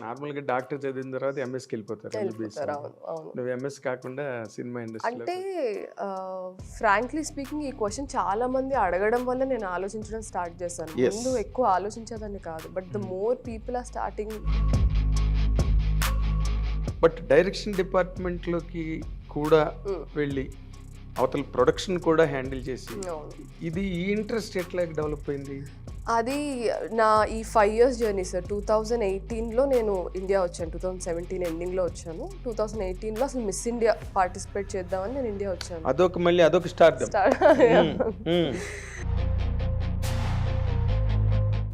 నార్మల్‌గా డాక్టర్ చదివిన తర్వాత ఎంఎస్‌కి వెళ్ళిపోతారు. ఎంబీబీఎస్ వెళ్ళిపోతారు. వాళ్ళు. అవును. అవును. నువ్వు ఎంఎస్ కాకుండా సినిమా ఇండస్ట్రీలో అంటే ఫ్రాంక్లీ స్పీకింగ్ ఈ క్వెషన్ చాలా మంది అడగడం వల్ల నేను ఆలోచించడం స్టార్ట్ చేశాను. యెస్. ముందు ఎక్కువ ఆలోచించేదాన్ని కాదు. But the more people are starting. But direction డిపార్ట్మెంట్‌లోకి కూడా వెళ్ళి అవతల ప్రొడక్షన్ కూడా హ్యాండిల్ చేసి అవును. ఇది ఈ ఇంట్రెస్ట్ ఎట్లా డెవలప్ అయింది? అది నా ఈ 5 years జర్నీ సార్. 2018లో నేను ఇండియా వచ్చాను. 2017 ఎండింగ్లో వచ్చాను. 2018లో అసలు మిస్ ఇండియా పార్టిసిపేట్ చేద్దామని నేను ఇండియా వచ్చాను. అదొక stardom.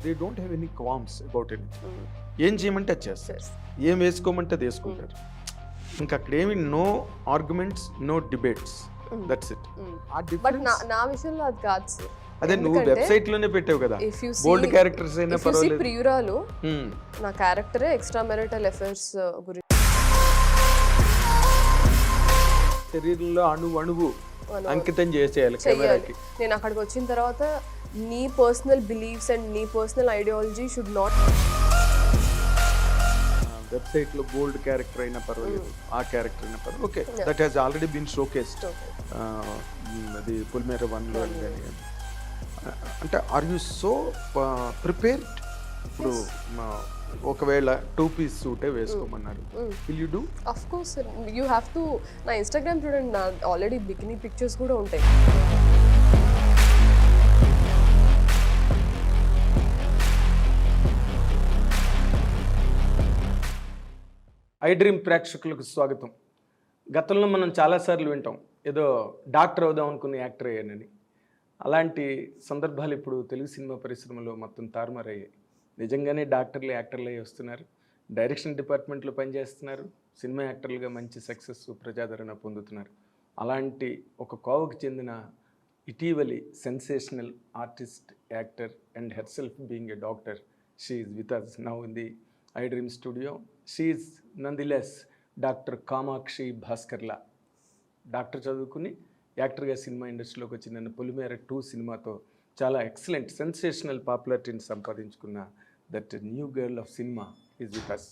They don't have any qualms about it. ఏం చేయమంటే అది చేస్తారు, ఏం వేసుకోమంటే అది వేసుకుంటారు. ఇంకా అక్కడ ఏమి no arguments, no debates, that's it. But నా విషయంలో అది కాదు సార్. అదే నువ్వు వెబ్సైట్ లోనే పెట్టావు కదా, బోల్డ్ క్యారెక్టర్స్ అయినా పర్వాలేదు. ప్రియురాలు నా క్యారెక్టరే ఎక్స్ట్రా మెరిటల్ అఫైర్స్ గురించి శరీరంలో అణువు అంకితం చేసేయాలి కెమెరాకి. నేను అక్కడికి వచ్చిన తర్వాత నీ పర్సనల్ బిలీఫ్స్ అండ్ నీ personal ideology should not. Website లో బోల్డ్ క్యారెక్టర్ అయినా పర్వాలేదు, ఆ క్యారెక్టర్ అయినా పర్వాలేదు. Okay, that has already been showcased. అది పులిమేర 1లో కానీ. అంటే ఆర్ యూ సో ప్రిపేర్డ్? ఇప్పుడు ఒకవేళ 2-piece సూటే వేసుకోమన్నారు, will you do? Of course you have to. నా ఇన్స్టాగ్రామ్ చూడండి, నా ఆల్రెడీ బికినీ పిక్చర్స్ కూడా ఉంటాయి. ఐ డ్రీమ్ ప్రేక్షకులకు స్వాగతం. గతంలో మనం చాలాసార్లు వింటాం, ఏదో డాక్టర్ అవుదాం అనుకుని యాక్టర్ అయ్యానని. అలాంటి సందర్భాలు ఇప్పుడు తెలుగు సినిమా పరిశ్రమలో మొత్తం తారుమారయ్యాయి. నిజంగానే డాక్టర్లు యాక్టర్లు అయ్యి వస్తున్నారు, డైరెక్షన్ డిపార్ట్మెంట్లో పనిచేస్తున్నారు, సినిమా యాక్టర్లుగా మంచి సక్సెస్, ప్రజాదరణ పొందుతున్నారు. అలాంటి ఒక కోవకు చెందిన ఇటీవలి sensational artist, actor and herself being a doctor, she is with us now in the I dream studio. She is nonetheless doctor Kamakshi Bhaskarla. Doctor చదువుకుని యాక్టర్గా సినిమా ఇండస్ట్రీలోకి వచ్చిన పులిమేర 2 సినిమాతో చాలా ఎక్సలెంట్ సెన్సేషనల్ పాపులారిటీని సంపాదించుకున్న that new girl of cinema is with us.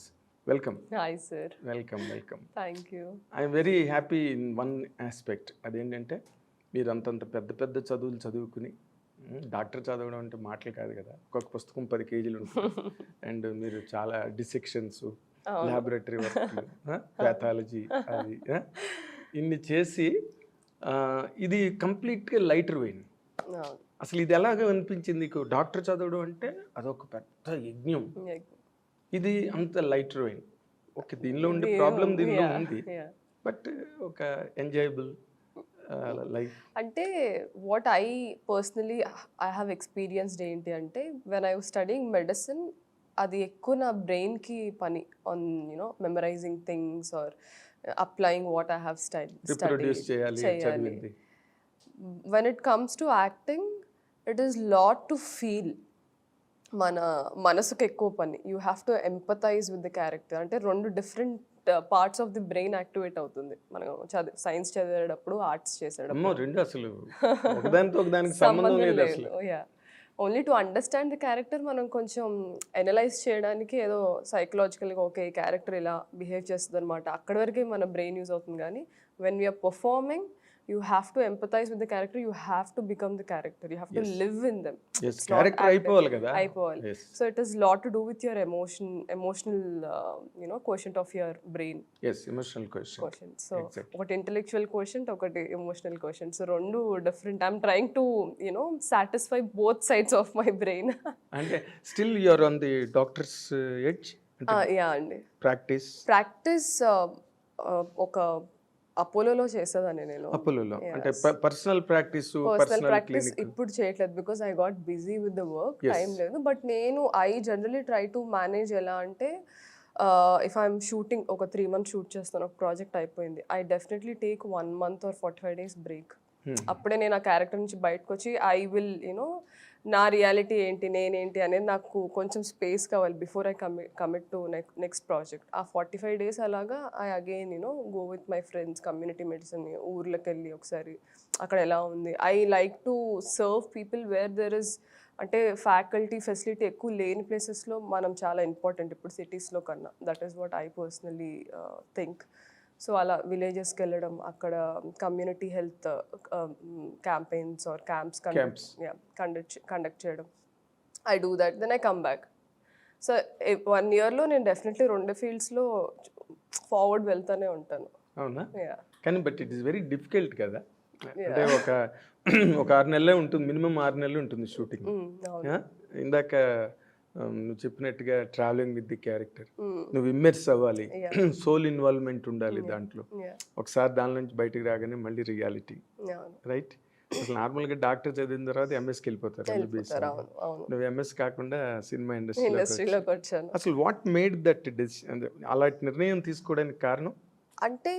Welcome. Hi sir. Welcome. Thank you. I'm very happy in one aspect. అదేంటంటే మీరు అంతంత పెద్ద చదువులు చదువుకుని డాక్టర్ చదవడం అంటే మాటలు కాదు కదా, ఒక్కొక్క పుస్తకం 10 కేజీలు ఉంటుంది. అండ్ మీరు చాలా డిసెక్షన్స్, ల్యాబొరేటరీ వర్క్లు, ప్యాథాలజీ, అది ఇన్ని చేసి ఇది కంప్లీట్గా లైటర్ వెయిన్. అసలు ఇది ఎలాగ అనిపించింది నీకు? డాక్టర్ చదవడం అంటే అదొక పెద్ద యజ్ఞం, ఇది అంత లైటర్ వెయిన్. ఓకే, దీనిలో ఉండే ప్రాబ్లం దీనిలో ఉంది, బట్ ఒక ఎంజాయబుల్ లైఫ్. అంటే what I personally I have experienced ఏంటి అంటే, when I was studying medicine, అది ఎక్కువ నా బ్రెయిన్కి పని on memorizing things or applying what I have చేయాలి. When it comes to acting, it is lot to feel. మన మనసుకు ఎక్కువ పని. You have to empathize with the character. అంటే 2 different parts of the brain activate అవుతుంది మనం science చదివేటప్పుడు, arts చేసేటప్పుడు. అసలు ఒకదానికి సంబంధం లేదు అసలు. Only to understand the character మనం కొంచెం అనలైజ్ చేయడానికి ఏదో సైకలాజికల్గా ఓకే ఈ క్యారెక్టర్ ఇలా బిహేవ్ చేస్తుంది అనమాట, అక్కడి వరకే మన బ్రెయిన్ యూజ్ అవుతుంది. కానీ when we are performing, you have to empathize with the character, you have to become the character, you have to live in them. Yes, character అయిపోవాలి కదా. So it is lot to do with your emotional quotient of your brain. Yes, emotional quotient. So ఒకటి intellectual quotient, ఒకటి emotional quotient. So రెండు different. I'm trying to satisfy both sides of my brain. And still you are on the doctor's edge. Yeah అండి. Practice ఒక అపోలోలో చేసేదాన్ని నేను. అపోలోలో అంటే personal practice ఇప్పుడు చేయట్లేదు, because I got busy with the work, time లేదు. But నేను I generally try to manage ఎలా అంటే, ఇఫ్ ఐఎమ్ షూటింగ్, ఒక 3 months షూట్ చేస్తాను, ఒక ప్రాజెక్ట్ అయిపోయింది, I definitely take 1 month or 45 days break. అప్పుడే నేను ఆ క్యారెక్టర్ నుంచి బయటకు వచ్చి ఐ విల్ నా రియాలిటీ ఏంటి, నేనేంటి అనేది నాకు కొంచెం స్పేస్ కావాలి before I commit to next project. ఆ 45 days అలాగా I again go with my friends, community medicine, ఊర్లోకి వెళ్ళి ఒకసారి అక్కడ ఎలా ఉంది. I like to serve people where there is అంటే ఫ్యాకల్టీ ఫెసిలిటీ ఎక్కువ లేని ప్లేసెస్లో మనం చాలా ఇంపార్టెంట్ ఇప్పుడు సిటీస్లో కన్నా. That is what I personally think. So అలా విలేజెస్కి వెళ్ళడం, అక్కడ community health campaigns or camps conduct చేయడం. I do that, then I come back. So 1 yearలో నేను డెఫినెట్లీ 2 ఫీల్డ్స్లో ఫార్వర్డ్ వెళ్తూనే ఉంటాను. అవునా? యా కానీ but it is very difficult కదా. అంటే ఒక 6 నెలలే ఉంటుంది, మినిమం 6 నెలలు ఉంటుంది షూటింగ్. అవును. ఇందాక నువ్వు చెప్పినట్టుగా ట్రావెలింగ్ విత్ ది క్యారెక్టర్, నువ్వు ఇమ్మర్స్ అవ్వాలి, సోల్ ఇన్వాల్వ్మెంట్ ఉండాలి దాంట్లో. Yeah. ఒకసారి దాని నుంచి బయటికి రాగానే మళ్ళీ రియాలిటీ, అవును. రైట్? అసలు నార్మల్గా డాక్టర్ చదివిన తర్వాత ఎంఎస్కి వెళ్ళిపోతారు MBBS. అవును అవును నువ్వు ఎంఎస్ కాకుండా సినిమా ఇండస్ట్రీలో ఇండస్ట్రీలోకి వచ్చాను. అసలు వాట్ మేడ్ దట్ డెసిషన్, అలాంటి నిర్ణయం తీసుకోవడానికి కారణం? అంటే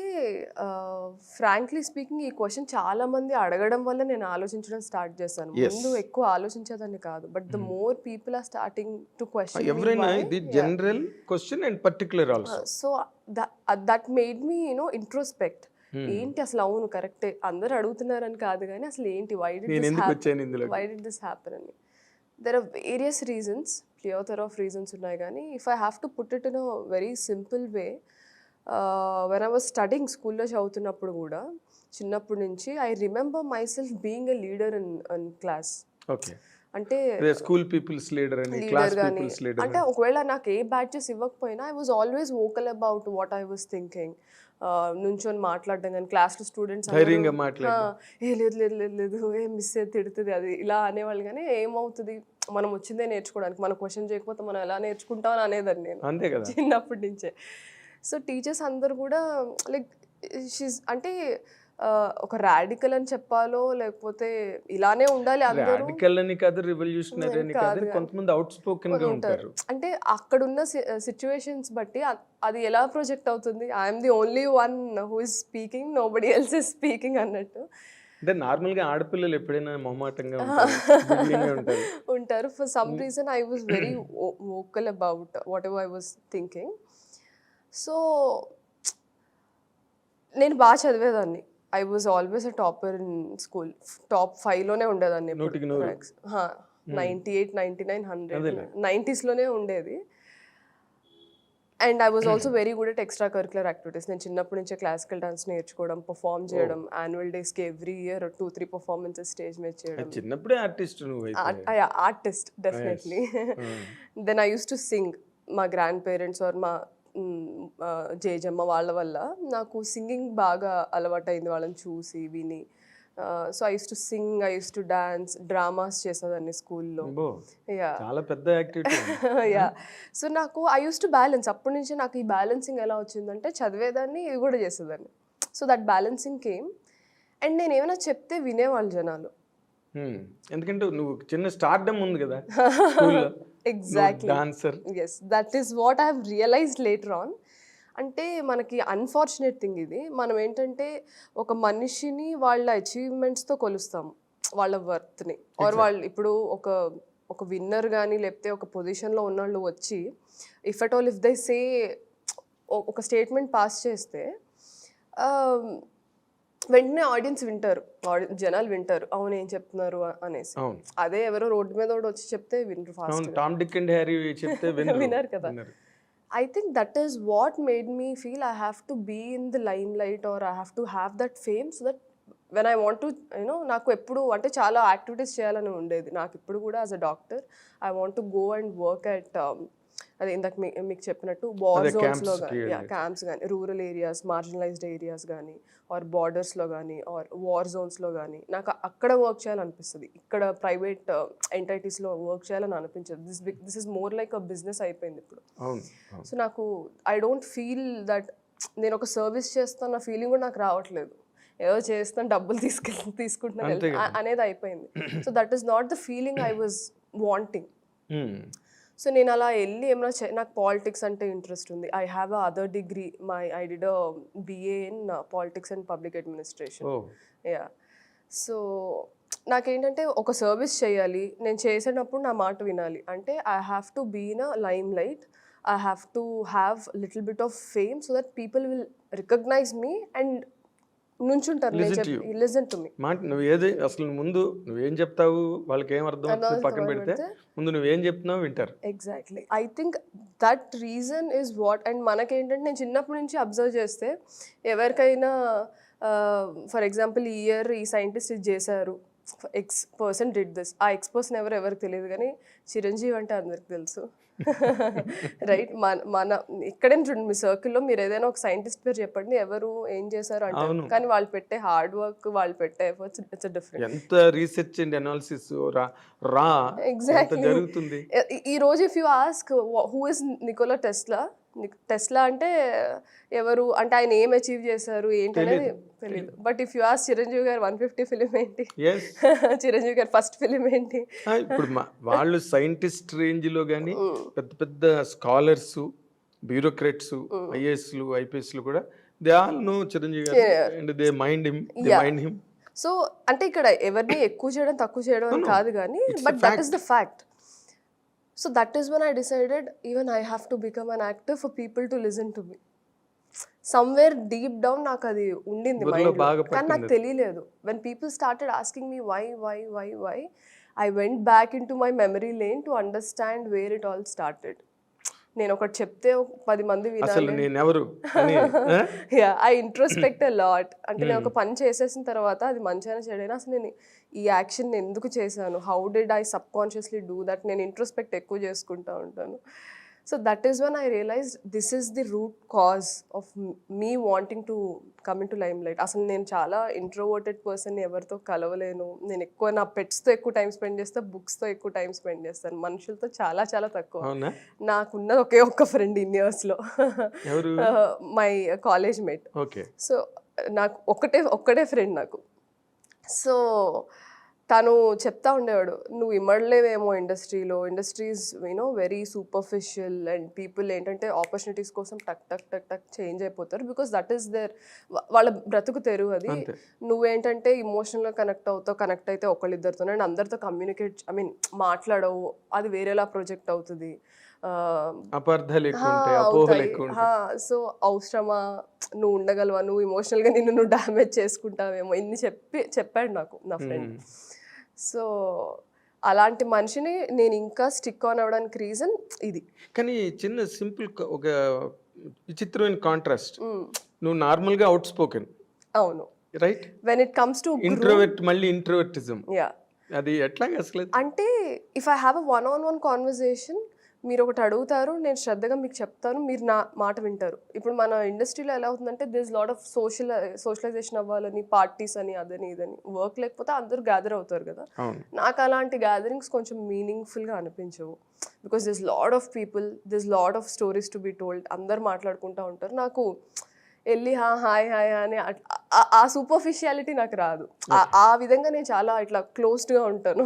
ఫ్రాంక్లీ స్పీకింగ్ ఈ క్వశ్చన్ చాలా మంది అడగడం వల్ల నేను ఆలోచించడం స్టార్ట్ చేశాను. ముందు ఎక్కువ ఆలోచించేదాన్ని కాదు, but the more people are starting to question ఎవరైనా ఇది general question and particular also. So that made me introspect. ఏంటి అసలు, అవును కరెక్టే, అందరు అడుగుతున్నారని కాదు కానీ అసలు ఏంటి, వై డిడ్ దిస్ హ్యాపెన్ అని. There are various reasons, plethora of reasons ఉన్నాయి. కానీ if I have to put it in a very simple way, when I was studying, స్కూల్లో చదువుతున్నప్పుడు కూడా చిన్నప్పటి నుంచి I remember myself being a leader in class. Okay, అంటే school people's leader అని, class people's leader. అంటే ఒకవేళ నాకు ఏ బ్యాచెస్ ఇవ్వకపోయినా I was always vocal about what I was thinking. నుంచొని మాట్లాడడం కానీ, క్లాస్లో స్టూడెంట్స్ ధైర్యంగా మాట్లాడడం, లేదు లేదు లేదు లేదు ఏం మిస్ అయితే తిడుతుంది అది ఇలా అనేవాళ్ళు. కానీ ఏమవుతుంది, మనం వచ్చిందే నేర్చుకోవడానికి, మనం క్వశ్చన్ చేయకపోతే మనం ఎలా నేర్చుకుంటాం అని అనేదాన్ని నేను, అంతే కదా, చిన్నప్పటి నుంచే. సో టీచర్స్ అందరు కూడా లైక్ షీజ్ అంటే ఒక రాడికల్ అని చెప్పాలో లేకపోతే ఇలానే ఉండాలి అందరూ. రాడికల్ అని కాదు, రివల్యూషనరీ అని కాదు, కొంతమంది అవుట్ స్పోకెన్ గా ఉంటారు. అంటే అక్కడున్న సిచ్యువేషన్స్ బట్టి అది ఎలా ప్రొజెక్ట్ అవుతుంది, I'm the only one who is speaking, nobody else is speaking అన్నట్టు. అంటే నార్మల్ గా ఆడపిల్లలు ఎప్పుడైనా మొహమాటంగా ఉంటారు. For some reason I was very vocal about whatever I was thinking. So నేను బాగా చదివేదాన్ని. I was always a topper in school. Top 5లోనే ఉండేదాన్ని. 98, 99, 100 90sలోనే ఉండేది. And I was also very good at extra curricular activities. నేను చిన్నప్పటి నుంచే క్లాసికల్ డాన్స్ నేర్చుకోవడం, పర్ఫామ్ చేయడం, యాన్యువల్ డేస్కి ఎవ్రీ ఇయర్ 2-3 పర్ఫార్మెన్సెస్ స్టేజ్ మీద చేయడం. చిన్నప్పుడే artist, artist definitely. Then I use to sing. మా గ్రాండ్ పేరెంట్స్ ఆర్ మా జేజమ్మ వాళ్ళ వల్ల నాకు సింగింగ్ బాగా అలవాటైంది, వాళ్ళని చూసి విని. So I use to Singh, I use to dance, dramas చేసేదాన్ని స్కూల్లో. చాలా పెద్ద యాక్టివిటీ. యా, సో నాకు ఐ యూస్ టు బ్యాలెన్స్. అప్పటి నుంచి నాకు ఈ బ్యాలెన్సింగ్ ఎలా వచ్చిందంటే చదివేదాన్ని, ఇది కూడా చేసేదాన్ని. So that balancing came. And నేను ఏమైనా చెప్తే వినేవాళ్ళు జనాలు. ఎందుకంటే నువ్వు చిన్న స్టార్డమ్ ఉంది కదా. Exactly, yes, that is what I have realised later on. అంటే మనకి అన్ఫార్చునేట్ థింగ్ ఇది. మనం ఏంటంటే ఒక మనిషిని వాళ్ళ అచీవ్మెంట్స్తో కొలుస్తాము, వాళ్ళ వర్త్ని. ఆర్ వాళ్ళు ఇప్పుడు ఒక విన్నర్ కానీ లేకపోతే ఒక పొజిషన్లో ఉన్నవాళ్ళు వచ్చి if at all if they say ఒక స్టేట్మెంట్ పాస్ చేస్తే వెంటనే ఆడియన్స్ వింటారు, జనాలు వింటారు, అవును ఏం చెప్తున్నారు అనేసి. అదే ఎవరో రోడ్డు మీద వచ్చి చెప్తే వినరు, ఫాస్ట్ వినరు కదా. I think that is what made me feel I have to be in the limelight or I have to have that fame so that when I want to, నాకు ఎప్పుడు అంటే చాలా యాక్టివిటీస్ చేయాలని ఉండేది నాకు. ఇప్పుడు కూడా as a doctor I want to go and work at అదే ఇందాక మీకు చెప్పినట్టు వార్ జోన్స్లో కానీ, క్యాంప్స్ కానీ, రూరల్ ఏరియాస్, మార్జినలైజ్డ్ ఏరియాస్ కానీ, ఆర్ బార్డర్స్లో కానీ, ఆర్ వార్ జోన్స్లో కానీ నాకు అక్కడ వర్క్ చేయాలనిపిస్తుంది. ఇక్కడ ప్రైవేట్ ఎంటైటీస్లో వర్క్ చేయాలని అనిపించదు. This is more like a business అయిపోయింది ఇప్పుడు. సో నాకు ఐ డోంట్ ఫీల్ దట్ నేను ఒక సర్వీస్ చేస్తాను నా ఫీలింగ్ కూడా నాకు రావట్లేదు. ఏదో చేస్తాను, డబ్బులు తీసుకుంటున్నాను అనేది అయిపోయింది. So that is not the feeling I was wanting. So నేను అలా వెళ్ళి ఏమైనా నాకు పాలిటిక్స్ అంటే ఇంట్రెస్ట్ ఉంది. I have a other degree, I did a BA in politics and public administration. Yeah, so నాకేంటంటే ఒక సర్వీస్ చేయాలి, నేను చేసేటప్పుడు నా మాట వినాలి. అంటే I have to be in a limelight, I have to have little bit of fame so that people will recognize me and నుంచుంటారు, నేను Listen to you. Listen to me. మాట నువ్వు ఏది అసలు ముందు నువ్వేం చెప్తావు వాళ్ళకి ఏం అర్థం అవుతుంది పక్కన పెడితే ముందు నువ్వేం చెప్తున్నావు వింటారు. Exactly, I think that reason is what. And మనకేంటంటే నేను చిన్నప్పటి నుంచి అబ్జర్వ్ చేస్తే ఎవరికైనా ఫర్ ఎగ్జాంపుల్ ఈ ఇయర్ ఈ సైంటిస్ట్ ఇది చేశారు, ఎక్స్ పర్సన్ డిడ్ దిస్, ఆ ఎక్స్ పర్సన్ ఎవరికి తెలియదు, కానీ చిరంజీవి అంటే అందరికి తెలుసు. రైట్, మన ఇక్కడే చూడండి మీ సర్కిల్లో మీరు ఏదైనా ఒక సైంటిస్ట్ పేరు చెప్పండి ఎవరు ఏం చేశారు అంటే, కానీ వాళ్ళు పెట్టే హార్డ్ వర్క్, వాళ్ళు పెట్టే ఎఫర్ట్స్, ఇట్స్ డిఫరెంట్. ఎంత రీసెర్చ్ అండ్ అనాలిసిస్ రా ఎగ్జాక్ట్లీ జరుగుతుంది. ఈ రోజు if you ask who is Nicola Tesla, Tesla అంటే ఎవరు అంటే ఆయన ఏం అచీవ్ చేశారు ఏంటి అనేది తెలియదు. But if you ask Chiranjeevi గారు 150 ఫిలిం ఏంటి, చిరంజీవి గారు ఫస్ట్ ఫిలిం ఏంటి, ఇప్పుడు వాళ్ళు సైంటిస్ట్ రేంజ్ లో కానీ పెద్ద పెద్ద స్కాలర్స్, బ్యూరోక్రాట్స్, ఐఏఎస్లు, ఐపీఎస్లు కూడా దే ఆల్ నో చిరంజీవి గారు and they mind him. So అంటే ఇక్కడ ఎవరిని ఎక్కువ చేయడం తక్కువ చేయడం అని కాదు కానీ, but that is the fact. So that is when I decided even I have to become an actor for people to listen to me. Somewhere deep down నాకు అది ఉండింది మైండ్లో, కానీ నాకు తెలియలేదు. When people started asking me why, I went back into my memory lane to understand where it all started. నేను ఒకటి చెప్తే 10 మంది వినాలి. I introspect a lot. అంటే నేను ఒక పని చేసేసిన తర్వాత అది మంచిగా చెడైనా అసలు నేను ఈ యాక్షన్ ఎందుకు చేశాను, how did I subconsciously do that, నేను ఇంట్రోస్పెక్ట్ ఎక్కువ చేసుకుంటూ ఉంటాను. So that is one I realize this is the root cause of me wanting to come into limelight. అసలు నేను చాలా ఇంట్రోవర్టెడ్ పర్సన్, ఎవరితో కలవలేను. నేను ఎక్కువ నా పెట్స్తో ఎక్కువ టైం స్పెండ్ చేస్తాను, బుక్స్తో ఎక్కువ టైం స్పెండ్ చేస్తాను, మనుషులతో చాలా చాలా తక్కువ. నాకున్నది ఒకే ఒక్క ఫ్రెండ్ ఇన్ ఇయర్స్లో, మై కాలేజ్ మేట్. సో నాకు ఒక్కటే ఫ్రెండ్ నాకు. సో తను చెప్తా ఉండేవాడు, నువ్వు ఇమ్మడలేవేమో industries you know very superficial and people ఏంటంటే ఆపర్చునిటీస్ కోసం టక్ టక్ టక్ టక్ చేంజ్ అయిపోతారు, బికాస్ దట్ ఈస్ దేర్ వాళ్ళ బ్రతుకు తెరువు అది. నువ్వేంటంటే ఇమోషనల్గా కనెక్ట్ అయితే ఒకళ్ళిద్దరితోనే అండ్ అందరితో కమ్యూనికేట్ మాట్లాడవు, అది వేరేలా ప్రొజెక్ట్ అవుతుంది. సో అవసరమా, నువ్వు ఉండగలవా, నువ్వు ఇమోషనల్గా నువ్వు డ్యామేజ్ చేసుకుంటావేమో, ఇన్ని చెప్పాడు నాకు నా ఫ్రెండ్. సో అలాంటి మనిషిని నేను ఇంకా స్టిక్ ఆన్ అవ్వడానికి రీజన్ ఇది. కానీ చిన్న సింపుల్ ఒక విచిత్రమైన కాంట్రాస్ట్, నువ్వు నార్మల్గా అవుట్ స్పోకెన్, అవును, right, when it comes to introvert, మళ్ళీ ఇంట్రోవర్టిజం, అది ఎట్లా అసలు? అంటే if I have a one-on-one conversation, మీరు ఒకటి అడుగుతారు, నేను శ్రద్ధగా మీకు చెప్తాను, మీరు నా మాట వింటారు. ఇప్పుడు మన ఇండస్ట్రీలో ఎలా అవుతుందంటే దిస్ లాట్ ఆఫ్ సోషలైజేషన్ అవ్వాలని, పార్టీస్ అని, అదని ఇదని, వర్క్ లేకపోతే అందరూ గ్యాదర్ అవుతారు కదా. నాకు అలాంటి గ్యాదరింగ్స్ కొంచెం మీనింగ్ఫుల్గా అనిపించవు, because this lot of people, this lot of stories to be told, అందరు మాట్లాడుకుంటూ ఉంటారు. నాకు వెళ్ళి హాయ్ అని ఆ సూపర్ఫిషియాలిటీ నాకు రాదు. ఆ విధంగా నేను చాలా ఇట్లా క్లోజ్డ్గా ఉంటాను.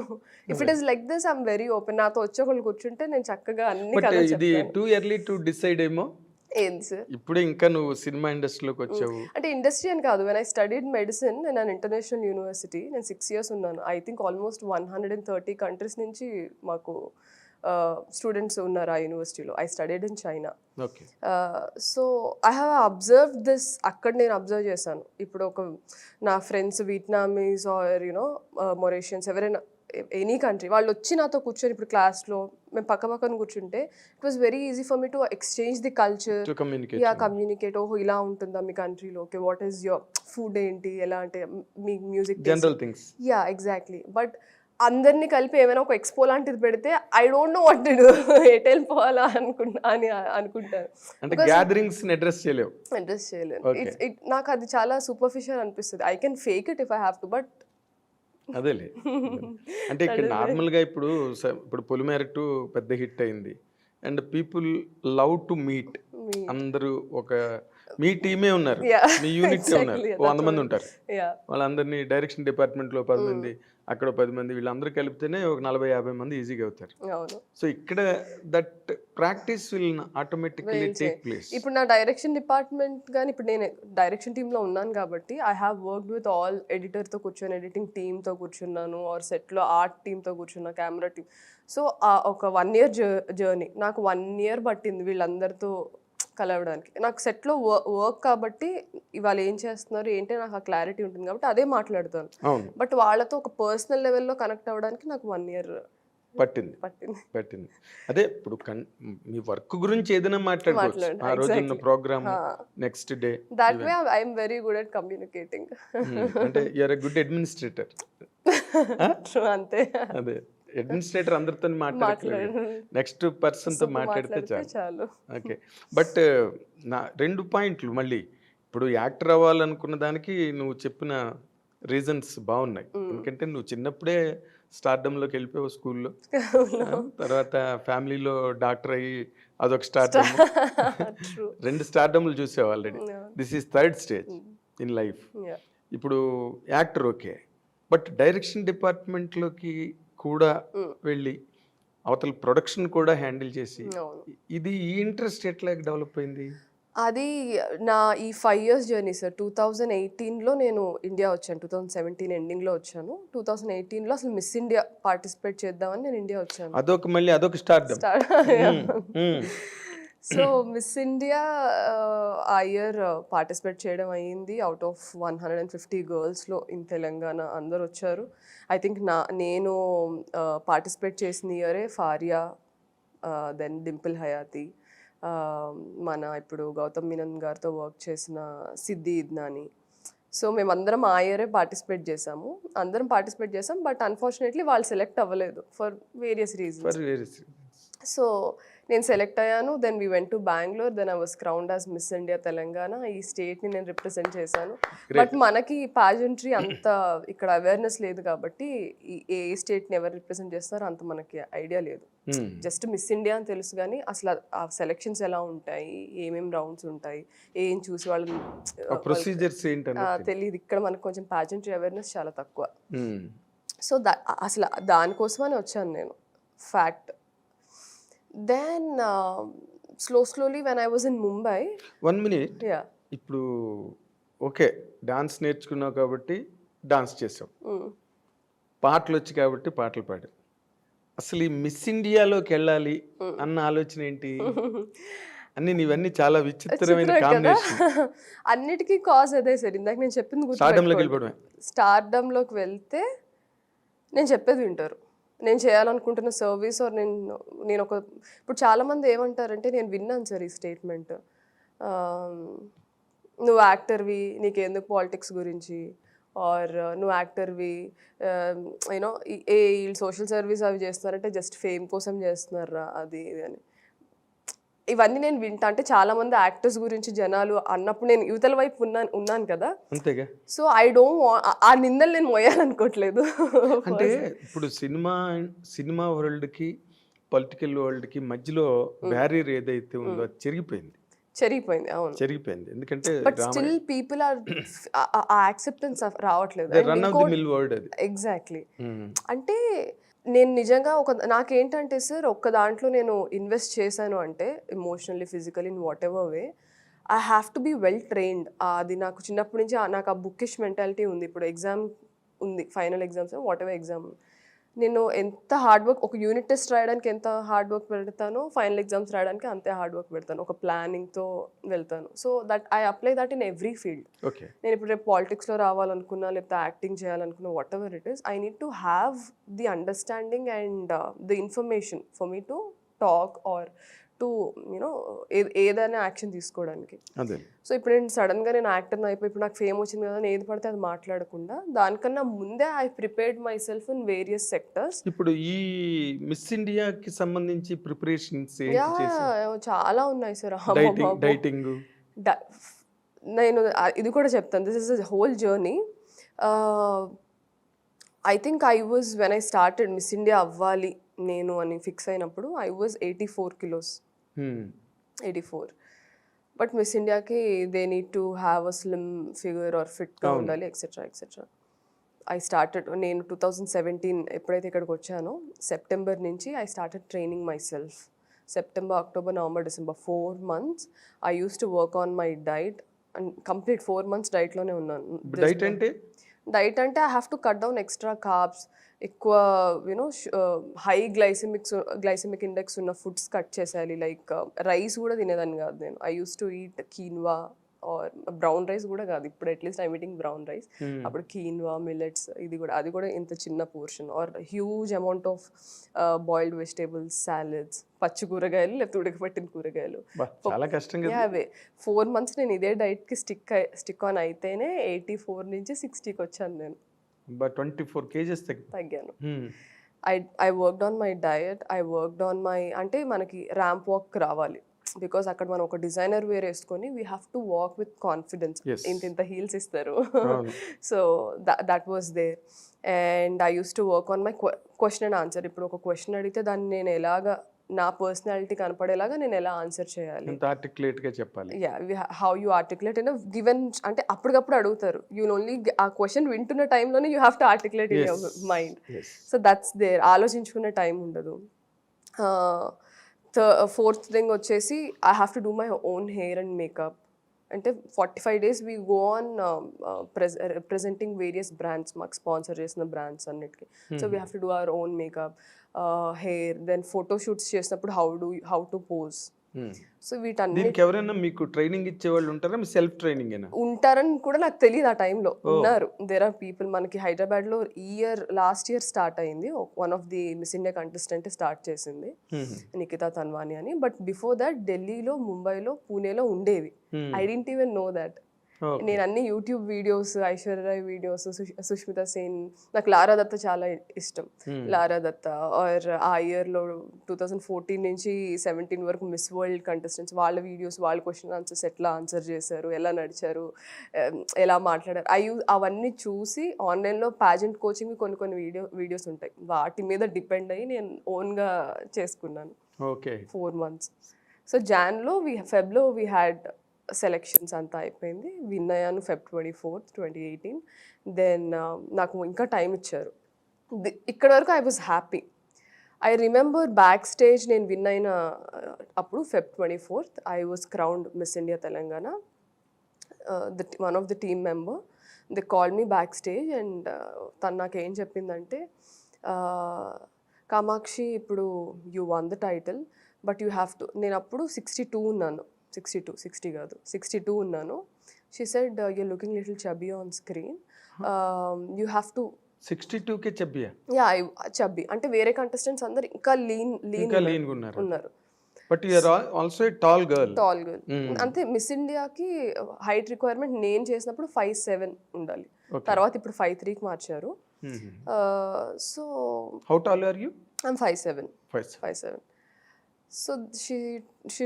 If it is like this I'm very open. నాతో వచ్చి ఒకళ్ళు కూర్చుంటే నేను చక్కగా అన్ని కథలు చెప్తాను. టూ ఎర్లీ టు డిసైడ్ ఏమో. ఏంది సార్, ఇప్పుడు ఇంకా నువ్వు సినిమా ఇండస్ట్రీలోకి వచ్చావు అంటే ఇండస్ట్రీ అని కాదు. When I studied medicine in an international university, నేను 6 years ఉన్నాను. ఐ థింక్ ఆల్మోస్ట్ 130 countries నుంచి మాకు స్టూడెంట్స్ ఉన్నారు ఆ యూనివర్సిటీలో. I studied in China. So I have observed this. అక్కడ నేను అబ్జర్వ్ చేశాను. ఇప్పుడు నా ఫ్రెండ్స్ వియట్నామీస్ ఆర్ యూనో మొరేషియన్స్, ఎవరైనా ఎనీ కంట్రీ, వాళ్ళు వచ్చి నాతో కూర్చొని ఇప్పుడు క్లాస్లో మేము పక్కన కూర్చుంటే it was very easy for me to exchange the culture, communicate. ఓహో ఇలా ఉంటుందా మీ కంట్రీలో, okay what is your food ఏంటి, ఎలా అంటే మీ music, general things. Exactly. But అందరినీ కలిపి ఏమైనా ఒక ఎక్స్పో లాంటిది పెడితే I don't know what to do, ఎటు వెళ్ళిపోవాలా అనుకుంటాను. అడ్రస్ చేయలేను. నాకు అది చాలా సూపర్ఫిషియల్ అనిపిస్తుంది. I can fake it if I have to, but అదేలే. అంటే ఇక్కడ నార్మల్గా ఇప్పుడు పొలిమేర 2 పెద్ద హిట్ అయింది and people love to meet. అందరూ మీ టీమే ఉన్నారు, మీ యూనిట్ ఉన్నారు, 100 మంది ఉంటారు. వాళ్ళందరినీ డైరెక్షన్ డిపార్ట్మెంట్లో 10 మంది, అక్కడ 10 మంది, వీళ్ళందరూ కలిపితేనే ఒక 40-50 మంది ఈజీగా అవుతారు. సో ఇక్కడ that practice will automatically take place. ఇప్పుడు నా డైరెక్షన్ డిపార్ట్మెంట్ కానీ, ఇప్పుడు నేను డైరెక్షన్ టీంలో ఉన్నాను కాబట్టి I have worked with all. ఎడిటర్తో కూర్చొని ఎడిటింగ్ టీమ్తో కూర్చున్నాను, ఆర్ సెట్లో ఆర్ట్ టీమ్తో కూర్చున్నా, కెమెరా టీమ్. సో ఒక 1 year జర్నీ నాకు 1 year పట్టింది వీళ్ళందరితో కలవడానికి. నాకు సెట్‌లో వర్క్ కాబట్టి ఇవాళ ఏం చేస్తున్నారు, ఏంటి నాకు ఆ క్లారిటీ ఉంటుంది కాబట్టి అదే మాట్లాడతాను. అవును. బట్ వాళ్ళతో ఒక పర్సనల్ లెవెల్‌లో కనెక్ట్ అవ్వడానికి నాకు 1 ఇయర్ పట్టింది. పట్టింది. పట్టింది. అదే ఇప్పుడు మీ వర్క్ గురించి ఏదైనా మాట్లాడుకోవచ్చు. మాట్లాడిన ఆ రోజున్న ఎగ్జాక్ట్‌లీ. ప్రోగ్రామ్, ఆ! Next day that way event. I am very good at communicating. అంటే you are a good administrator. True అంతే. అదే అడ్మినిస్ట్రేటర్ అందరితోని మాట్లాడక్కర్లేదు. మాట్లాడను. నెక్స్ట్ పర్సన్‌తో మాట్లాడితే మాట్లాడితే చాలు. చాలు. ఓకే. బట్ నా 2 పాయింట్లు మళ్ళీ. ఇప్పుడు యాక్టర్ అవ్వాలనుకున్న దానికి నువ్వు చెప్పిన రీజన్స్ బావున్నాయి. ఎందుకంటే నువ్వు చిన్నప్పుడే స్టార్డమ్‌లోకి వెళ్ళిపోయావు స్కూల్‌లో. తర్వాత ఫ్యామిలీలో డాక్టర్ అయ్యి అదొక స్టార్డమ్. ట్రూ. 2 స్టార్డమ్‌లు చూసావు ఆల్రెడీ. అవును. This is third stage in life. Yeah! ఇప్పుడు యాక్టర్ ఓకే. బట్ డైరెక్షన్ డిపార్ట్మెంట్‌లోకి కూడా వెళ్ళి అవతల ప్రొడక్షన్ కూడా హ్యాండిల్ చేసి అవును. ఇది ఈ ఇంట్రెస్ట్ ఎట్లా డెవలప్ అయింది? అది నా ఈ 5 ఇయర్స్ జర్నీ సార్. 2018లో నేను ఇండియా వచ్చాను. 2017 ఎండింగ్‌లో వచ్చాను. 2018లో అసలు మిస్ ఇండియా పార్టిసిపేట్ చేద్దామని నేను ఇండియా వచ్చాను. మళ్ళీ అదొక స్టార్డమ్. సో, మిస్ ఇండియా ఆ ఇయర్ పార్టిసిపేట్ చేయడం అయింది. ఔట్ ఆఫ్ 150 గర్ల్స్‌లో ఇన్ తెలంగాణ అందరొచ్చారు. ఐ థింక్ నేను పార్టిసిపేట్ చేసిన ఇయరే ఫారియా, దెన్ డింపుల్ హయాతి, మన ఇప్పుడు గౌతమ్ మీనన్ గారితో వర్క్ చేసిన సిద్ధి ఇద్నాని. సో మేమందరం ఆ ఇయరే పార్టిసిపేట్ చేసాము. అందరం పార్టిసిపేట్ చేసాం. బట్ అన్ఫార్చునేట్లీ వాళ్ళు సెలెక్ట్ అవ్వలేదు ఫర్ వేరియస్ రీజన్స్. సో నేను సెలెక్ట్ అయ్యాను. Then we went to Bengaluru. Then I was crowned as miss India Telangana. ఈ స్టేట్ని నేను రిప్రజెంట్ చేశాను. బట్ మనకి పాజెంట్రీ అంత ఇక్కడ అవేర్నెస్ లేదు కాబట్టి ఏ స్టేట్ని ఎవరు రిప్రజెంట్ చేస్తారో అంత మనకి ఐడియా లేదు. జస్ట్ మిస్ ఇండియా అని తెలుసు కానీ అసలు ఆ సెలెక్షన్స్ ఎలా ఉంటాయి, ఏమేమి రౌండ్స్ ఉంటాయి, ఏం చూసి వాళ్ళని ప్రొసీజర్స్ తెలియదు. ఇక్కడ మనకు కొంచెం పాజెంట్రీ అవేర్నెస్ చాలా తక్కువ. సో అసలు దానికోసమని వచ్చాను నేను. Fact. Then slowly when I was in Mumbai. 1 minute. ఇప్పుడు ఓకే డాన్స్ నేర్చుకున్నావు కాబట్టి డాన్స్ చేసావు, పాటలు వచ్చి కాబట్టి పాటలు పాడావు. అసలు ఈ మిస్ ఇండియాలోకి వెళ్ళాలి అన్న ఆలోచన ఏంటి? నీవన్నీ చాలా విచిత్రమైన కాంబినేషన్. అన్నిటికీ కాజ్ అదే సార్. ఇందాక నేను చెప్పింది స్టార్డమ్లోకి వెళ్తే నేను చెప్పేది వింటారు. నేను చేయాలనుకుంటున్న సర్వీస్ ఆర్ నేను ఇప్పుడు చాలామంది ఏమంటారంటే, నేను విన్నాను సార్ ఈ స్టేట్మెంట్, నువ్వు యాక్టర్వి నీకెందుకు పాలిటిక్స్ గురించి, ఆర్ నువ్వు యాక్టర్వి యూనో వీళ్ళు సోషల్ సర్వీస్ అవి చేస్తున్నారంటే జస్ట్ ఫేమ్ కోసం చేస్తున్నారా అది ఇది అని. ఇవన్నీ నేను వింటా. అంటే చాలా మంది యాక్టర్స్ గురించి జనాలు అన్నప్పుడు నేను యువతల వైపు ఉన్నాను కదా. అంతేగా. సో ఐ డోంట్ ఆ నిందలు నేను మోయాలనుకోవట్లేదు. అంటే ఇప్పుడు సినిమా వరల్డ్కి పొలిటికల్ వరల్డ్కి మధ్యలో బ్యారియర్ ఏదైతే ఉందో అది చెరిగిపోయింది. అవును, చెరిగిపోయింది. ఎందుకంటే but still people are acceptance రావట్లేదు. Run of the mill word అది. ఎగ్జాక్ట్లీ. అంటే నేను నిజంగా నాకేంటంటే సార్, ఒక్క దాంట్లో నేను ఇన్వెస్ట్ చేశాను అంటే emotionally, physically, in whatever way, I have to be well trained. అది నాకు చిన్నప్పటి నుంచి నాకు ఆ బుక్కిష్ మెంటాలిటీ ఉంది. ఇప్పుడు ఎగ్జామ్ ఉంది, final exams, what ever exam, నేను ఎంత హార్డ్ వర్క్, ఒక యూనిట్ టెస్ట్ రాయడానికి ఎంత హార్డ్ వర్క్ పెడతానో ఫైనల్ ఎగ్జామ్స్ రాయడానికి అంతే హార్డ్ వర్క్ పెడతాను. ఒక ప్లానింగ్తో వెళ్తాను. So that I apply that in every field. నేను ఇప్పుడు రేపు పాలిటిక్స్లో రావాలనుకున్నా, లేకపోతే యాక్టింగ్ చేయాలనుకున్నా, what ever it is, I need to have the understanding and the information for me to talk or to you know ఏదైనా యాక్షన్ తీసుకోవడానికి. సో ఇప్పుడు నేను సడన్గా నేను యాక్టర్ని అయిపోయి ఇప్పుడు నాకు ఫేమ్ వచ్చింది కదా, ఏది పడితే అది మాట్లాడకుండా దానికన్నా ముందే I prepared my self in various sectors. ఇప్పుడు ఈ మిస్ ఇండియాకి సంబంధించి ప్రిపరేషన్స్ చాలా ఉన్నాయి సార్. డైటింగ్, నేను ఇది కూడా చెప్తాను. This is a whole journey. I think I was when I started miss India అవ్వాలి నేను అని ఫిక్స్ అయినప్పుడు I was 84 kilos. 84. But miss ఇండియాకి they need to have a slim figure or ఫిట్గా ఉండాలి, ఎక్సెట్రా. ఐ స్టార్టెడ్, నేను 2017 ఎప్పుడైతే ఇక్కడికి వచ్చానో సెప్టెంబర్ నుంచి I started training myself. September, October, November, December 4 months I use to work on my diet and complete 4 months డైట్లోనే ఉన్నాను. Diet అంటే డైట్ అంటే I have to cut down extra carbs, ఎక్కువ యూనో హై గ్లైసెమిక్ ఇండెక్స్ ఉన్న foods cut చేసేయాలి. Like rice కూడా తినేదాన్ని కాదు నేను. I use to eat quinoa or brown rice కూడా కాదు, ఇప్పుడు at least I'm eating brown rice. అప్పుడు కీన్వా, మిల్లెట్స్, అది కూడా ఇంత చిన్న portion, or huge amount of boiled vegetables, salads, పచ్చి కూరగాయలు లేకపోతే ఉడకబెట్టిన కూరగాయలు. చాలా కష్టం కదా. అవే 4 months నేను ఇదే డైట్కి స్టిక్ ఆన్ అయితేనే 84 నుంచి 60కి వచ్చాను నేను. 24 kgs తగ్గాను. I worked on my diet, I worked on my, అంటే మనకి ర్యాంప్ వాక్ రావాలి, బికాస్ అక్కడ మనం ఒక డిజైనర్ వేర్ వేసుకొని we have to walk with confidence. ఇంత హీల్స్ ఇస్తారు. So that was there. And I use to work on my question and answer. ఇప్పుడు ఒక క్వశ్చన్ అడిగితే దాన్ని నేను ఎలాగా, నా పర్సనాలిటీ కనపడేలాగా నేను ఎలా ఆన్సర్ చేయాలి, ఆర్టికులేట్ గా చెప్పాలి. How you articulate in given, అంటే అప్పటికప్పుడు అడుగుతారు. యూ ఓన్లీ ఆ క్వశ్చన్ వింటున్న టైంలోనే you have to articulate in your mind. So that's there. ఆలోచించుకునే టైం ఉండదు. ఫోర్త్ థింగ్ వచ్చేసి I have to do my own hair and makeup. అంటే 45 days we go on representing various brands, మాకు sponsor చేసిన brands అన్నిటికీ. So we have to do our own makeup, hair, then photo shoots చేసినప్పుడు how to pose. So దీనికి ఎవరైనా మీకు training ఇచ్చే వాళ్ళు ఉంటారా, మీ సెల్ఫ్ ట్రైనింగ్ ఉంటారని కూడా నాకు తెలియదు. ఆ టైంలో ఉన్నారు, దేర్ ఆర్ పీపుల్. మనకి హైదరాబాద్లో లాస్ట్ ఇయర్ స్టార్ట్ అయింది, one of the miss India contestant start చేసింది, నిఖితా తన్వాని అని. బట్ బిఫోర్ దట్ ఢిల్లీలో, ముంబైలో, పూణేలో ఉండేవి. I didn't even know that. నేను అన్ని YouTube videos, Aishwarya videos, Sushmita Sen, నాకు లారా దత్తా చాలా ఇష్టం. లారా దత్తా ఆర్ ఆ ఇయర్లో 2014 నుంచి 17 వరకు మిస్ వరల్డ్ కంటెస్టెంట్స్, వాళ్ళ వీడియోస్, వాళ్ళ క్వశ్చన్ ఆన్సర్స్ ఎట్లా ఆన్సర్ చేశారు, ఎలా నడిచారు, ఎలా మాట్లాడారు, అవన్నీ చూసి ఆన్లైన్లో ప్యాజెంట్ కోచింగ్ కొన్ని వీడియోస్ ఉంటాయి, వాటి మీద డిపెండ్ అయ్యి నేను ఓన్గా చేసుకున్నాను. 4 months. సో జాన్లో ఫెబ్లో వీ హ్యాడ్ సెలెక్షన్స్ అంతా అయిపోయింది. విన్ అయ్యాను Feb 24th, 2018. దెన్ నాకు ఇంకా టైం ఇచ్చారు. ఇక్కడ వరకు I was happy. I remember back stage నేను విన్ అయిన అప్పుడు Feb 24th I was crowned Miss India Telangana. One of the team member they call me back stage and తను నాకు ఏం చెప్పిందంటే, కామాక్షి, ఇప్పుడు you won the title but you have to, నేను అప్పుడు 62 ఉన్నాను, 60 కాదు 62 ఉన్నాను. She said you're looking little chubby on screen, you have to. 62కే చబ్బియా? యా, చబ్బీ అంటే వేరే కంటెస్టెంట్స్ అందరు ఇంకా లీన్ ఉన్నారు. But you are also a tall girl. అంతే. మిస్ ఇండియాకి హైట్ రిక్వైర్మెంట్ నేను చేసినప్పుడు 5'7" ఉండాలి, తర్వాత ఇప్పుడు 5'3" మార్చారు. So how tall are you? I'm 5'7". So she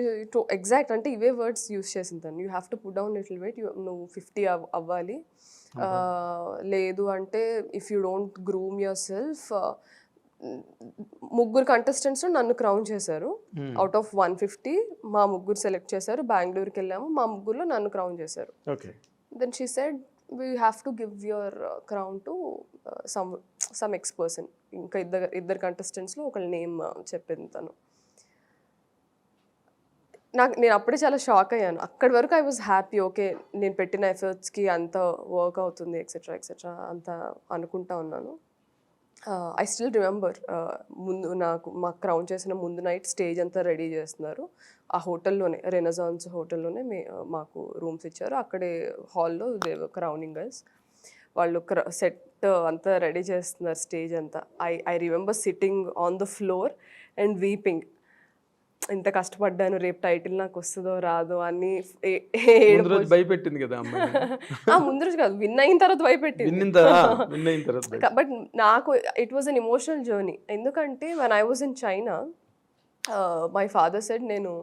exact అంటే ఇవే వర్డ్స్ యూస్ చేసింది తను. You have to put down little weight, నువ్వు 50 అవ్వాలి, లేదు అంటే if you don't groom yourself. ముగ్గురు కంటెస్టెంట్స్ నన్ను క్రౌన్ చేశారు. అవుట్ ఆఫ్ 150 మా ముగ్గురు సెలెక్ట్ చేశారు. బెంగళూరుకి వెళ్ళాము, మా ముగ్గురులో నన్ను క్రౌన్ చేశారు. Then she said we have to give your crown to some ex person. ఇంకా ఇద్దరు కంటెస్టెంట్స్లో ఒకళ్ళ నేమ్ చెప్పింది తను. నేను అప్పుడే చాలా షాక్ అయ్యాను. అక్కడి వరకు ఐ వాజ్ హ్యాపీ, ఓకే నేను పెట్టిన ఎఫర్ట్స్కి అంత వర్క్ అవుతుంది ఎక్సెట్రా అంత అనుకుంటా ఉన్నాను. ఐ స్టిల్ రిమెంబర్, మాకు క్రౌన్ చేసిన ముందు నైట్ స్టేజ్ అంతా రెడీ చేస్తున్నారు. ఆ హోటల్లోనే, రెనసాన్స్ హోటల్లోనే మాకు రూమ్స్ ఇచ్చారు. అక్కడే హాల్లో క్రౌనింగ్ గర్ల్స్ వాళ్ళు సెట్ అంతా రెడీ చేస్తున్నారు, స్టేజ్ అంతా. I remember sitting on the floor and weeping. ఇంత కష్టపడ్డాను, రేపు టైటిల్ నాకు వస్తుందో రాదో అని. భయపెట్టింది కదా ముందు రోజు కాదు, విన్ అయిన తర్వాత భయపెట్టింది. బట్ నాకు it was an emotional journey. ఎందుకంటే when I was in China, my father said, నేను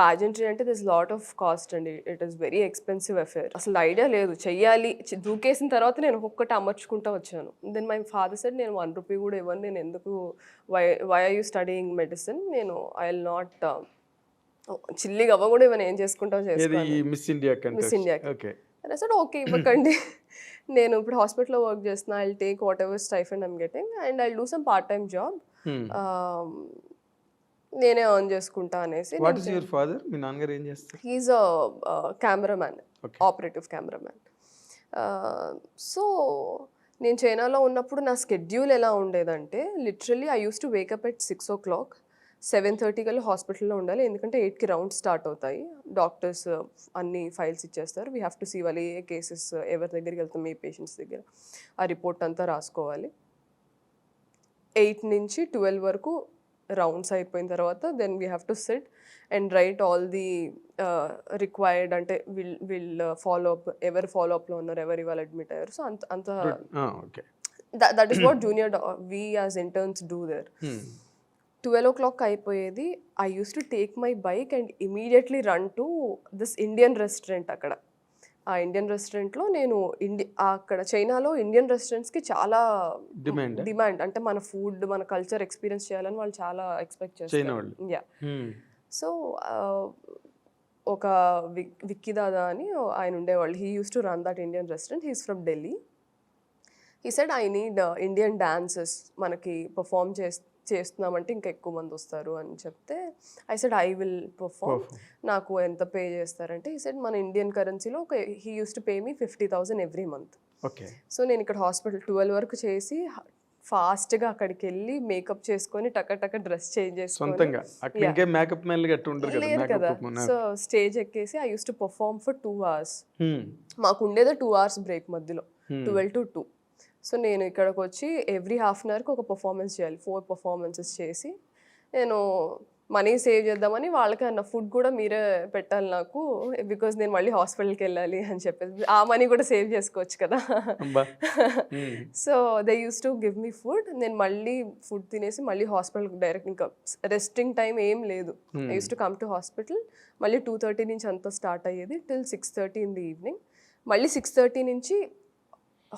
pageantry అంటే దిస్ లాట్ ఆఫ్ కాస్ట్ అండి, it is very expensive affair. అసలు ఐడియా లేదు, చెయ్యాలి, దూకేసిన తర్వాత నేను ఒక్కొక్కటి అమర్చుకుంటూ వచ్చాను. దెన్ మై ఫాదర్ సెడ్, నేను 1 రూపీ కూడా ఇవ్వను, నేను ఎందుకు, why are you studying medicine, నేను ఐ విల్ నాట్, చిల్లిగా అవ్వ కూడా ఇవన్నీ ఏం చేసుకుంటావు చేసుకోవాలి మిస్ ఇండియాకి. సెడ్ ఓకే ఇవ్వకండి, నేను ఇప్పుడు హాస్పిటల్లో వర్క్ చేస్తున్నా, I will take whatever stipend I'm getting and I will do some part time job, నేనే ఎర్న్ చేసుకుంటా అనేసి. What is your father? మీ నాన్నగారు ఏం చేస్తారు? He is a cameraman, operative cameraman. So నేను చైనాలో ఉన్నప్పుడు నా స్కెడ్యూల్ ఎలా ఉండేదంటే literally I use to wake up at 6 o'clock, 7:30 కల్లా హాస్పిటల్లో ఉండాలి, ఎందుకంటే 8కి రౌండ్ స్టార్ట్ అవుతాయి. డాక్టర్స్ అన్ని ఫైల్స్ ఇచ్చేస్తారు. వీ హ్యావ్ టు సీ వాళ్ళు ఏ కేసెస్ ఎవరి దగ్గరికి వెళ్తాం, ఏ పేషెంట్స్ దగ్గర, ఆ రిపోర్ట్ అంతా రాసుకోవాలి. 8 నుంచి 12 వరకు రౌండ్స్ అయిపోయిన తర్వాత then we have to sit and write all the required, అంటే వీళ్ళు ఫాలో అప్, ఎవరు ఫాలో అప్లో ఉన్నారు, ఎవరు ఇవాళ అడ్మిట్ అయ్యారు. సో అంత okay. That is what junior we as interns do there. 12 o'clock అయిపోయేది. I use to take my bike and immediately run to this Indian restaurant. అక్కడ ఆ ఇండియన్ రెస్టారెంట్లో నేను అక్కడ చైనాలో ఇండియన్ రెస్టారెంట్స్కి చాలా డిమాండ్, అంటే మన ఫుడ్, మన కల్చర్ ఎక్స్పీరియన్స్ చేయాలని వాళ్ళు చాలా ఎక్స్పెక్ట్ చేస్తారు. యా. సో ఒక విక్కీ దాదా అని ఆయన ఉండేవాళ్ళు. He use to run that Indian restaurant. He's from Delhi. He said I need Indian dances, మనకి పర్ఫామ్ చేస్తున్నామంటే ఇంకా ఎక్కువ మంది వస్తారు అని చెప్తే I said I will perform, నాకు ఎంత పే చేస్తారంటే ఈ సెడ్ మన ఇండియన్ కరెన్సీలో ఒక he use to pay me 50,000 every month. Okay. So నేను ఇక్కడ హాస్పిటల్ 12 వరకు చేసి ఫాస్ట్గా అక్కడికి వెళ్ళి మేకప్ చేసుకొని టక డ్రెస్ చేంజ్ చేసుకొని లేరు కదా. సో స్టేజ్ ఎక్కేసి I use to perform for 2 hours. మాకు ఉండేది 2 hours బ్రేక్ మధ్యలో, 12 to 2. సో నేను ఇక్కడికి వచ్చి ఎవ్రీ హాఫ్ అన్ అవర్కి ఒక పర్ఫార్మెన్స్ చేయాలి. 4 performances చేసి నేను మనీ సేవ్ చేద్దామని వాళ్ళకి అన్న ఫుడ్ కూడా మీరే పెట్టాలి నాకు, బికాజ్ నేను మళ్ళీ హాస్పిటల్కి వెళ్ళాలి అని చెప్పేసి ఆ మనీ కూడా సేవ్ చేసుకోవచ్చు కదా. So they use to give me food. నేను మళ్ళీ ఫుడ్ తినేసి మళ్ళీ హాస్పిటల్కి డైరెక్ట్, ఇంకా రెస్టింగ్ టైం ఏం లేదు. I use to come to hospital. మళ్ళీ 2:30 నుంచి అంతా స్టార్ట్ అయ్యేది టిల్ 6:30 in the evening. మళ్ళీ 6:30 నుంచి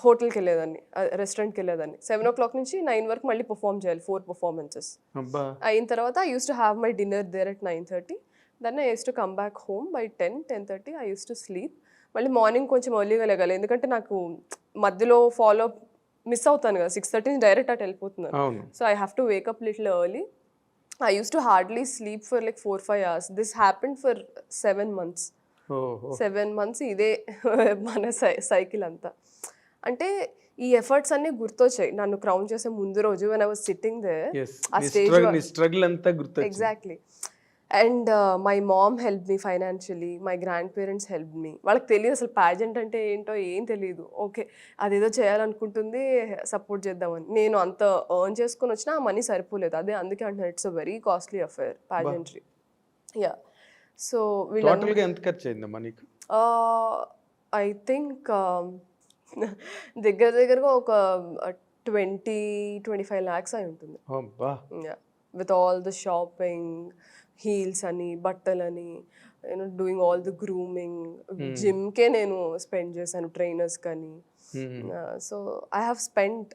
హోటల్కి వెళ్ళేదాన్ని, రెస్టారెంట్కి వెళ్ళేదాన్ని. 7 o'clock నుంచి 9 వరకు మళ్ళీ పర్ఫామ్ చేయాలి, 4 performances అయిన తర్వాత I use to have my dinner there at 9:30. Then I use to come back home by 10:30. I use to sleep. మళ్ళీ మార్నింగ్ కొంచెం ఎర్లీగా లేగాలి, ఎందుకంటే నాకు మధ్యలో ఫాలో మిస్ అవుతాను కదా. 6:30 నుంచి డైరెక్ట్ అటు వెళ్ళిపోతున్నాను. So I have to wake up little early. I use to hardly sleep for like 4-5 hours. This happened for 7 months. 7 months ఇదే మన సైకిల్ అంతా. అంటే ఈ ఎఫర్ట్స్ అన్ని గుర్తొచ్చాయి నన్ను క్రౌన్ చేసే ముందు రోజు when I was sitting there. ఆ స్ట్రగుల్ అంతా గుర్తొచ్చింది. Exactly. And my mom help me financially, my grand parents help me. వాళ్ళకి తెలియదు అసలు ప్యాజెంట్ అంటే ఏంటో ఏం తెలియదు. ఓకే అదేదో చేయాలనుకుంటుంది, సపోర్ట్ చేద్దామని. నేను అంత ఎర్న్ చేసుకొని వచ్చినా ఆ మనీ సరిపోలేదు. అదే అందుకే అంటున్నాను it's a very costly affair ప్యాజెంట్రీ. Yeah. So టోటల్గా ఎంత ఖర్చు అయింది మనీకి? ఐ థింక్ దగ్గరగా ఒక 20-25 lakhs అయి ఉంటుంది. With all the shopping, heels అని, బట్టలని, you know doing all the grooming, జిమ్కే నేను స్పెండ్ చేశాను, ట్రైనర్స్ కానీ. So I have spend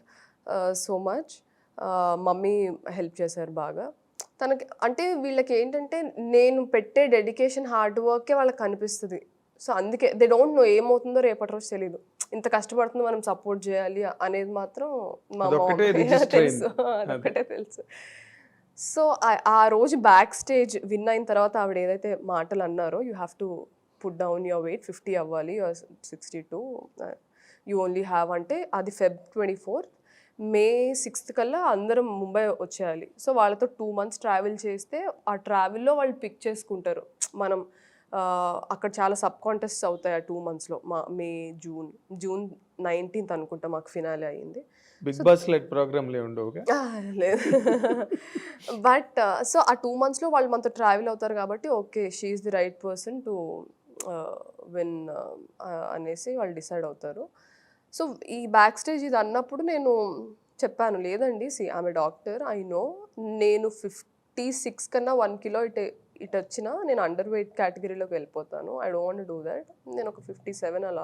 so much. Mummy help చేశారు బాగా. తనకి అంటే వీళ్ళకి ఏంటంటే నేను పెట్టే డెడికేషన్, హార్డ్ వర్కే వాళ్ళకి కనిపిస్తుంది. సో అందుకే దే డోంట్ నో ఏమవుతుందో రేపటి రోజు తెలీదు. ఇంత కష్టపడుతుంది, మనం సపోర్ట్ చేయాలి అనేది మాత్రం మా తెలుసు, అదొకటే తెలుసు. సో ఆ రోజు బ్యాక్ స్టేజ్ విన్ అయిన తర్వాత ఆవిడ ఏదైతే మాటలు అన్నారో, you have to put down your weight, 50 అవ్వాలి, 62 యూ ఓన్లీ హ్యావ్, అంటే అది Feb 24th. May 6th కల్లా అందరం ముంబై వచ్చేయాలి. సో వాళ్ళతో 2 months ట్రావెల్ చేస్తే ఆ ట్రావెల్లో వాళ్ళు పిక్ చేసుకుంటారు. మనం అక్కడ చాలా సబ్ కాంటెస్ట్స్ అవుతాయి ఆ 2 monthsలో. మే, జూన్ 19th అనుకుంటా మాకు ఫినాలే అయ్యింది. బిగ్ బాస్ లైక్ ప్రోగ్రామ్ లేదు. బట్ సో ఆ 2 monthsలో వాళ్ళు మనతో ట్రావెల్ అవుతారు కాబట్టి okay she is the right person to win అనేసి వాళ్ళు డిసైడ్ అవుతారు. సో ఈ బ్యాక్ స్టేజ్ ఇది అన్నప్పుడు నేను చెప్పాను, లేదండి ఆమె డాక్టర్, ఐ నో నేను 56 కన్నా 1 kilo ఇటు వచ్చినా నేను అండర్ వెయిట్ కేటగిరీలోకి వెళ్ళిపోతాను. I don't want do that. నేను ఒక 57 అలా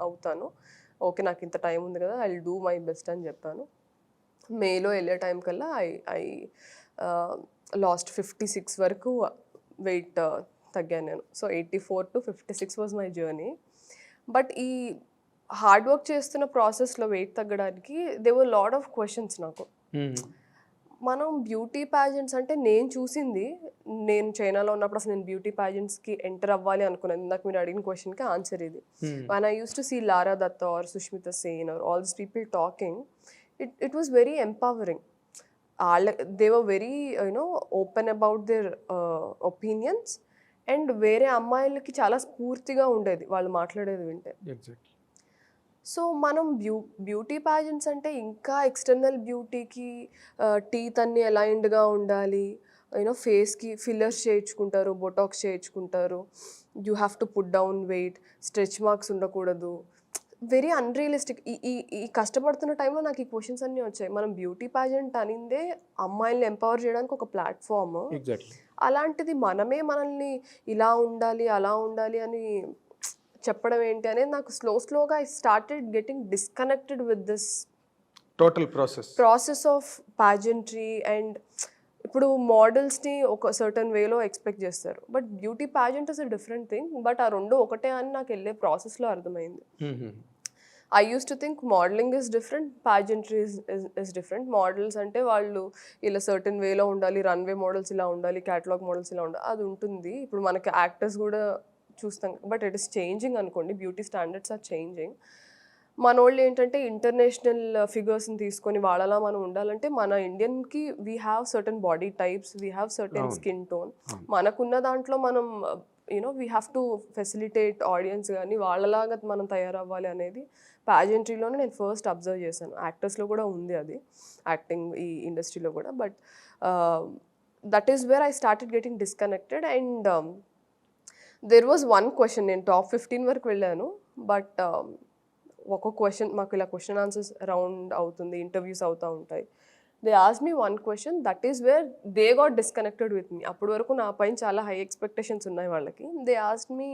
అవుతాను. ఓకే నాకు ఇంత టైం ఉంది కదా, I will do my best అని చెప్పాను. మేలో వెళ్ళే టైం కల్లా ఐ లాస్ట్ 56 వరకు వెయిట్ తగ్గాను నేను. So 84 to 56 was my journey. But ఈ హార్డ్ వర్క్ చేస్తున్న ప్రాసెస్లో వెయిట్ తగ్గడానికి they were lot of questions నాకు. మనం బ్యూటీ ప్యాజెంట్స్ అంటే నేను చూసింది, నేను చైనాలో ఉన్నప్పుడు అసలు నేను బ్యూటీ ప్యాజెంట్స్కి ఎంటర్ అవ్వాలి అనుకున్నాను. ఇందాక మీరు అడిగిన క్వశ్చన్కి ఆన్సర్ ఇది. One I use to see Lara Dutta or Sushmita Sen or all this people talking, it was very empowering. They were very you know open about their opinions, and వేరే అమ్మాయిలకి చాలా స్ఫూర్తిగా ఉండేది వాళ్ళు మాట్లాడేది వింటే. ఎగ్జాక్ట్లీ. సో మనం బ్యూటీ ప్యాజెంట్స్ అంటే ఇంకా ఎక్స్టర్నల్ బ్యూటీకి టీత్ అన్ని అలైన్డ్గా ఉండాలి, యూనో ఫేస్కి ఫిల్లర్స్ చేయించుకుంటారు, బొటాక్స్ చేయించుకుంటారు, you have to put down weight, stretch marks ఉండకూడదు. Very unrealistic. ఈ ఈ ఈ కష్టపడుతున్న టైంలో నాకు ఈ క్వశ్చన్స్ అన్నీ వచ్చాయి. మనం బ్యూటీ ప్యాజెంట్ అనిందే అమ్మాయిల్ని ఎంపవర్ చేయడానికి ఒక ప్లాట్ఫామ్. ఎగ్జాక్ట్లీ. అలాంటిది మనమే మనల్ని ఇలా ఉండాలి అలా ఉండాలి అని చెప్పడం ఏంటి అనేది నాకు స్లోగా I started getting disconnected with this total process of pageantry. And ఇప్పుడు మోడల్స్ని ఒక సర్టన్ వేలో ఎక్స్పెక్ట్ చేస్తారు, but beauty pageant is a different thing. But ఆ రెండు ఒకటే అని నాకు వెళ్ళే ప్రాసెస్లో అర్థమైంది. I use to think modeling is different, pageantry is different. Models అంటే వాళ్ళు ఇలా సర్టన్ వేలో ఉండాలి, రన్వే మోడల్స్ ఇలా ఉండాలి, క్యాటలాగ్ మోడల్స్ ఇలా ఉండాలి, అది ఉంటుంది. ఇప్పుడు మనకి యాక్టర్స్ కూడా చూస్తాం, బట్ ఇట్ ఇస్ చేంజింగ్ అనుకోండి. Beauty standards are changing. మన వాళ్ళు ఏంటంటే ఇంటర్నేషనల్ ఫిగర్స్ని తీసుకొని వాళ్ళలా మనం ఉండాలంటే మన ఇండియన్కి we have certain body types, we have certain skin tone. మనకున్న దాంట్లో మనం you know we have to facilitate audience, కానీ వాళ్ళలాగా మనం తయారవ్వాలి అనేది ప్యాజెంట్రీలోనే నేను ఫస్ట్ అబ్జర్వ్ చేశాను. యాక్టర్స్లో కూడా ఉంది అది, యాక్టింగ్ ఈ ఇండస్ట్రీలో కూడా. But that is where I started getting disconnected. And there was one question, నేను టాప్ 15 వరకు వెళ్ళాను, బట్ ఒక క్వశ్చన్ మాకు ఇలా క్వశ్చన్ ఆన్సర్స్ రౌండ్ అవుతుంది, ఇంటర్వ్యూస్ అవుతూ ఉంటాయి. They ask me one question, that is where they got disconnected with me. అప్పటి వరకు నా పైన చాలా హై ఎక్స్పెక్టేషన్స్ ఉన్నాయి వాళ్ళకి. They asked me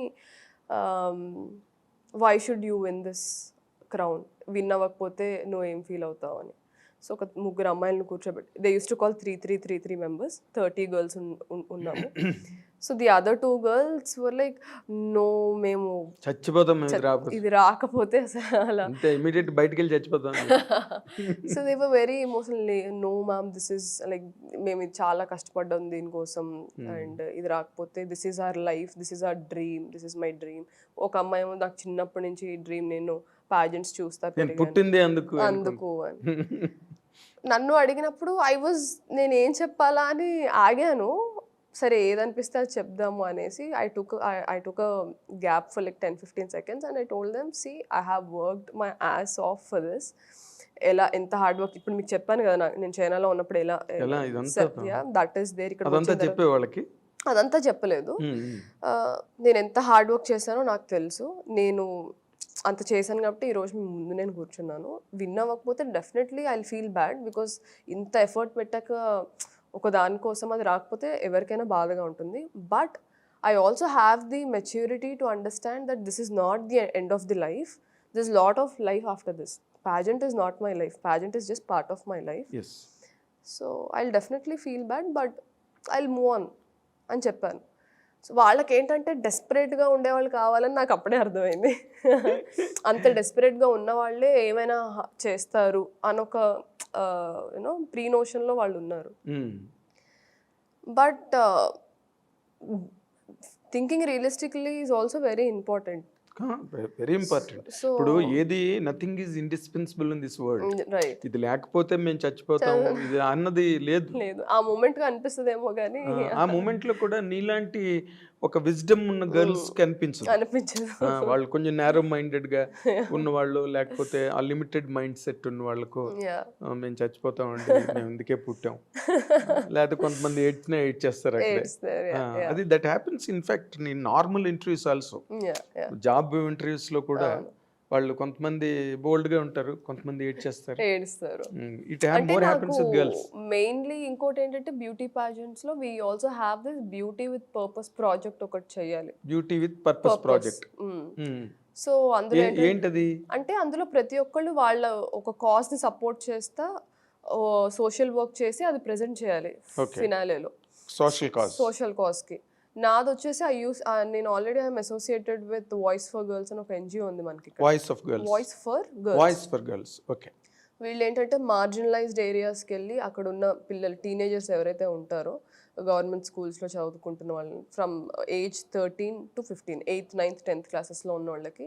why should you win this crown, win అవ్వకపోతే నువ్వు ఏం ఫీల్ అవుతావు అని. సో ఒక 3 అమ్మాయిలను కూర్చోబెట్టి, they use to call 3 members, 30 girls ఉన్నాము. So the other 2 girls were like, no మేము చచ్చిపోతాం ఇది రాకపోతే అసలు అంటే ఇమీడియట్ బయటికి వెళ్ళి చచ్చిపోతాం. So they were very emotionally, no ma'am this is like మేము ఇది చాలా కష్టపడ్డాం దీనికోసం, అండ్ ఇది రాకపోతే this is our life, this is our dream, this is my dream. ఒక అమ్మాయి ఏమో నాకు చిన్నప్పటి నుంచి ఈ డ్రీమ్, నేను ప్యాజెంట్స్ చూస్తా పుట్టింది అందుకు అని నన్ను అడిగినప్పుడు నేను ఏం చెప్పాలా అని ఆగాను. సరే ఏదనిపిస్తే అది చెప్దాము అనేసి I took a gap for like 10-15 seconds and I told them, see I have worked my ass off for this. ఎంత హార్డ్ వర్క్, ఇప్పుడు మీకు చెప్పాను కదా నేను చైనాలో ఉన్నప్పుడు ఎలా దట్ ఈస్ దేర్. ఇక్కడ అదంతా చెప్పలేదు. నేను ఎంత హార్డ్ వర్క్ చేశానో నాకు తెలుసు, నేను అంత చేశాను కాబట్టి ఈరోజు మీ ముందు నేను కూర్చున్నాను. విన్ అవ్వకపోతే definitely I feel bad, because ఇంత ఎఫర్ట్ పెట్టాక ఒక దానికోసం అది రాకపోతే ఎవరికైనా బాధగా ఉంటుంది. But I also have the maturity to understand that this is not the end of the life, this lot of life after this. Pageant is not my life, pageant is just part of my life. Yes. So I'll definitely feel bad, but I'll move on అని చెప్పాను. So వాళ్ళకి ఏంటంటే డెస్పరేట్గా ఉండేవాళ్ళు కావాలని నాకు అప్పుడే అర్థమైంది. అంత డెస్పరేట్గా ఉన్న వాళ్ళే ఏమైనా చేస్తారు అనొక యూనో ప్రీ నోషన్లో వాళ్ళు ఉన్నారు. But thinking realistically is also very important. Very important. ఇప్పుడు ఏది nothing is indispensable in this world. Right. ఇది లేకపోతే మేము చచ్చిపోతాము ఇది అన్నది లేదు. ఆ మూమెంట్ గా అనిపిస్తుందేమో కానీ ఆ మూమెంట్ లో కూడా నీలాంటి ఒక విజ్డమ్ ఉన్న గర్ల్స్ కి అనిపించదు. వాళ్ళు కొంచెం నేరో మైండెడ్ గా ఉన్న వాళ్ళు, లేకపోతే ఆ లిమిటెడ్ మైండ్ సెట్ ఉన్న వాళ్ళకు మేము చచ్చిపోతామండి, మేము ఇందుకే పుట్టాం, లేకపోతే కొంతమంది ఏడ్ చేస్తారు అక్కడే. అది that happens in fact in normal interviews also. Job interviews లో కూడా వాళ్ళు కొంతమంది బోల్డ్ గా ఉంటారు, కొంతమంది ఏడ్చేస్తారు. It more happens with girls. Mainly ఇంకోటి ఏంటంటే బ్యూటీ పాజెంట్స్ లో we also have this beauty with purpose project ఒకటి చేయాలి. Beauty with purpose project. So అందులో ఏంటది అంటే అందులో ప్రతి ఒక్కళ్ళు వాళ్ళ ఒక కాజ్ ని సపోర్ట్ చేస్తా సోషల్ వర్క్ చేసి అది ప్రెజెంట్ చేయాలి ఫినాలేలో. సోషల్ కాజ్ కి నాది వచ్చేసి నేను already I'm associated with voice for girls అని ఒక ఎన్జిఓ ఉంది మనకి. Voice for girls. ఓకే. వీళ్ళు ఏంటంటే మార్జినలైజ్డ్ ఏరియాస్కి వెళ్ళి అక్కడ ఉన్న పిల్లలు టీనేజర్స్ ఎవరైతే ఉంటారో గవర్నమెంట్ స్కూల్స్లో చదువుకుంటున్న వాళ్ళని from age 13 to 15, 8th, 9th, 10th క్లాసెస్లో ఉన్న వాళ్ళకి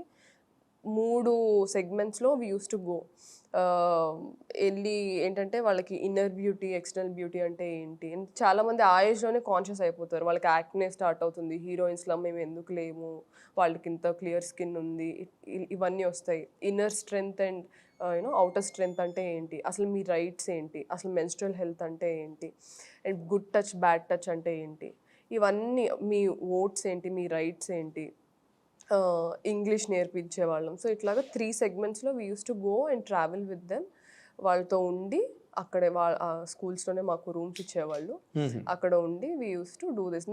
3 సెగ్మెంట్స్లో వీ యూస్ టు గో వెళ్ళి ఏంటంటే వాళ్ళకి ఇన్నర్ బ్యూటీ, ఎక్స్టర్నల్ బ్యూటీ అంటే ఏంటి, చాలామంది ఆ ఏజ్లోనే కాన్షియస్ అయిపోతారు. వాళ్ళకి యాక్నే స్టార్ట్ అవుతుంది, హీరోయిన్స్లో మేము ఎందుకు లేము, వాళ్ళకి ఇంత క్లియర్ స్కిన్ ఉంది, ఇవన్నీ వస్తాయి. Inner strength and outer strength అంటే ఏంటి, అసలు మీ రైట్స్ ఏంటి, అసలు మెన్స్ట్రల్ హెల్త్ అంటే ఏంటి, and good touch bad touch అంటే ఏంటి, ఇవన్నీ మీ ఓట్స్ ఏంటి, మీ రైట్స్ ఏంటి, ఇంగ్లీష్ నేర్పించే వాళ్ళం. సో ఇట్లాగా 3 సెగ్మెంట్స్లో we use to go and travel with them. వాళ్ళతో ఉండి అక్కడే స్కూల్స్లోనే మాకు రూమ్స్ ఇచ్చేవాళ్ళు. అక్కడ ఉండి we use to do this.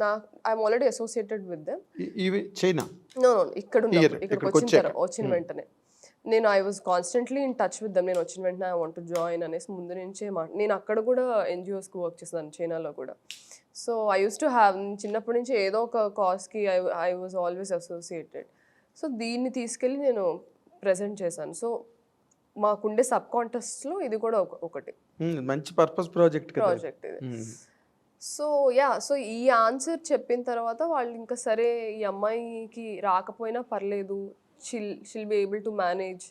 I'm already associated with them. ఇవి చైనా నో ఇక్కడ ఇక్కడికి వచ్చిన వెంటనే నేను I was constantly in touch with them. నేను వచ్చిన వెంటనే ఐ వాంట్ టు జాయిన్ అనేసి ముందు నుంచే నేను అక్కడ కూడా ఎన్జిఓస్కి వర్క్ చేస్తాను, చైనాలో కూడా. So I use to have, చిన్నప్పటి నుంచి ఏదో ఒక కాజ్కి I was always associated. So దీన్ని తీసుకెళ్ళి నేను ప్రజెంట్ చేశాను. సో మాకుండే సబ్ కాంటెస్ట్లో ఇది కూడా ఒకటి మంచి పర్పస్ ప్రాజెక్ట్ ఇది. సో సో ఈ ఆన్సర్ చెప్పిన తర్వాత వాళ్ళు ఇంకా సరే ఈ అమ్మాయికి రాకపోయినా పర్లేదు, షిల్ be able to manage.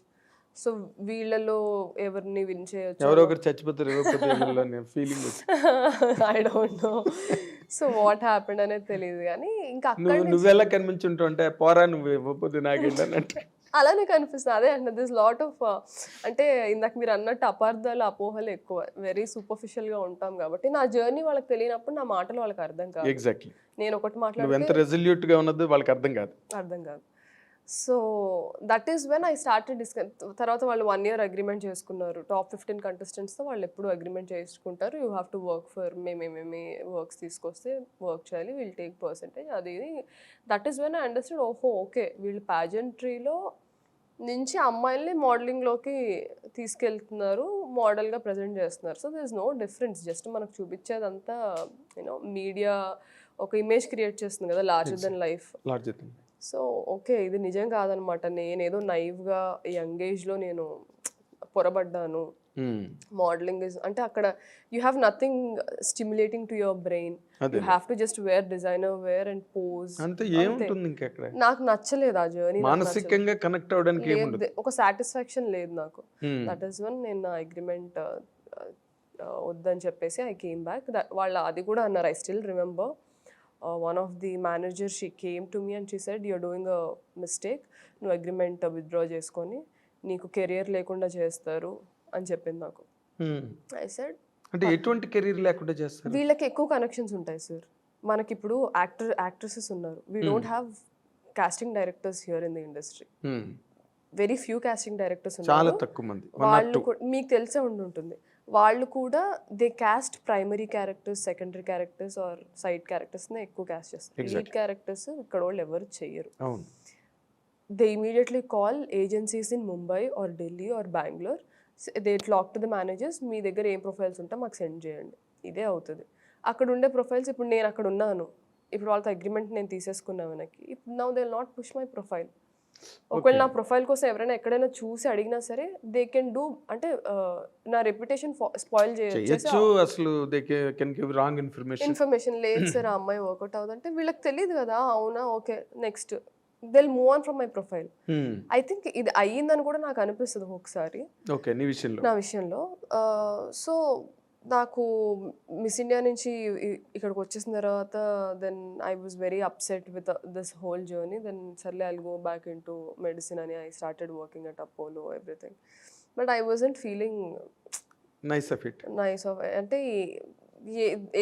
So వీళ్ళలో ఎవరిని విన్ చేయొచ్చు, ఎవరో ఒకరు చచ్చిపోతారు feeling. I don't no. So what happened అనేది తెలియదు కానీ ఇంకా నువ్వెలా కనిపించుంటావు అంటే పోరా నువ్వు ఇవ్వకపోతే నాకేంటంటే అలానే కనిపిస్తుంది. అదే అంటే దిస్ లాట్ ఆఫ్ అంటే ఇందాక మీరు అన్నట్టు అపార్థాలు, అపోహలు ఎక్కువ, వెరీ సూపర్ఫిషియల్గా ఉంటాం కాబట్టి నా జర్నీ వాళ్ళకి తెలియనప్పుడు నా మాటలు వాళ్ళకి అర్థం కాదు. ఎగ్జాక్ట్లీ. నేను ఒకటి నువ్వు ఎంత రెజల్యూట్గా ఉన్నది వాళ్ళకి అర్థం కాదు. So that is when I started తర్వాత వాళ్ళు 1 year అగ్రిమెంట్ చేసుకున్నారు. టాప్ 15 కంటెస్టెంట్స్తో వాళ్ళు ఎప్పుడు అగ్రిమెంట్ చేసుకుంటారు, you have to work for మేమేమేమి వర్క్స్ తీసుకొస్తే వర్క్ చేయాలి, వీల్ టేక్ పర్సెంటేజ్, అది that is when I understand. ఓహో ఓకే, వీళ్ళు ప్యాజెంట్రీలో నుంచి అమ్మాయిల్ని మోడలింగ్లోకి తీసుకెళ్తున్నారు, మోడల్గా ప్రజెంట్ చేస్తున్నారు. So there is no difference. Just మనకు చూపించేదంతా మీడియా ఒక ఇమేజ్ క్రియేట్ చేస్తుంది కదా, larger than life. So okay, ఇది నిజం కాదనమాట. నేనేదో నైవ్గా యంగ్ ఏజ్లో నేను పొరబడ్డాను. మోడలింగ్ ఇస్ అంటే అక్కడ you have nothing stimulating to your brain, you have to just wear designer wear and pose. నాకు నచ్చలేదు ఆ జర్నీ. మానసికంగా కనెక్ట్ అవ్వడానికి ఒక సాటిస్ఫాక్షన్ లేదు నాకు. దట్ ఈస్ వన్ నేను నా అగ్రిమెంట్ వద్దని చెప్పేసి ఐ కేమ్ బ్యాక్. వాళ్ళు అది కూడా అన్నారు, I still remember. One of the managers, she came to me and she said, you're doing a mistake, నువ్వు అగ్రిమెంట్ విత్డ్రా చేసుకొని నీకు కెరియర్ లేకుండా చేస్తారు అని చెప్పింది నాకు. ఐ సెడ్ అంటే ఎటువంటి కెరీర్ లేకుండా చేస్తారు? వీళ్ళకి ఎక్కువ కనెక్షన్స్ ఉంటాయి సార్. మనకి ఇప్పుడు యాక్ట్రెసెస్ ఉన్నారు, we don't have casting directors here in the industry. Very few casting directors ఉన్నారు, చాలా తక్కువ మంది. వాళ్ళు మీకు తెలిసే ఉంటుంది. వాళ్ళు కూడా they cast primary characters, secondary characters or side క్యారెక్టర్స్నే ఎక్కువ క్యాస్ట్ చేస్తారు. లీడ్ క్యారెక్టర్స్ ఇక్కడ వాళ్ళు ఎవరు చెయ్యరు. They immediately call agencies in Mumbai or Delhi or Bengaluru. They talk to the managers, మీ దగ్గర ఏం ప్రొఫైల్స్ ఉంటే మాకు సెండ్ చేయండి. ఇదే అవుతుంది. అక్కడ ఉండే ప్రొఫైల్స్, ఇప్పుడు నేను అక్కడ ఉన్నాను, ఇప్పుడు వాళ్ళతో అగ్రిమెంట్ నేను తీసేసుకున్నాను వెనక్కి. ఇప్పుడు now they will not push my profile. ఒకవేళ నా ప్రొఫైల్ కోసం ఎవరైనా ఎక్కడైనా చూసి అడిగినా సరే దే కెన్ డూ, అంటే నా రెప్యుటేషన్ స్పాయిల్ చేయొచ్చు. అసలు ఇన్ఫర్మేషన్ లేదు సార్, ఆ అమ్మాయి వర్కౌట్ అవుతుందంటే వీళ్ళకి తెలియదు కదా. అవునా, okay next they will move on from my profile. I think ఇది అయ్యిందని కూడా నాకు అనిపిస్తుంది ఒకసారి నా విషయంలో. సో నాకు మిస్ ఇండియా నుంచి ఇక్కడికి వచ్చేసిన తర్వాత then I was very upset with this whole journey. Then సర్లే I'll go back into medicine అని I started working at Apollo everything. But I wasn't feeling nice of అంటే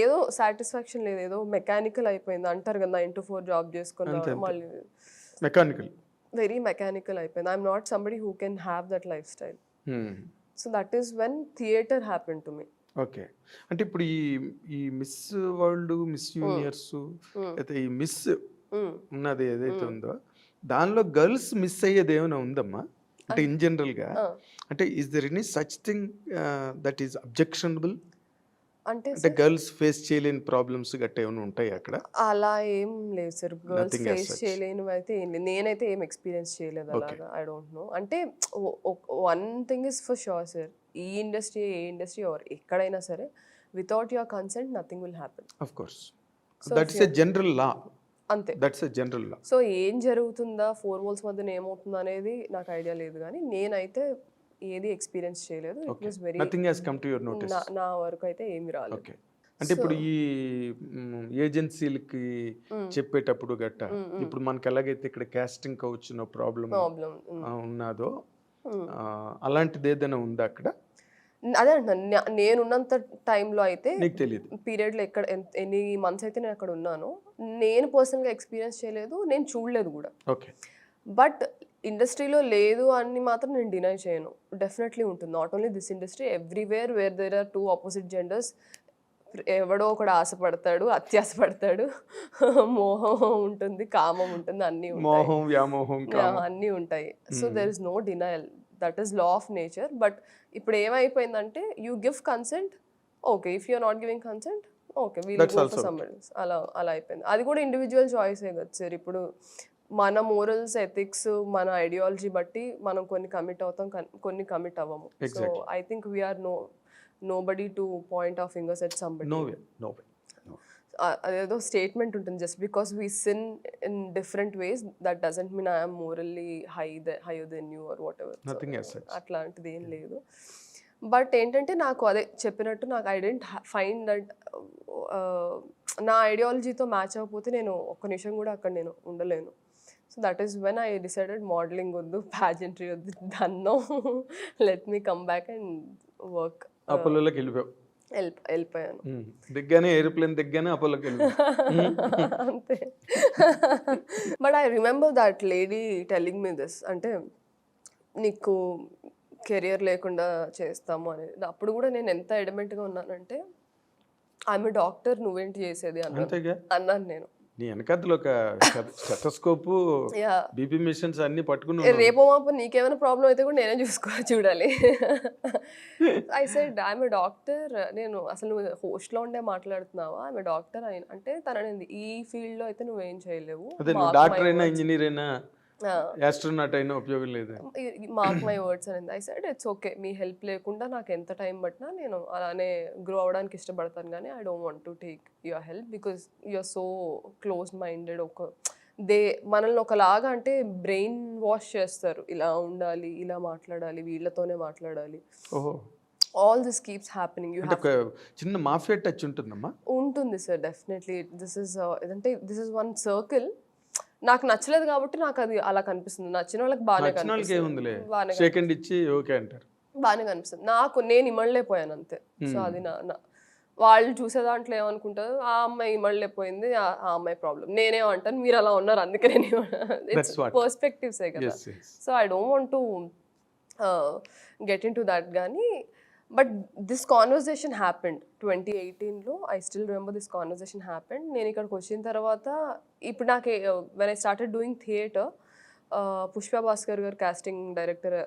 ఏదో satisfaction లేదు, ఏదో మెకానికల్ అయిపోయింది అంటారు కదా, 9 to 4 జాబ్ చేసుకున్నాను, మళ్ళీ వెరీ మెకానికల్ అయిపోయింది. I'm not somebody who can have that life style. So that is when theatre happen to me. Okay, అంటే ఇప్పుడు ఈ మిస్ వరల్డ్, మిస్ యూనివర్స్ అయితే ఈ మిస్ ఉన్నది ఏదైతే ఉందో దానిలో గర్ల్స్ మిస్ అయ్యేది ఏమైనా ఉందమ్మా? అంటే ఇన్ జనరల్గా అంటే is there any such thing that is objectionable? అంటే గర్ల్స్ ఫేస్ చేయలేని ప్రాబ్లమ్స్ గట్ట ఏమైనా ఉంటాయి అక్కడ? అలా ఏం లేదు సార్, గర్ల్స్ ఫేస్ చేయలేనివి అయితే ఏం లేదు. నేనైతే ఏం ఎక్స్పీరియన్స్ చేయలేదు అలాగా. I don't know. అంటే one thing is for sure sir, ఈ ఇండస్ట్రీ ఏ ఇండస్ట్రీ ఎక్కడైనా సరే without your consent nothing will happen. Of course that's a general law. అంతే. That's a general law. So ఏం జరుగుతుందా 4 walls మధ్యన ఏమవుతుందా అనేది నాకు ఐడియా లేదు, కానీ నేనైతే ఏది ఎక్స్పీరియన్స్ చేయలేదు. It was very nothing has come to your notice. నా వరకు అయితే ఏమి రాలేదు. ఓకే. అంటే ఇప్పుడు ఈ ఏజెన్సీలకి చెప్పేటప్పుడు గట్ట ఇప్పుడు మనకి ఎలాగైతే ఇక్కడ కాస్టింగ్ కౌచ్ ప్రాబ్లం ఉన్నదో అలాంటిది ఏదైనా ఉందా అక్కడ? అదే అంటున్నా, నేనున్నంత టైంలో అయితే నీకు తెలియదు పీరియడ్లో ఎక్కడ ఎన్ని మంత్స్ అయితే నేను అక్కడ ఉన్నానో నేను పర్సనల్గా ఎక్స్పీరియన్స్ చేయలేదు, నేను చూడలేదు కూడా. ఓకే. బట్ ఇండస్ట్రీలో లేదు అని మాత్రం నేను డినై చేయను. డెఫినెట్లీ ఉంటుంది. Not only this industry, everywhere where there are 2 opposite genders. ఎవడో ఒకడు ఆశపడతాడు, అత్యాశపడతాడు, మోహం ఉంటుంది, కామం ఉంటుంది, అన్నీ మోహం వ్యామోహం అన్నీ ఉంటాయి. So there is no denial, that is law of nature. But ఇప్పుడు ఏమైపోయిందంటే you give consent, okay, if you're not giving consent, okay we'll go for somebody else. అలా అయిపోయింది. అది కూడా ఇండివిజువల్ చాయిసే కదా సార్. ఇప్పుడు మన మోరల్స్, ఎథిక్స్, మన ఐడియాలజీ బట్టి మనం కొన్ని కమిట్ అవుతాం, కొన్ని కమిట్ అవ్వము. So I think we're nobody to point our fingers at somebody. No way. అదేదో స్టేట్మెంట్ ఉంటుంది, just because we sin in different ways that doesn't mean I'm morally higher than you are whatever. అట్లాంటిది ఏం లేదు. But ఏంటంటే నాకు అదే చెప్పినట్టు నాకు ఐ డెంట్ ఫైండ్ దట్ నా ఐడియాలజీతో మ్యాచ్ అవ్వకపోతే నేను ఒక్క నిమిషం కూడా అక్కడ నేను ఉండలేను. So that is when I decided modeling వద్దు, ప్యాజెంట్రీ వద్దు, dunno let me come back and work. అపోలోకి వెళ్ళిపోయాను. దిగ్గానే ఏరోప్లేన్ దిగ్గానే అపోలోకి వెళ్ళిపోయాను అంతే. But I remember that lady telling me this, అంటే నీకు కెరియర్ లేకుండా చేస్తాము అనేది. అప్పుడు కూడా నేను ఎంత ఎడమెంట్గా ఉన్నానంటే ఆమె డాక్టర్, నువ్వేంటి చేసేది అన్నాను నేను. నీ వెనకాతలో ఒక స్టెథోస్కోప్, బీపీ మిషన్స్ అన్ని పట్టుకుని రేపో మాపో నీకేమైనా ప్రాబ్లం అయితే కూడా నేనే చూడాలి. ఐ సెడ్ ఆమె డాక్టర్, నేను అసలు నువ్వు హోస్ట్లో ఉండే మాట్లాడుతున్నావా, ఆమె డాక్టర్ అంటే తనని ఈ ఫీల్డ్ లో అయితే నువ్వేం చేయలేవు, డాక్టర్ అయినా ఇంజనీర్ అయినా ఆస్ట్రోనాట్ అయినా ఉపయోగం లేదు, మార్క్ మై వర్డ్స్ అనేది. I said it's okay, me help లేకుండా నాకు ఎంత టైం పట్టినా నేను అలానే గ్రో అవ్వడానికి ఇష్టపడతాను, కానీ I don't want to take your help because you're so close minded. మనల్ని ఒకలాగా అంటే బ్రెయిన్ వాష్ చేస్తారు, ఇలా ఉండాలి, ఇలా మాట్లాడాలి, వీళ్ళతోనే మాట్లాడాలి. All this keeps happening. చిన్న మాఫియా టచ్ ఉంటుందమ్మా? ఉంటుంది sir, definitely. This is one circle. నాకు నచ్చలేదు కాబట్టి నాకు అది అలా కనిపిస్తుంది. నచ్చిన వాళ్ళకి బాగానే కనిపిస్తుంది. నేను ఇమ్మడలేకపోయాను అంతే. సో అది వాళ్ళు చూసే దాంట్లో ఏమనుకుంటారు, ఆ అమ్మాయి ఇమ్మడలేకపోయింది, ఆ అమ్మాయి ప్రాబ్లం. నేనేమంటాను, మీరు అలా ఉన్నారు అందుకే నేను పర్స్పెక్టివ్సే కదా. So I don't want to get into that. కానీ బట్ దిస్ కాన్వర్జేషన్ హ్యాపెండ్ 2018లో. I still remember this conversation happened. నేను ఇక్కడికి వచ్చిన తర్వాత ఇప్పుడు నాకు when I started doing theatre, Pushpa Bhaskar గారు కాస్టింగ్ డైరెక్టర్,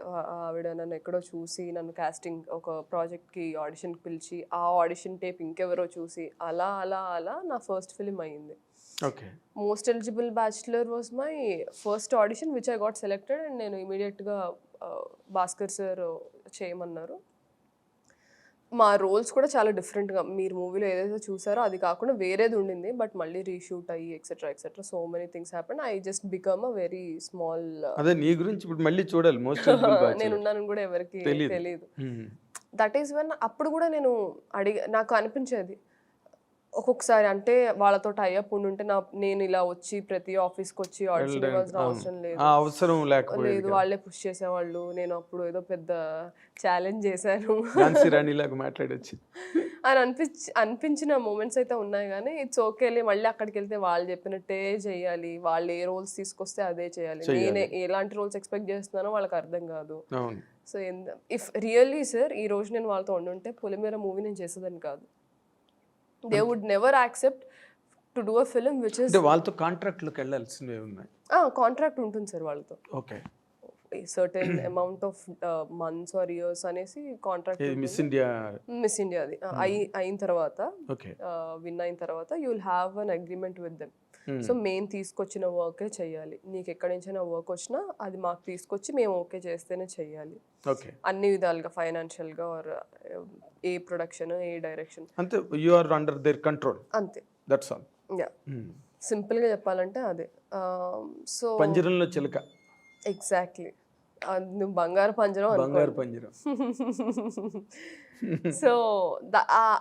ఆవిడ నన్ను ఎక్కడో చూసి నన్ను కాస్టింగ్ ఒక ప్రాజెక్ట్కి ఆడిషన్కి పిలిచి, ఆ ఆడిషన్ టేప్ ఇంకెవరో చూసి అలా అలా అలా నా ఫస్ట్ ఫిలిం అయ్యింది. Most eligible bachelor was my first audition which I got selected. And నేను ఇమీడియట్గా భాస్కర్ సార్ చేయమన్నారు. మా రోల్స్ కూడా చాలా డిఫరెంట్గా, మీరు మూవీలో ఏదైతే చూసారో అది కాకుండా వేరేది ఉండింది, బట్ మళ్ళీ రీషూట్ అయ్యి etcetera etcetera so many things happen. I just become a very small. అదే నీ గురించి ఇప్పుడు మళ్ళీ చూడాలి. నేను ఉన్నానని కూడా ఎవరికి తెలియదు. దట్ ఈస్ వెన్ అప్పుడు కూడా నేను నాకు అనిపించేది ఒక్కొక్కసారి, అంటే వాళ్ళతో టైఅప్ ఉండుంటే నేను ఇలా వచ్చి ప్రతి ఆఫీస్కి వచ్చి ఆడిషన్ ఇవ్వాల్సిన అవసరం లేదు, వాళ్ళే పుష్ చేసేవాళ్ళు. నేను అప్పుడు ఏదో పెద్ద ఛాలెంజ్ చేశాను అని అనిపించిన మూమెంట్స్ అయితే ఉన్నాయి. కానీ ఇట్స్ ఓకేలే, మళ్ళీ అక్కడికి వెళ్తే వాళ్ళు చెప్పినట్టే చేయాలి, వాళ్ళు ఏ రోల్స్ తీసుకొస్తే అదే చేయాలి. నేను ఎలాంటి రోల్స్ ఎక్స్పెక్ట్ చేస్తున్నానో వాళ్ళకి అర్థం కాదు. సో ఇఫ్ రియల్లీ సార్ ఈ రోజు నేను వాళ్ళతో ఉండుంటే పొలిమేర మూవీ నేను చేసేదని కాదు. They would never accept to do a film which is వాళ్ళతో కాంట్రాక్ట్లోకి వెళ్ళాల్సినవి ఉన్నాయి. కాంట్రాక్ట్ ఉంటుంది సార్ వాళ్ళతో. Okay, certain amount of months or years అనేసి కాంట్రాక్ట్. మిస్ ఇండియా అది అయిన తర్వాత, విన్ అయిన తర్వాత you will have an agreement with them. So మేము తీసుకొచ్చిన వర్కే చెయ్యాలి, నీకు ఎక్కడి నుంచైనా వర్క్ వచ్చినా అది మాకు తీసుకొచ్చి మేము ఓకే చేస్తేనే చెయ్యాలి, ఓకే అన్ని విధాలుగా ఫైనాన్షియల్గా ఆర్ ఏ ప్రొడక్షన్ ఏ డైరెక్షన్ అంతే, you are under their control, అంతే. That's all. యా సింపుల్గా చెప్పాలంటే అదే. సో పంజరంలో చిలక, ఎగ్జాక్ట్లీ నువ్వు బంగారు పంజరం బంగారు పంజరం. సో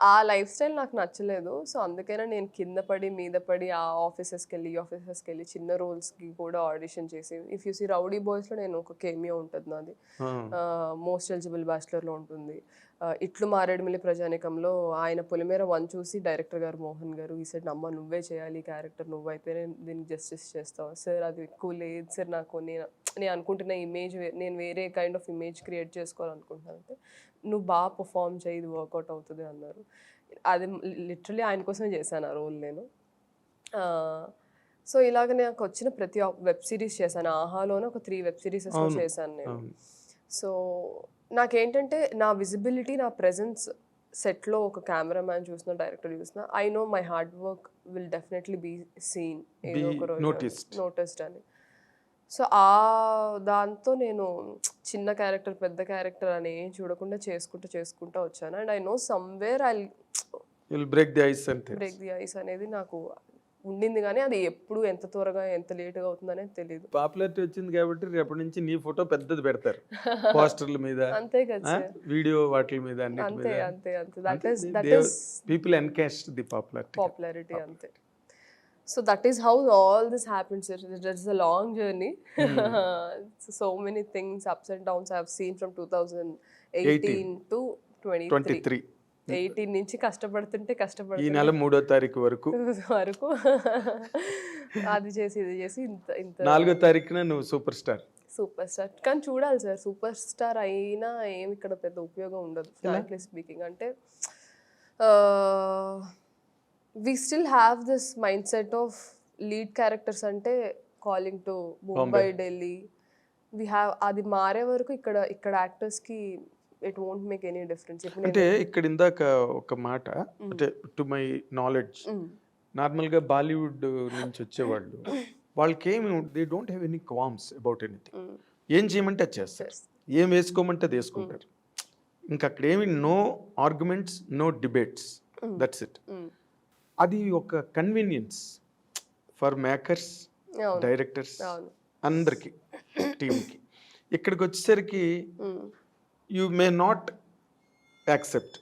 ఆ లైఫ్ స్టైల్ నాకు నచ్చలేదు. సో అందుకైనా నేను కింద పడి మీద పడి ఆ ఆఫీసెస్కి వెళ్ళి చిన్న రోల్స్కి కూడా ఆడిషన్ చేసి, ఇఫ్ యూ సీ రౌడీ బాయ్స్లో నేను ఒక కేమియో ఉంటుంది నాది, మోస్ట్ ఎలిజిబుల్ బ్యాచులర్లో ఉంటుంది, ఇట్లు మారేడుమిల్లి ప్రజానికంలో ఆయన పొలిమేర 1 చూసి డైరెక్టర్ గారు మోహన్ గారు ఈ సెట్ అమ్మ నువ్వే చేయాలి క్యారెక్టర్, నువ్వైతేనే దీనికి జస్టిస్ చేస్తావు సార్, అది ఎక్కువ లేదు సార్ నాకు, నేను అనుకుంటున్న ఇమేజ్ నేను వేరే కైండ్ ఆఫ్ ఇమేజ్ క్రియేట్ చేసుకోవాలనుకుంటున్నాను అంటే నువ్వు బాగా పర్ఫామ్ చేయి ఇది వర్కౌట్ అవుతుంది అన్నారు. అది లిటరలీ ఆయన కోసమే చేశాను ఆ రోల్ నేను. సో ఇలాగ నాకు వచ్చిన ప్రతి వెబ్ సిరీస్ చేశాను, ఆహాలోనే ఒక 3 వెబ్ సిరీసెస్లో చేశాను నేను. సో నాకేంటంటే నా విజిబిలిటీ, నా ప్రెజెన్స్ సెట్లో ఒక కెమెరామ్యాన్ చూసిన డైరెక్టర్ చూసిన I know my hard work will definitely be seen, ఏదో ఒక రోజు నోటిస్డ్ అని. సో దాంతో నేను చిన్న క్యారెక్టర్ పెద్ద క్యారెక్టర్ అని ఏం చూడకుండా చేసుకుంటూ వచ్చాను. And I know somewhere I will break the ice అంతే. బ్రేక్ ది ఐస్ అనేది నాకు ఉండింది, కానీ అది ఎప్పుడు ఎంత త్వరగా ఎంత లేట్గా అవుతుందనేది తెలియదు. పాపులారిటీ వచ్చింది కాబట్టి రేపటి నుంచి నీ ఫోటో పెద్దది పెడతారు పోస్టర్ల మీద, అంతే కదా వీడియో వాటి మీద, అంతే అంతే అంతే. That is people encash the popularity అంతే. So that is how all this happened, sir. It's a long journey. So many things, ups and downs I have seen from 2018 to 23. 18 నుంచి కష్టపడుతుంటే ఈ నెల 3వ తారీఖు వరకు అది చేసి ఇది చేసి ఇంత 4వ తారీఖున నువ్వు సూపర్ స్టార్. కానీ చూడాలి సార్, సూపర్ స్టార్ అయినా ఏమి ఇక్కడ పెద్ద ఉపయోగం ఉండదు ఫ్రాంక్లీ స్పీకింగ్. అంటే we still have this mindset of lead characters ante calling to Mumbai, Delhi. We have అది మారే వరకు ఇక్కడ యాక్టర్స్ కి it won't make any difference. అంటే ఇక్కడ ఇందాక ఒక మాట, అంటే టు మై నాలెడ్జ్ నార్మల్గా బాలీవుడ్ నుంచి వచ్చేవాళ్ళు వాళ్ళకి ఏమి they don't have any qualms about anything, ఏం చేయమంటే అది చేస్తారు, ఏం వేసుకోమంటే అది వేసుకుంటారు, ఇంకా అక్కడ ఏమి no arguments, no debates, that's it. అది ఒక కన్వీనియన్స్ ఫర్ మేకర్స్, డైరెక్టర్స్, అందరికి టీమ్కి. ఇక్కడికి వచ్చేసరికి యూ మే నాట్ యాక్సెప్ట్,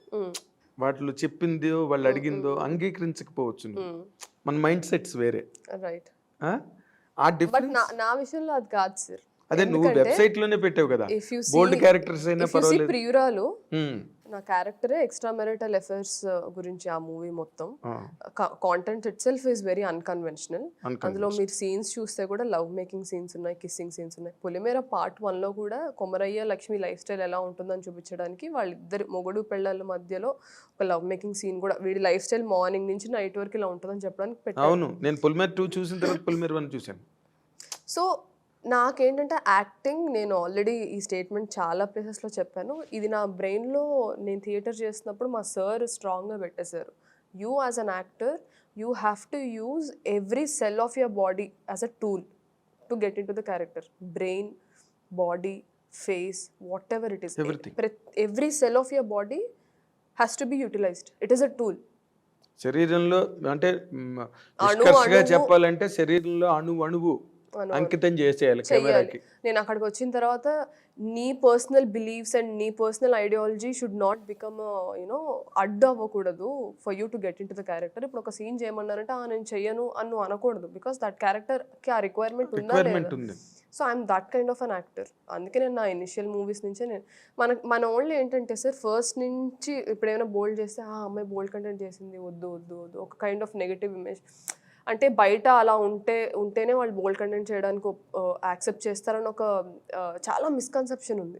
వాటిలో చెప్పిందో వాళ్ళు అడిగిందో అంగీకరించకపోవచ్చు. మన మైండ్ సెట్స్ వేరే. రైట్. ఆ డిఫరెన్స్ నా విషయంలో అది కాదు సార్. అదే నువ్వు వెబ్సైట్ లోనే పెట్టావు కదా, బోల్డ్ క్యారెక్టర్స్ అయినా పర్వాలేదు. ప్రియురాలు నా క్యారెక్టరే ఎక్స్ట్రా మెరిటల్ అఫైర్స్ గురించి ఆ మూవీ మొత్తం. Content it self is very unconventional. అందులో మీరు సీన్స్ చూస్తే కూడా లవ్ మేకింగ్ సీన్స్ ఉన్నాయి, కిస్సింగ్ సీన్స్ ఉన్నాయి. పొలిమేర పార్ట్ 1లో కూడా కొమరయ్య లక్ష్మి లైఫ్ స్టైల్ ఎలా ఉంటుందని చూపించడానికి వాళ్ళిద్దరు మొగుడు పెళ్ళాల మధ్యలో ఒక లవ్ మేకింగ్ సీన్ కూడా, వీడి లైఫ్ స్టైల్ మార్నింగ్ నుంచి నైట్ వరకు ఇలా ఉంటుందని చెప్పడానికి పెట్టాను. అవును, నేను పొలిమేర 2 చూసిన తర్వాత పొలిమేర 1 చూశాను. సో నాకేంటంటే యాక్టింగ్, నేను ఆల్రెడీ ఈ స్టేట్మెంట్ చాలా ప్లేసెస్లో చెప్పాను, ఇది నా బ్రెయిన్లో నేను థియేటర్ చేస్తున్నప్పుడు మా సార్ స్ట్రాంగ్గా పెట్టేశారు. You as an actor you have to use every cell of your body as a tool to get into the character. Brain, body, face, whatever it is, every cell of your body has to be utilized. It is a tool. శరీరంలో అంటే నిష్కర్షగా చెప్పాలంటే శరీరంలో అణువు అంకితం చేసేయాలి కెమెరాకి. నేను అక్కడికి వచ్చిన తర్వాత నీ పర్సనల్ బిలీఫ్స్ అండ్ నీ personal ideology should not become you know అడ్డు అవ్వకూడదు for you to get into the character. ఇప్పుడు ఒక సీన్ చేయమన్నారంటే నేను చెయ్యను అని అనకూడదు, బికాస్ దట్ క్యారెక్టర్కి ఆ రిక్వైర్మెంట్ ఉంది. So I'm that kind of an actor. అందుకే నేను నా ఇనిషియల్ మూవీస్ నుంచే మన ఓన్లీ ఏంటంటే సార్, ఫస్ట్ నుంచి ఇప్పుడు ఏమైనా బోల్డ్ చేస్తే అమ్మాయి బోల్డ్ కంటెంట్ చేసింది, వద్దు వద్దు వద్దు, ఒక కైండ్ ఆఫ్ నెగటివ్ ఇమేజ్. అంటే బయట అలా ఉంటేనే వాళ్ళు బోల్డ్ కంటెంట్ చేయడానికి యాక్సెప్ట్ చేస్తారని ఒక చాలా మిస్కన్సెప్షన్ ఉంది.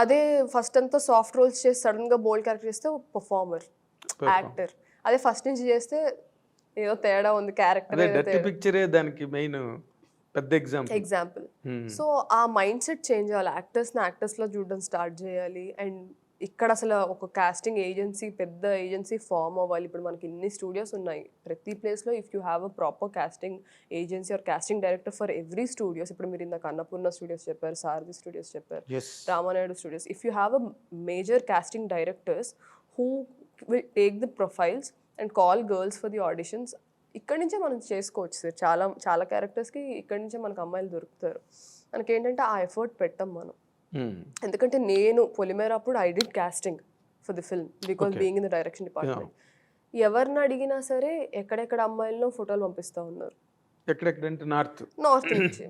అదే ఫస్ట్ అంతా సాఫ్ట్ రోల్స్ చేసి సడన్గా బోల్డ్ క్యారెక్టర్ చేస్తే పర్ఫార్మర్, యాక్టర్. అదే ఫస్ట్ నుంచి చేస్తే ఏదో తేడా ఉంది క్యారెక్టర్. దానికి మెయిన్ పెద్ద ఎగ్జాంపుల్. సో ఆ మైండ్ సెట్ చేంజ్ అవ్వాలి. యాక్టర్స్ని యాక్టర్స్లో చూడడం స్టార్ట్ చేయాలి. అండ్ ఇక్కడ అసలు ఒక కాస్టింగ్ ఏజెన్సీ, పెద్ద ఏజెన్సీ ఫామ్ అవ్వాలి. ఇప్పుడు మనకి ఇన్ని స్టూడియోస్ ఉన్నాయి. ప్రతి ప్లేస్లో if you have a proper casting agency or casting director for every studios, ఇప్పుడు మీరు ఇందాక అన్నపూర్ణ స్టూడియోస్ చెప్పారు, సారథి స్టూడియోస్ చెప్పారు, Ramanaidu studios, if you have a major casting directors who will take the profiles and call girls for the auditions, ఇక్కడి నుంచే మనం చేసుకోవచ్చు sir. చాలా చాలా క్యారెక్టర్స్కి ఇక్కడి నుంచే మనకు అమ్మాయిలు దొరుకుతారు. మనకేంటంటే ఆ ఎఫర్ట్ పెట్టాం మనం. ఎందుకంటే నేను పొలిమేర అప్పుడు I did casting for the film because being in the direction department. ఎవరిని అడిగినా సరే ఎక్కడెక్కడ అమ్మాయిలను ఫోటోలు పంపిస్తూ ఉన్నారు. ఎక్కడెక్కడంటే నార్త్ నుంచి.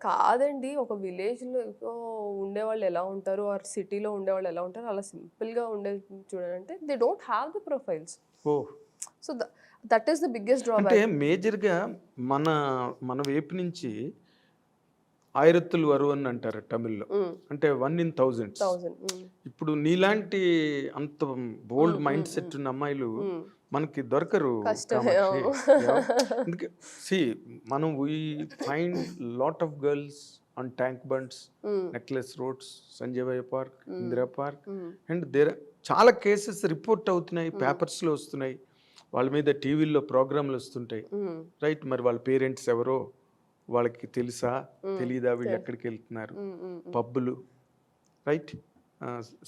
కాదండి, ఒక విలేజ్లో ఉండేవాళ్ళు ఎలా ఉంటారు ఆర్ సిటీలో ఉండేవాళ్ళు ఎలా ఉంటారు, అలా సింపుల్గా ఉండే చూడాలంటే they don't have the profiles. So that is the biggest drawback. అంటే మేజర్గా మన వైపు నుంచి ఆయిరత్తులు వరు అని అంటారు తమిళ్లో, అంటే 1 in 1000. ఇప్పుడు నీలాంటి అంత బోల్డ్ మైండ్ సెట్ ఉన్న అమ్మాయిలు మనకి దొరకరు. అందుకే సి మనం we find lot of girls on Tank Bunds, Necklace Roads, Sanjay park, Indira park, and there చాలా కేసెస్ రిపోర్ట్ అవుతున్నాయి, పేపర్స్లో వస్తున్నాయి, వాళ్ళ మీద టీవీల్లో ప్రోగ్రాంలు వస్తుంటాయి, రైట్? మరి వాళ్ళ పేరెంట్స్ ఎవరో వాళ్ళకి తెలుసా తెలీదా, వీళ్ళు ఎక్కడికి వెళ్తున్నారు, పబ్బులు, రైట్?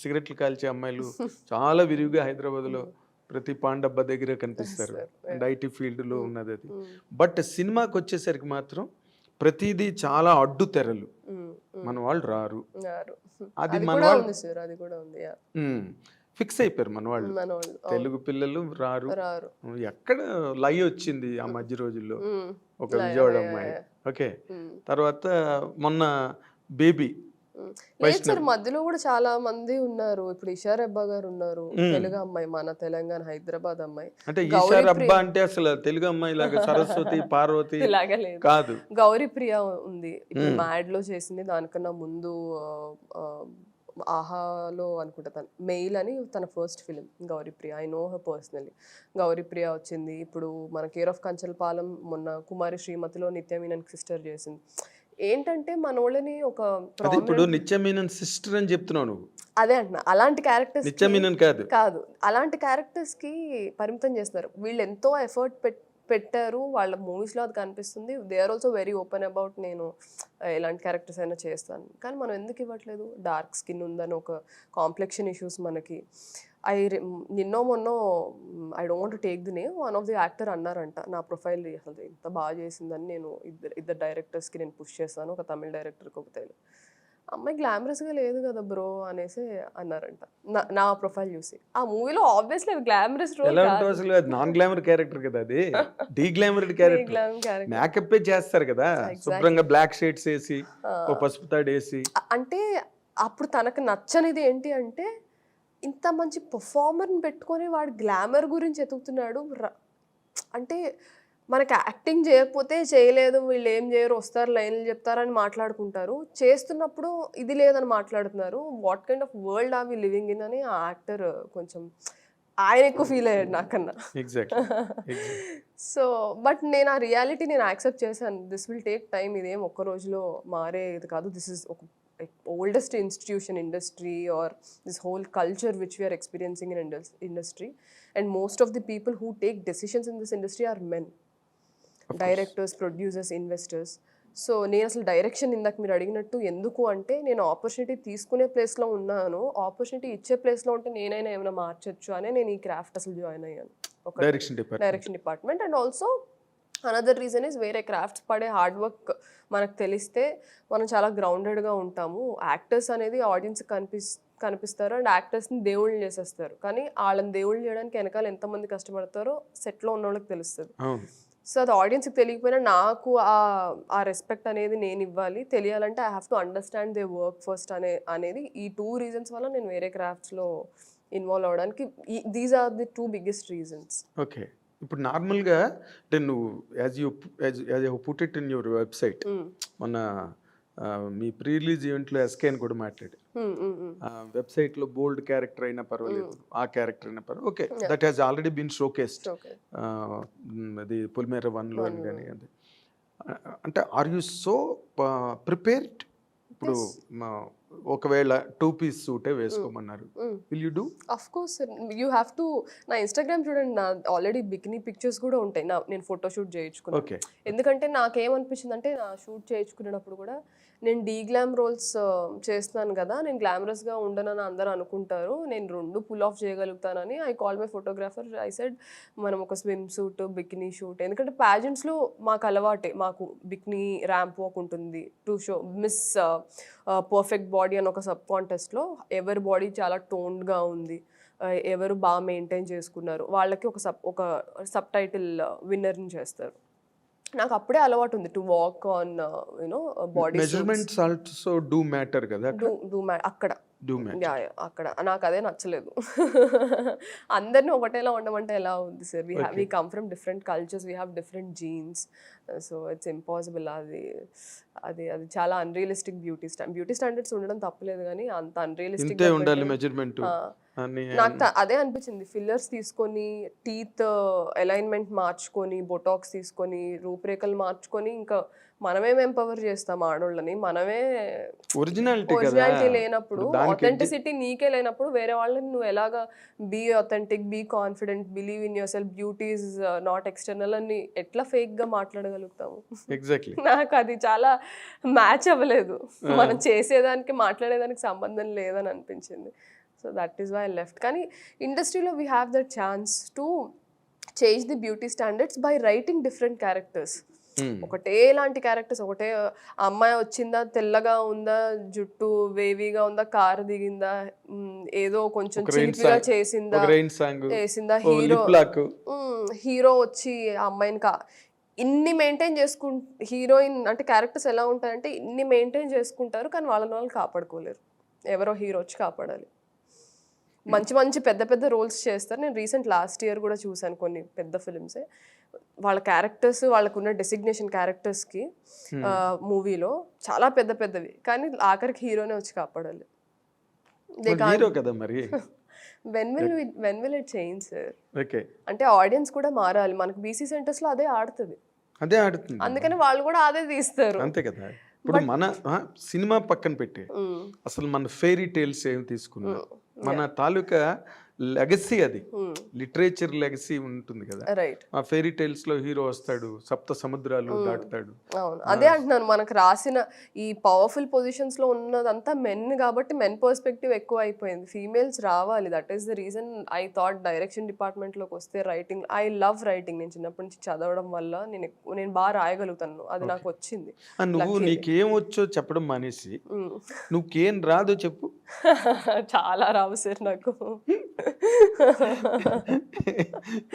సిగరెట్లు కాల్చే అమ్మాయిలు చాలా విరివిగా హైదరాబాద్లో ప్రతి పాండబ్బ దగ్గర కనిపిస్తారు, అండ్ ఐటీ ఫీల్డ్లో ఉన్నది అది. బట్ సినిమాకి వచ్చేసరికి మాత్రం ప్రతిదీ చాలా అడ్డు తెరలు, మన వాళ్ళు రారు. అది మన వాళ్ళు ఫిక్స్ అయిపోయారు, మన వాళ్ళు తెలుగు పిల్లలు రారు. ఎక్కడ లైవ్ వచ్చింది ఆ మధ్య రోజుల్లో ఒక విజయవాడ అమ్మాయి, ఓకే. తర్వాత మొన్న బేబీ లేదు సార్, మధ్యలో కూడా చాలా మంది ఉన్నారు. ఇప్పుడు ఇషార్ అబ్బా గారు ఉన్నారు, తెలుగు అమ్మాయి, మన తెలంగాణ హైదరాబాద్ అమ్మాయి. అంటే ఇషార్ అబ్బా అంటే అసలు తెలుగు అమ్మాయి లాగా సరస్వతి పార్వతి కాదు, గౌరీ ప్రియ ఉంది, ఇప్పుడు మ్యాడ్ లో చేసింది. దానికన్నా ముందు ఆహాలో అనుకుంటా తను మెయిల్ అని తన first film Gauri Priya. I know her personally. Gauri Priya వచ్చింది. ఇప్పుడు మన కేర్ ఆఫ్ కంచల్పాలెం మొన్న కుమారి శ్రీమతిలో నిత్యమీనన్ సిస్టర్ చేసింది. ఏంటంటే మన వాళ్ళని ఒక ఇప్పుడు నిత్యమీనన్ సిస్టర్ అని చెప్తున్నావు నువ్వు, అదే అంటున్నా. అలాంటి క్యారెక్టర్స్ నిత్యమీనన్ కాదు, అలాంటి క్యారెక్టర్స్ కి పరిమితం చేస్తున్నారు. వీళ్ళు ఎంతో ఎఫర్ట్ పెట్టారు, వాళ్ళ మూవీస్లో అది కనిపిస్తుంది. They are also very open about నేను ఎలాంటి క్యారెక్టర్స్ అయినా చేస్తాను. కానీ మనం ఎందుకు ఇవ్వట్లేదు? డార్క్ స్కిన్ ఉందని ఒక కాంప్లెక్షన్ ఇష్యూస్ మనకి. మొన్నో I don't want to take the name, one of the actor అన్నారంట నా ప్రొఫైల్ అసలు ఇంత బాగా చేసిందని. నేను ఇద్దరు డైరెక్టర్స్కి నేను పుష్ చేస్తాను, ఒక తమిళ డైరెక్టర్కి, ఒక తెలుగు అమ్మాయి. గ్లామరస్గా లేదు కదా బ్రో అనేసి అన్నారంట నా ప్రొఫైల్ చూసి. ఆ మూవీలో ఆబ్వియస్లీ అది glamorous role, non glamour character కదా, అది డీ గ్లామర్డ్ క్యారెక్టర్. మేకప్ చేస్తారు కదా శుభ్రంగా, బ్లాక్ షేడ్స్ వేసి, ఓ పసుపు తాడు వేసి. అంటే అప్పుడు తనకు నచ్చనిది ఏంటి అంటే, ఇంత మంచి పర్ఫార్మర్ని పెట్టుకొని వాడు గ్లామర్ గురించి ఎతుకుతున్నాడు. అంటే మనకి యాక్టింగ్ చేయకపోతే చేయలేదు, వీళ్ళు ఏం చేయరు, వస్తారు లైన్లు చెప్తారని మాట్లాడుకుంటారు. చేస్తున్నప్పుడు ఇది లేదని మాట్లాడుతున్నారు. What kind of world are we living in అని ఆ యాక్టర్ కొంచెం ఆయన ఎక్కువ ఫీల్ అయ్యాడు నాకన్నా. సో బట్ నేను ఆ రియాలిటీ నేను యాక్సెప్ట్ చేశాను. దిస్ విల్ టేక్ టైమ్, ఇదేం ఒక్క రోజులో మారేది కాదు. దిస్ ఇస్ ఒక oldest institution industry or this whole culture which we are experiencing in industry, and most of the people who take decisions in this industry are men, directors, producers, investors. So నేను అసలు direction ఇందాక మీరు అడిగినట్టు ఎందుకు అంటే, నేను opportunity తీసుకునే ప్లేస్లో ఉన్నాను, ఆపర్చునిటీ ఇచ్చే ప్లేస్లో ఉంటే నేనైనా ఏమైనా మార్చచ్చు అని నేను ఈ క్రాఫ్ట్ అసలు జాయిన్ అయ్యాను, ఒక direction department. And also another reason is వేరే క్రాఫ్ట్స్ పడే హార్డ్ వర్క్ మనకు తెలిస్తే మనం చాలా గ్రౌండెడ్గా ఉంటాము. యాక్టర్స్ అనేది ఆడియన్స్ కనిపిస్తారు అండ్ యాక్టర్స్ని దేవుళ్ళు చేసేస్తారు, కానీ వాళ్ళని దేవుళ్ళు చేయడానికి వెనకాల ఎంతమంది కష్టపడతారో సెట్లో ఉన్న వాళ్ళకి తెలుస్తుంది. సో అది ఆడియన్స్కి తెలియకపోయినా నాకు ఆ రెస్పెక్ట్ అనేది నేను ఇవ్వాలి. తెలియాలంటే I have to understand they work first అనేది ఈ 2 రీజన్స్ వల్ల నేను వేరే క్రాఫ్ట్స్లో ఇన్వాల్వ్ అవ్వడానికి, these are the 2 biggest reasons. Okay. ఇప్పుడు నార్మల్గా అంటే నువ్వు as you put it in your website, మన మీ ప్రీ రిలీజ్ ఈవెంట్లో ఎస్కే అని కూడా మాట్లాడి, వెబ్సైట్లో బోల్డ్ క్యారెక్టర్ అయినా పర్వాలేదు, ఆ క్యారెక్టర్ అయినా పర్వాలేదు, okay, that has already been showcased, అది పొలిమేర 1లో అని కానీ. అది అంటే ఆర్ యూ సో ప్రిపేర్డ్? ఇప్పుడు ఒకవేళ 2-piece సూటే వేసుకోమన్నారు, will you do? Of course you have to. నా ఇన్స్టాగ్రామ్ చూడండి, నా ఆల్రెడీ బికినీ పిక్చర్స్ కూడా ఉంటాయి. నేను ఫోటోషూట్ చేయించుకున్నాను. ఓకే. ఎందుకంటే నాకేమనిపించింది అంటే, నా షూట్ చేయించుకునేటప్పుడు కూడా నేను డీగ్లామ్ రోల్స్ చేస్తున్నాను కదా, నేను గ్లామరస్గా ఉండనని అందరూ అనుకుంటారు, నేను 2 పుల్ ఆఫ్ చేయగలుగుతానని I call my photographer. I said మనం ఒక స్విమ్ సూట్, బికినీ షూట్, ఎందుకంటే ప్యాజెంట్స్లో మాకు అలవాటే, మాకు బికినీ ర్యాంప్ వాక్ ఉంటుంది to show miss perfect body అని ఒక సబ్ కాంటెస్ట్లో ఎవరి బాడీ చాలా టోన్డ్గా ఉంది, ఎవరు బాగా మెయింటైన్ చేసుకున్నారు వాళ్ళకి ఒక సబ్ టైటిల్ విన్నర్ని చేస్తారు. నాకు అప్పుడే అలవాటు ఉంది to walk on you know body measurements also do matter కదా అక్కడ డూ మ్యాటర్. యా అక్కడ నాకు అదే నచ్చలేదు. అందరినీ ఒకటేలా ఉండమంటే ఎలా ఉంది sir? We come from different cultures, we have different jeans, so it's impossible. అది అది అది చాలా అన్రియలిస్టిక్ బ్యూటీ స్టాండర్డ్స్ ఉండడం తప్పలేదు, కానీ అంత అన్రియలిస్టిక్ ఇంతే ఉండాలి మెజర్మెంట్ అని. నాకు అదే అనిపించింది. ఫిల్లర్స్ తీసుకొని, టీత్ అలైన్మెంట్ మార్చుకొని, బొటాక్స్ తీసుకొని, రూపురేఖలు మార్చుకొని, ఇంకా మనమేం ఎంపవర్ చేస్తాం ఆడోళ్ళని? మనమే ఒరిజినాలిటీ లేనప్పుడు, ఆథెంటిసిటీ నీకే లేనప్పుడు, వేరే వాళ్ళని నువ్వు ఎలాగా be authentic, be confident, believe in yourself, beauty is not external అని ఎట్లా ఫేక్ గా మాట్లాడగలుగుతాము? ఎగ్జాక్ట్లీ. నాకు అది చాలా మ్యాచ్ అవ్వలేదు. మనం చేసేదానికి మాట్లాడేదానికి సంబంధం లేదని అనిపించింది. So that is why I left. కానీ ఇండస్ట్రీలో we have that chance to change the beauty standards by writing different characters. ఒకటే లాంటి క్యారెక్టర్స్, ఒకటే అమ్మాయి వచ్చిందా, తెల్లగా ఉందా, జుట్టు వేవీగా ఉందా, కారు దిగిందా, ఏదో కొంచెం చీప్గా చేసిందా, హీరో వచ్చి ఆ అమ్మాయిని ఇన్ని మెయింటైన్ హీరోయిన్ అంటే క్యారెక్టర్స్ ఎలా ఉంటాయంటే ఇన్ని మెయింటైన్ చేసుకుంటారు, కానీ వాళ్ళని కాపాడుకోలేరు. ఎవరో హీరో వచ్చి కాపాడాలి. మంచి మంచి పెద్ద పెద్ద రోల్స్ చేస్తారు. నేను లాస్ట్ ఇయర్ కూడా చూసాను కొన్ని పెద్ద ఫిల్మ్సే. వాళ్ళ క్యారెక్టర్స్, వాళ్ళకున్న డెసిగ్నేషన్ క్యారెక్టర్స్కి మూవీలో చాలా పెద్ద పెద్దవి, కానీ ఆఖరికి హీరోనే వచ్చి కాపాడాలి. When will it change sir? అంటే ఆడియన్స్ కూడా మారాలి. మనకు బీసీ సెంటర్స్ లో అదే ఆడుతుంది. అందుకని వాళ్ళు కూడా అదే తీస్తారు. అంతే కదా. ఇప్పుడు మన సినిమా పక్కన పెట్టి అసలు మన ఫెయిరీ టేల్స్ ఏం తీసుకున్నా, మన తాలూకా లెగసీ, అది లిటరేచర్ లెగసీ ఉంటుంది కదా. ఆ ఫెయిరీ టేల్స్ లో హీరో వస్తాడు, సప్త సముద్రాలు దాటుతాడు. అవును, అదే అంటున్నాను. మనకు రాసిన ఈ పవర్ఫుల్ పొజిషన్స్ లో ఉన్నదంతా మెన్ కాబట్టి మెన్ పర్స్పెక్టివ్ ఎక్కువ అయిపోయింది. ఫీమేల్స్ రావాలి. That is the reason I thought direction department లోకి వస్తే రైటింగ్, ఐ లవ్ రైటింగ్. నేను చిన్నప్పటి నుంచి చదవడం వల్ల నేను బాగా రాయగలుగుతాను, అది నాకు వచ్చింది. నువ్వు నీకేం వచ్చో చెప్పడం మానేసి నువ్వుకేం రాదో చెప్పు. చాలా రావు సార్ నాకు.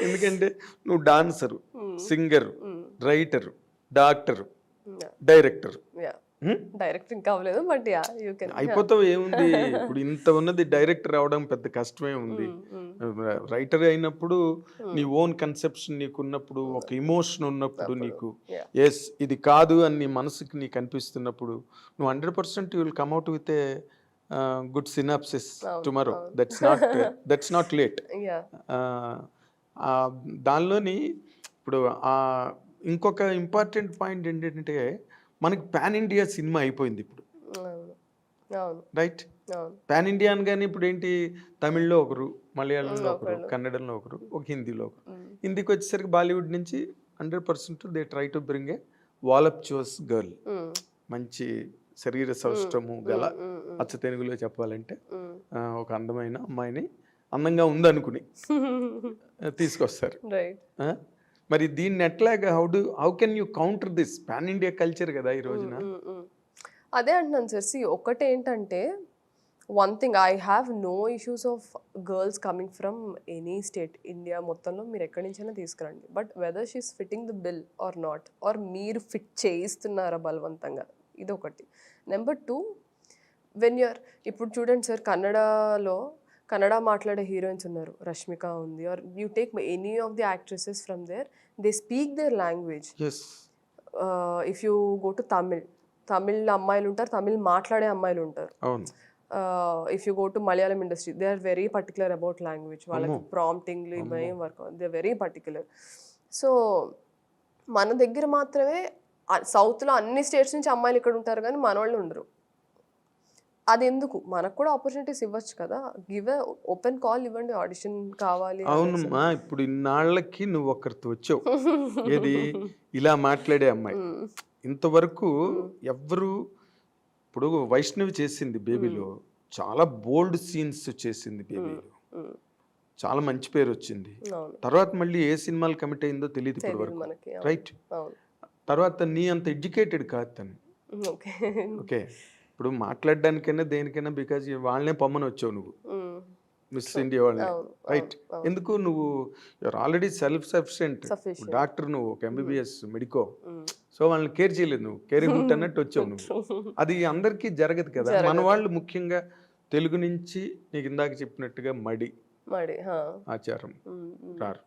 ఎందుకంటే నువ్వు dancer, singer, writer, doctor, director. Director ఇంకా అవ్వలేదు, బట్ యా యూ కెన్. అయిపోతావు. ఏముంది ఇప్పుడు ఇంత ఉన్నది, డైరెక్టర్ అవడం పెద్ద కష్టమే ఉంది. రైటర్ అయినప్పుడు నీ ఓన్ కన్సెప్షన్ నీకు ఉన్నప్పుడు, ఒక ఇమోషన్ ఉన్నప్పుడు, నీకు ఎస్ ఇది కాదు అని నీ మనసుకి నీకు అనిపిస్తున్నప్పుడు, నువ్వు 100% you will come out with a good synopsis tomorrow. That's not late. దానిలోని ఇప్పుడు ఇంకొక ఇంపార్టెంట్ పాయింట్ ఏంటంటే, మనకి పాన్ ఇండియా సినిమా అయిపోయింది ఇప్పుడు, రైట్? పాన్ ఇండియా అనగానే ఇప్పుడు ఏంటి, తమిళ్లో ఒకరు, మలయాళంలో ఒకరు, కన్నడంలో ఒకరు, ఒక హిందీలో ఒకరు. హిందీకి వచ్చేసరికి బాలీవుడ్ నుంచి 100% they try to bring a voluptuous girl, మంచి శరీర సౌష్ఠము గల, అచ్చ తెలుగులో చెప్పాలంటే ఒక అందమైన అమ్మాయిని, అందంగా ఉందనుకుని తీసుకొస్తారు. మరి దీన్ని ఎట్లాగా how can you counter this? Pan India culture కదా ఈ రోజున. అదే అంటున్నాను సార్. ఒకటి ఏంటంటే, one thing, I have no issues of girls coming from any state, India మొత్తంలో మీరు ఎక్కడి నుంచైనా తీసుకురండి. But whether she is fitting the bill or not, or మీరు ఫిట్ చేయిస్తున్నారా బలవంతంగా, ఇది ఒకటి. నెంబర్ 2, వెన్ యూఆర్, ఇప్పుడు చూడండి సార్, కన్నడ మాట్లాడే హీరోయిన్స్ ఉన్నారు, రష్మిక ఉంది, are you take any of the actresses from there, they speak their language. If you go to Tamil అమ్మాయిలు ఉంటారు, తమిళ్ మాట్లాడే అమ్మాయిలు ఉంటారు. If you go to Malayalam industry, they are very particular about language. వాళ్ళకి ప్రాంప్టింగ్లు ఇవేం work, they are very particular. So మన దగ్గర మాత్రమే, సౌత్లో అన్ని స్టేట్స్ నుంచి అమ్మాయిలు ఇక్కడ ఉంటారు, కానీ మన వాళ్ళు ఉండరు. అది ఎందుకు, మనకు కూడా ఆపర్చునిటీస్ ఇవ్వచ్చు కదా, గివ్ ఓపెన్ కాల్ ఇవ్వండి, ఆడిషన్ కావాలి అనేసి. అవునమ్మా, ఇప్పుడు ఇన్నాళ్ళకి నువ్వు ఒకరితో వచ్చావు, ఏది ఇలా మాట్లాడే అమ్మాయి. ఇంతవరకు ఎవ్వరు, ఇప్పుడు వైష్ణవి చేసింది బేబీలో, చాలా బోల్డ్ సీన్స్ చేసింది బేబీలో, చాలా మంచి పేరు వచ్చింది. అవును, తర్వాత మళ్ళీ ఏ సినిమాలు కమిట్ అయిందో తెలియదు ఇప్పటి తెలియదు వరకు, మనకి. రైట్? అవును, తర్వాత నీ అంత ఎడ్యుకేటెడ్ కాదు తను. ఓకే. ఓకే, ఇప్పుడు మాట్లాడడానికైనా దేనికైనా, బికాజ్ వాళ్ళనే పొమ్మని వచ్చావు నువ్వు, మిస్ ఇండియా వాళ్ళని, అవును, రైట్? అవును. ఎందుకు నువ్వు you're already self sufficient Sufficient. Doctor, నువ్వు ఒక ఎంబీబీఎస్ మెడికో, సో వాళ్ళని కేర్ చేయలేదు నువ్వు, కేరింగ్ హుట్ అన్నట్టు వచ్చావు నువ్వు. అది అందరికీ జరగదు కదా. మన వాళ్ళు ముఖ్యంగా తెలుగు నుంచి నీకు ఇందాక చెప్పినట్టుగా మడి మరి ఆచారం రారు.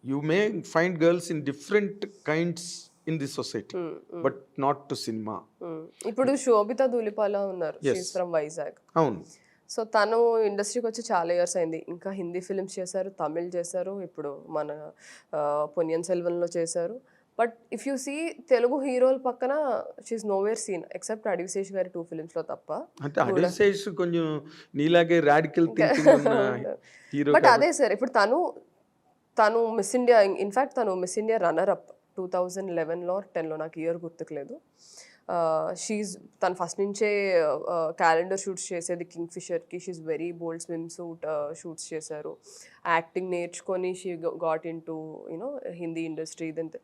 You may find girls in different kinds in the society, but not to cinema. ఇప్పుడు శోభిత ధూళిపాల ఉన్నారు, ఫ్రమ్ వైజాగ్. అవును, సో తను ఇండస్ట్రీకి వచ్చి చాలా ఇయర్స్ అయింది. ఇంకా హిందీ ఫిల్మ్స్ చేశారు, తమిళ్ చేశారు, ఇప్పుడు మన పొన్నియిన్ సెల్వన్లో చేశారు. But if you see Telugu హీరోల పక్కన she's nowhere seen except Adivi Sesh గారి 2 ఫిలిమ్స్ లో తప్ప. అంటే అడివిశేష్ కొంచెం నీలాగే రాడికల్ థింకింగ్ ఉన్న హీరో. బట్ అదే సార్, ఇప్పుడు తను మిస్ ఇండియా, ఇన్ఫాక్ట్ తను మిస్ ఇండియా రన్నర్ అప్ 2011లో 10లో, నాకు ఇయర్ గుర్తుకులేదు. తను ఫస్ట్ నుంచే క్యాలెండర్ షూట్స్ చేసేది కింగ్ ఫిషర్కి. She's very bold, swim suit shoots చేశారు. యాక్టింగ్ నేర్చుకొని she got into you know Hindi industry. ఇదంతా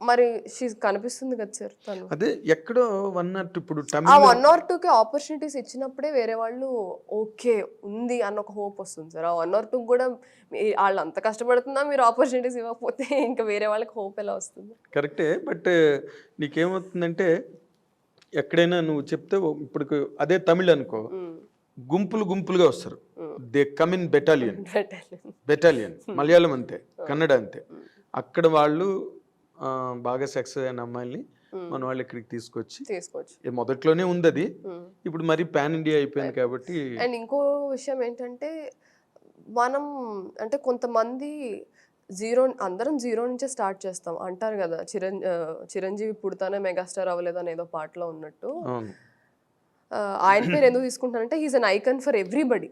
మరి షీ కనిపిస్తుంది కదా సార్ తను. అదే ఎక్కడో 1 or 2 ఇప్పుడు ఆ 1 or 2కి ఆపర్చునిటీస్ ఇచ్చినప్పుడే వేరే వాళ్ళు ఓకే ఉంది అన్న ఒక హోప్ వస్తుంది సార్. ఆ 1 or 2 కూడా వాళ్ళు అంత కష్టపడుతున్నా మీరు ఆపర్చునిటీస్ ఇవ్వకపోతే ఇంకా వేరే వాళ్ళకి హోప్ ఎలా వస్తుంది? కరెక్టే, బట్ నీకేమవుతుందంటే ఎక్కడైనా నువ్వు చెప్తే, ఇప్పుడు అదే తమిళ్ అనుకో, గుంపులు గుంపులుగా వస్తారు, they come in battalion. Malayalam అంతే, కన్నడ అంతే. అక్కడ వాళ్ళు బాగా సక్సెస్ అయిన అమ్మాయిల్ని మన వాళ్ళు ఇక్కడికి తీసుకోవచ్చు. మొదట్లోనే ఉంది అది, ఇప్పుడు మరి పాన్ ఇండియా అయిపోయింది కాబట్టి. అండ్ ఇంకో విషయం ఏంటంటే, మనం అంటే కొంతమంది అందరం జీరో నుంచే స్టార్ట్ చేస్తాం అంటారు కదా. చిరంజీవి పుడతానే మెగాస్టార్ అవ్వలేదని ఏదో పాటలో ఉన్నట్టు. ఆయన పేరు ఎందుకు తీసుకుంటానంటే he's an icon for everybody.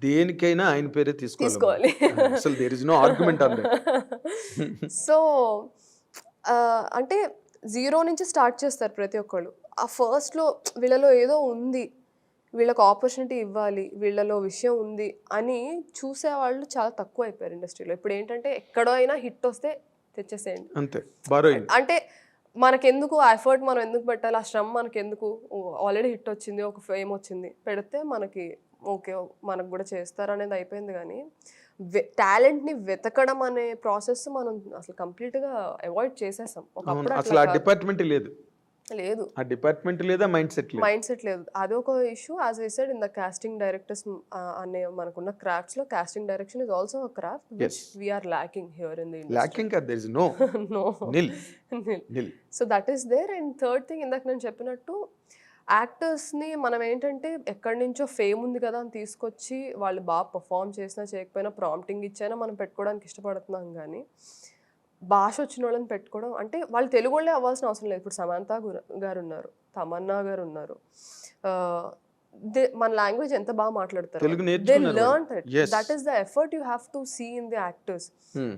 దేనికైనా ఆయన పేరే తీసుకోవాలి. అసలు there is no argument on that. So అంటే జీరో నుంచి స్టార్ట్ చేస్తారు ప్రతి ఒక్కళ్ళు. ఆ ఫస్ట్లో వీళ్ళలో ఏదో ఉంది, వీళ్ళకి ఆపర్చునిటీ ఇవ్వాలి, వీళ్ళలో విషయం ఉంది అని చూసేవాళ్ళు చాలా తక్కువ అయిపోయారు ఇండస్ట్రీలో. ఇప్పుడు ఏంటంటే ఎక్కడో అయినా హిట్ వస్తే తెచ్చేసేయండి అంతే. అంటే మనకెందుకు ఆ ఎఫర్ట్, మనం ఎందుకు పెట్టాలి, ఆ శ్రమ మనకెందుకు? ఆల్రెడీ హిట్ వచ్చింది, ఒక ఫేమ్ వచ్చింది, పెడితే మనకి ఓకే మనకు కూడా చేస్తారు అనేది అయిపోయింది. కానీ టాలెంట్ని వెతకడం అనే ప్రాసెస్ మనం అసలు కంప్లీట్గా అవాయిడ్ చేసేసాం. ఒకప్పుడు అసలు ఆ డిపార్ట్మెంట్ లేదు, ఆ డిపార్ట్మెంట్ లేదా మైండ్ సెట్ లేదు. అది ఒక issue. As I said in the casting directors అనే మనకున్న క్రాఫ్ట్స్ లో casting direction is also a craft which we are lacking here in the industry. Lacking there is no nil. So that is there. And third thing, ఇందాక నేను చెప్పినట్టు యాక్టర్స్ని మనం ఏంటంటే ఎక్కడి నుంచో ఫేమ్ ఉంది కదా అని తీసుకొచ్చి వాళ్ళు బాగా పర్ఫామ్ చేసినా చేయకపోయినా ప్రాంప్టింగ్ ఇచ్చైనా మనం పెట్టుకోవడానికి ఇష్టపడుతున్నాం. కానీ భాష వచ్చిన వాళ్ళని పెట్టుకోవడం అంటే వాళ్ళు తెలుగు వాళ్ళే అవ్వాల్సిన అవసరం లేదు. ఇప్పుడు సమంత గారు ఉన్నారు, తమన్నా గారు ఉన్నారు, మన లాంగ్వేజ్ ఎంత బాగా మాట్లాడతారు. They learn that is the effort you have to see in the actors.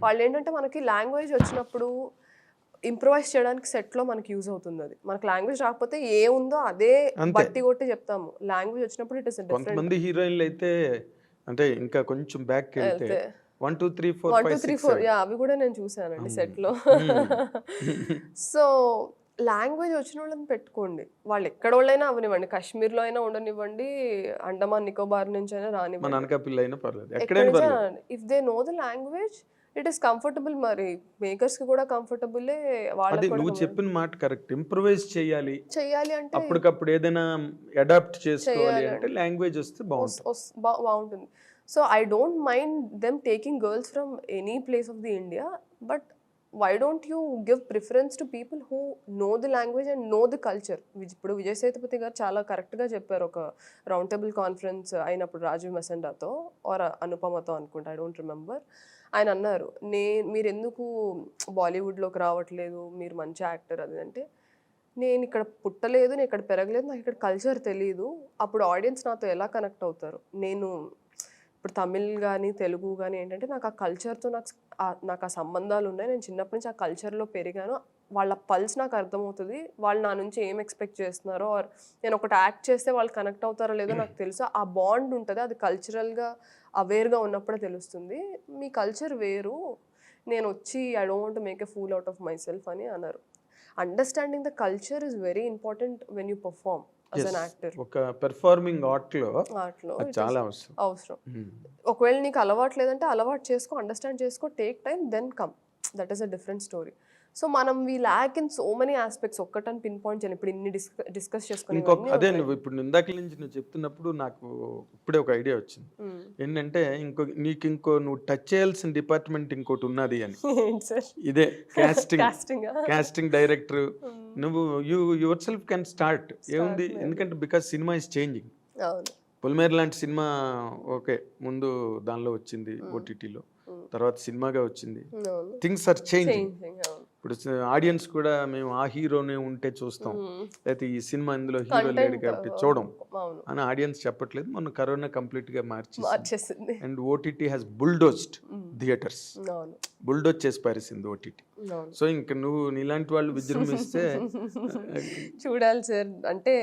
వాళ్ళు ఏంటంటే మనకి లాంగ్వేజ్ వచ్చినప్పుడు ఇంప్రూవైజ్ చేయడానికి సెట్లో మనకి యూజ్ అవుతుంది. అది మనకి లాంగ్వేజ్ రాకపోతే ఏముందో అదే బట్టి కొట్టి చెప్తాము. లాంగ్వేజ్ వచ్చినప్పుడు ఇట్ ఇస్ డిఫరెంట్. కొంతమంది హీరోయిన్లు అయితే అంటే ఇంకా కొంచెం బ్యాక్ వెళ్తే 1 2 3 4 5 6 7 అవి కూడా నేను చూసానండి సెట్లో. సో లాంగ్వేజ్ వచ్చిన వాళ్ళని పెట్టుకోండి. వాళ్ళు ఎక్కడోళ్ళైనా అవనివ్వండి, కాశ్మీర్లో అయినా ఉండనివ్వండి, అండమాన్ నికోబార్ నుంచి అయినా రానివ్వండి. If they know the language it is comfortable. మరి మేకర్స్ కి కూడా కంఫర్టబులే. వాళ్ళకి నువ్వు చెప్పిన మాట కరెక్ట్. ఇంప్రూవైజ్ చేయాలి అంటే అప్పటికప్పుడు ఏదైనా అడాప్ట్ చేసుకోవాలి అంటే లాంగ్వేజ్ వస్తే బాగుంటుంది. So I don't mind them taking girls from any place of the India, but why don't you give preference to people who know the language and know the culture? ఇప్పుడు విజయ్ సేతుపతి గారు చాలా కరెక్ట్గా చెప్పారు ఒక రౌండ్ టేబుల్ కాన్ఫరెన్స్ అయినప్పుడు Rajiv మెసెండాతో are అనుపమతో అనుకుంటా, I don't remember. ఆయన అన్నారు, మీరు ఎందుకు బాలీవుడ్లోకి రావట్లేదు, మీరు మంచి యాక్టర్ అది అంటే, నేను ఇక్కడ పుట్టలేదు, నేను ఇక్కడ పెరగలేదు, నాకు ఇక్కడ కల్చర్ తెలియదు. అప్పుడు ఆడియన్స్ నాతో ఎలా కనెక్ట్ అవుతారు? నేను ఇప్పుడు తమిళ్ కానీ తెలుగు కానీ ఏంటంటే నాకు ఆ కల్చర్తో నాకు ఆ సంబంధాలు ఉన్నాయి. నేను చిన్నప్పటి నుంచి ఆ కల్చర్లో పెరిగాను. వాళ్ళ పల్స్ నాకు అర్థమవుతుంది. వాళ్ళు నా నుంచి ఏం ఎక్స్పెక్ట్ చేస్తున్నారో, ఆర్ నేను ఒకటి యాక్ట్ చేస్తే వాళ్ళు కనెక్ట్ అవుతారో లేదో నాకు తెలుసు. ఆ బాండ్ ఉంటుంది, అది కల్చరల్గా అవేర్గా ఉన్నప్పుడే తెలుస్తుంది. మీ కల్చర్ వేరు, నేను వచ్చి I don't want to make a fool out of my self అని అన్నారు. Understanding the culture is very important when you perform as an actor. ఒక పెర్ఫార్మింగ్ ఆర్ట్లో ఆర్ట్లో చాలా అవసరం. అవసరం. ఒకవేళ నీకు అలవాటు లేదంటే అలవాటు చేసుకో, అండర్స్టాండ్ చేసుకో, take time, then come. That is a different story. So మనం we lack in so many aspects. ఒక్కటని పిన్ పాయింట్ చేయాలి. ఇప్పుడు ఇన్ని డిస్కస్ చేసుకుని ఇంకొక అదే నువ్వు ఇప్పుడు ఇందాక నుంచి నువ్వు చెప్తున్నప్పుడు నాకు ఇప్పుడే ఒక ఐడియా వచ్చింది. ఏంటంటే నీకు నువ్వు టచ్ చేయాల్సిన డిపార్ట్మెంట్ ఇంకోటి ఉన్నది అని. ఇదే కాస్టింగ్ డైరెక్టర్. నువ్వు యువర్ సెల్ఫ్ కెన్ స్టార్ట్. ఏముంది, ఎందుకంటే బికాస్ సినిమా ఇస్ చేంజింగ్. పొలిమేర లాంటి సినిమా ఓకే ముందు దానిలో వచ్చింది ఓటీటీలో, తర్వాత సినిమాగా వచ్చింది. Things are changing. ఇప్పుడు ఆడియన్స్ కూడా మేము ఆ హీరోనే ఉంటే చూస్తాం, లేకపోతే ఈ సినిమా ఇందులో హీరో లేడు కాబట్టి చూడం అని ఆడియన్స్ చెప్పట్లేదు. మొన్న కరోనా కంప్లీట్ గా మార్చేసింది. And OTT has bulldozed theatres, bulldoze చేసి పారేసింది ఓటీటీ. సో ఇంకా నువ్వు నీలాంటి వాళ్ళు విజృంభిస్తే చూడాలి సార్. అంటే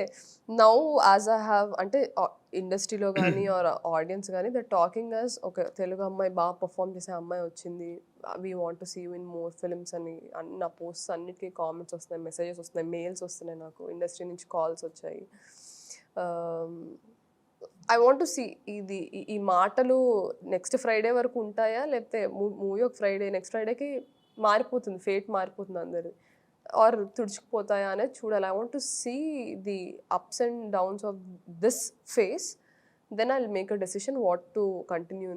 నౌ యాజ్ ఐ హ్యావ్, అంటే ఇండస్ట్రీలో కానీ ఆర్ ఆడియన్స్ కానీ ద టాకింగ్ యాజ్ ఒక తెలుగు అమ్మాయి బాగా పర్ఫామ్ చేసే అమ్మాయి వచ్చింది, we want to see you in more films అని. నా పోస్ట్స్ అన్నిటికీ కామెంట్స్ వస్తున్నాయి, మెసేజెస్ వస్తున్నాయి, మెయిల్స్ వస్తున్నాయి, నాకు ఇండస్ట్రీ నుంచి కాల్స్ వచ్చాయి. ఐ వాంట్ టు సీ ఈ మాటలు నెక్స్ట్ ఫ్రైడే వరకు ఉంటాయా, లేకపోతే మూవీ ఒక ఫ్రైడే నెక్స్ట్ ఫ్రైడేకి మారిపోతుంది, ఫేట్ మారిపోతుంది అందరిది, ఆర్ తుడుచుకుపోతాయా అనేది చూడాలి. I want to see the ups and downs of this phase, then I will make a decision what to continue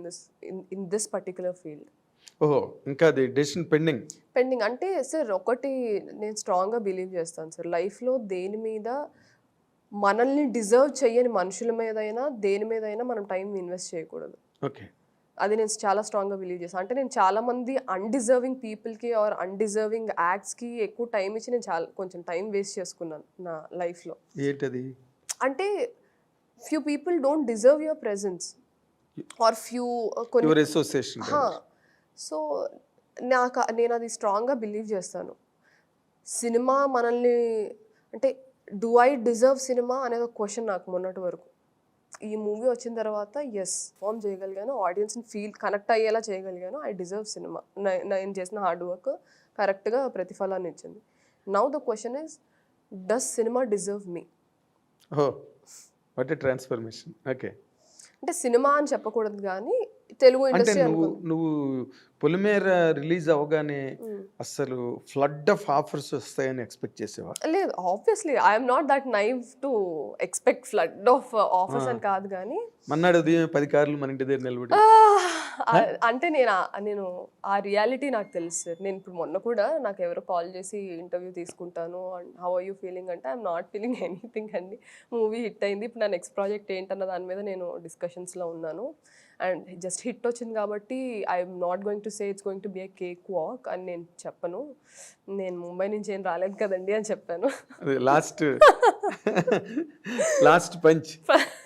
in this particular field. ఓహో, ఇంకా అది డెసిషన్ పెండింగ్ అంటే సార్ ఒకటి నేను స్ట్రాంగ్గా బిలీవ్ చేస్తాను సార్, లైఫ్లో దేని మీద మనల్ని డిజర్వ్ చేయని మనుషుల మీదైనా దేని మీదైనా మనం టైం ఇన్వెస్ట్ చేయకూడదు. ఓకే, అది నేను చాలా స్ట్రాంగ్గా బిలీవ్ చేస్తాను. అంటే నేను చాలామంది అన్డిజర్వింగ్ పీపుల్కి ఆర్ అన్డిజర్వింగ్ యాక్ట్స్కి ఎక్కువ టైం ఇచ్చి నేను కొంచెం టైం వేస్ట్ చేసుకున్నాను నా లైఫ్లో. ఏంటది అంటే few people don't deserve your presence or few association. So నేను అది స్ట్రాంగ్గా బిలీవ్ చేస్తాను. సినిమా మనల్ని, అంటే డూ ఐ డిజర్వ్ సినిమా అనేది ఒక క్వశ్చన్ నాకు మొన్నటి వరకు. ఈ మూవీ వచ్చిన తర్వాత ఎస్ ఫామ్ చేయగలిగాను, ఆడియన్స్ని కనెక్ట్ అయ్యేలా చేయగలిగాను. ఐ డిజర్వ్ సినిమా, నేను చేసిన హార్డ్ వర్క్ కరెక్ట్గా ప్రతిఫలాన్ని ఇచ్చింది. Now the question is, does cinema deserve me? What a transformation. Okay, అంటే సినిమా అని చెప్పకూడదు కానీ తెలుగు ఇండస్ట్రీ. నువ్వు పొలిమేర రిలీజ్ అవగానే అసలు ఫ్లడ్ ఆఫ్ ఆఫర్స్ వస్తాయని ఎక్స్పెక్ట్ చేసేవా? లేదు, obviously I'm not that naive to expect flood of offers అని కాదు, కానీ మన్నాడు 10 కార్లు మన ఇంటి దగ్గర నిలబడి అంటే నేను ఆ రియాలిటీ నాకు తెలుసు సార్. నేను ఇప్పుడు మొన్న కూడా నాకు ఎవరో కాల్ చేసి ఇంటర్వ్యూ తీసుకుంటాను, and how are you feeling అంటే ఐఎమ్ నాట్ ఫీలింగ్ ఎనీథింగ్ అండి. మూవీ హిట్ అయింది, ఇప్పుడు నా నెక్స్ట్ ప్రాజెక్ట్ ఏంటన్న దాని మీద నేను డిస్కషన్స్లో ఉన్నాను. అండ్ జస్ట్ హిట్ వచ్చింది కాబట్టి I'm not going to say it's going to be a cake walk అని నేను చెప్పను. నేను ముంబై నుంచి ఏం రాలేదు కదండి అని చెప్పాను. లాస్ట్ పంచ్,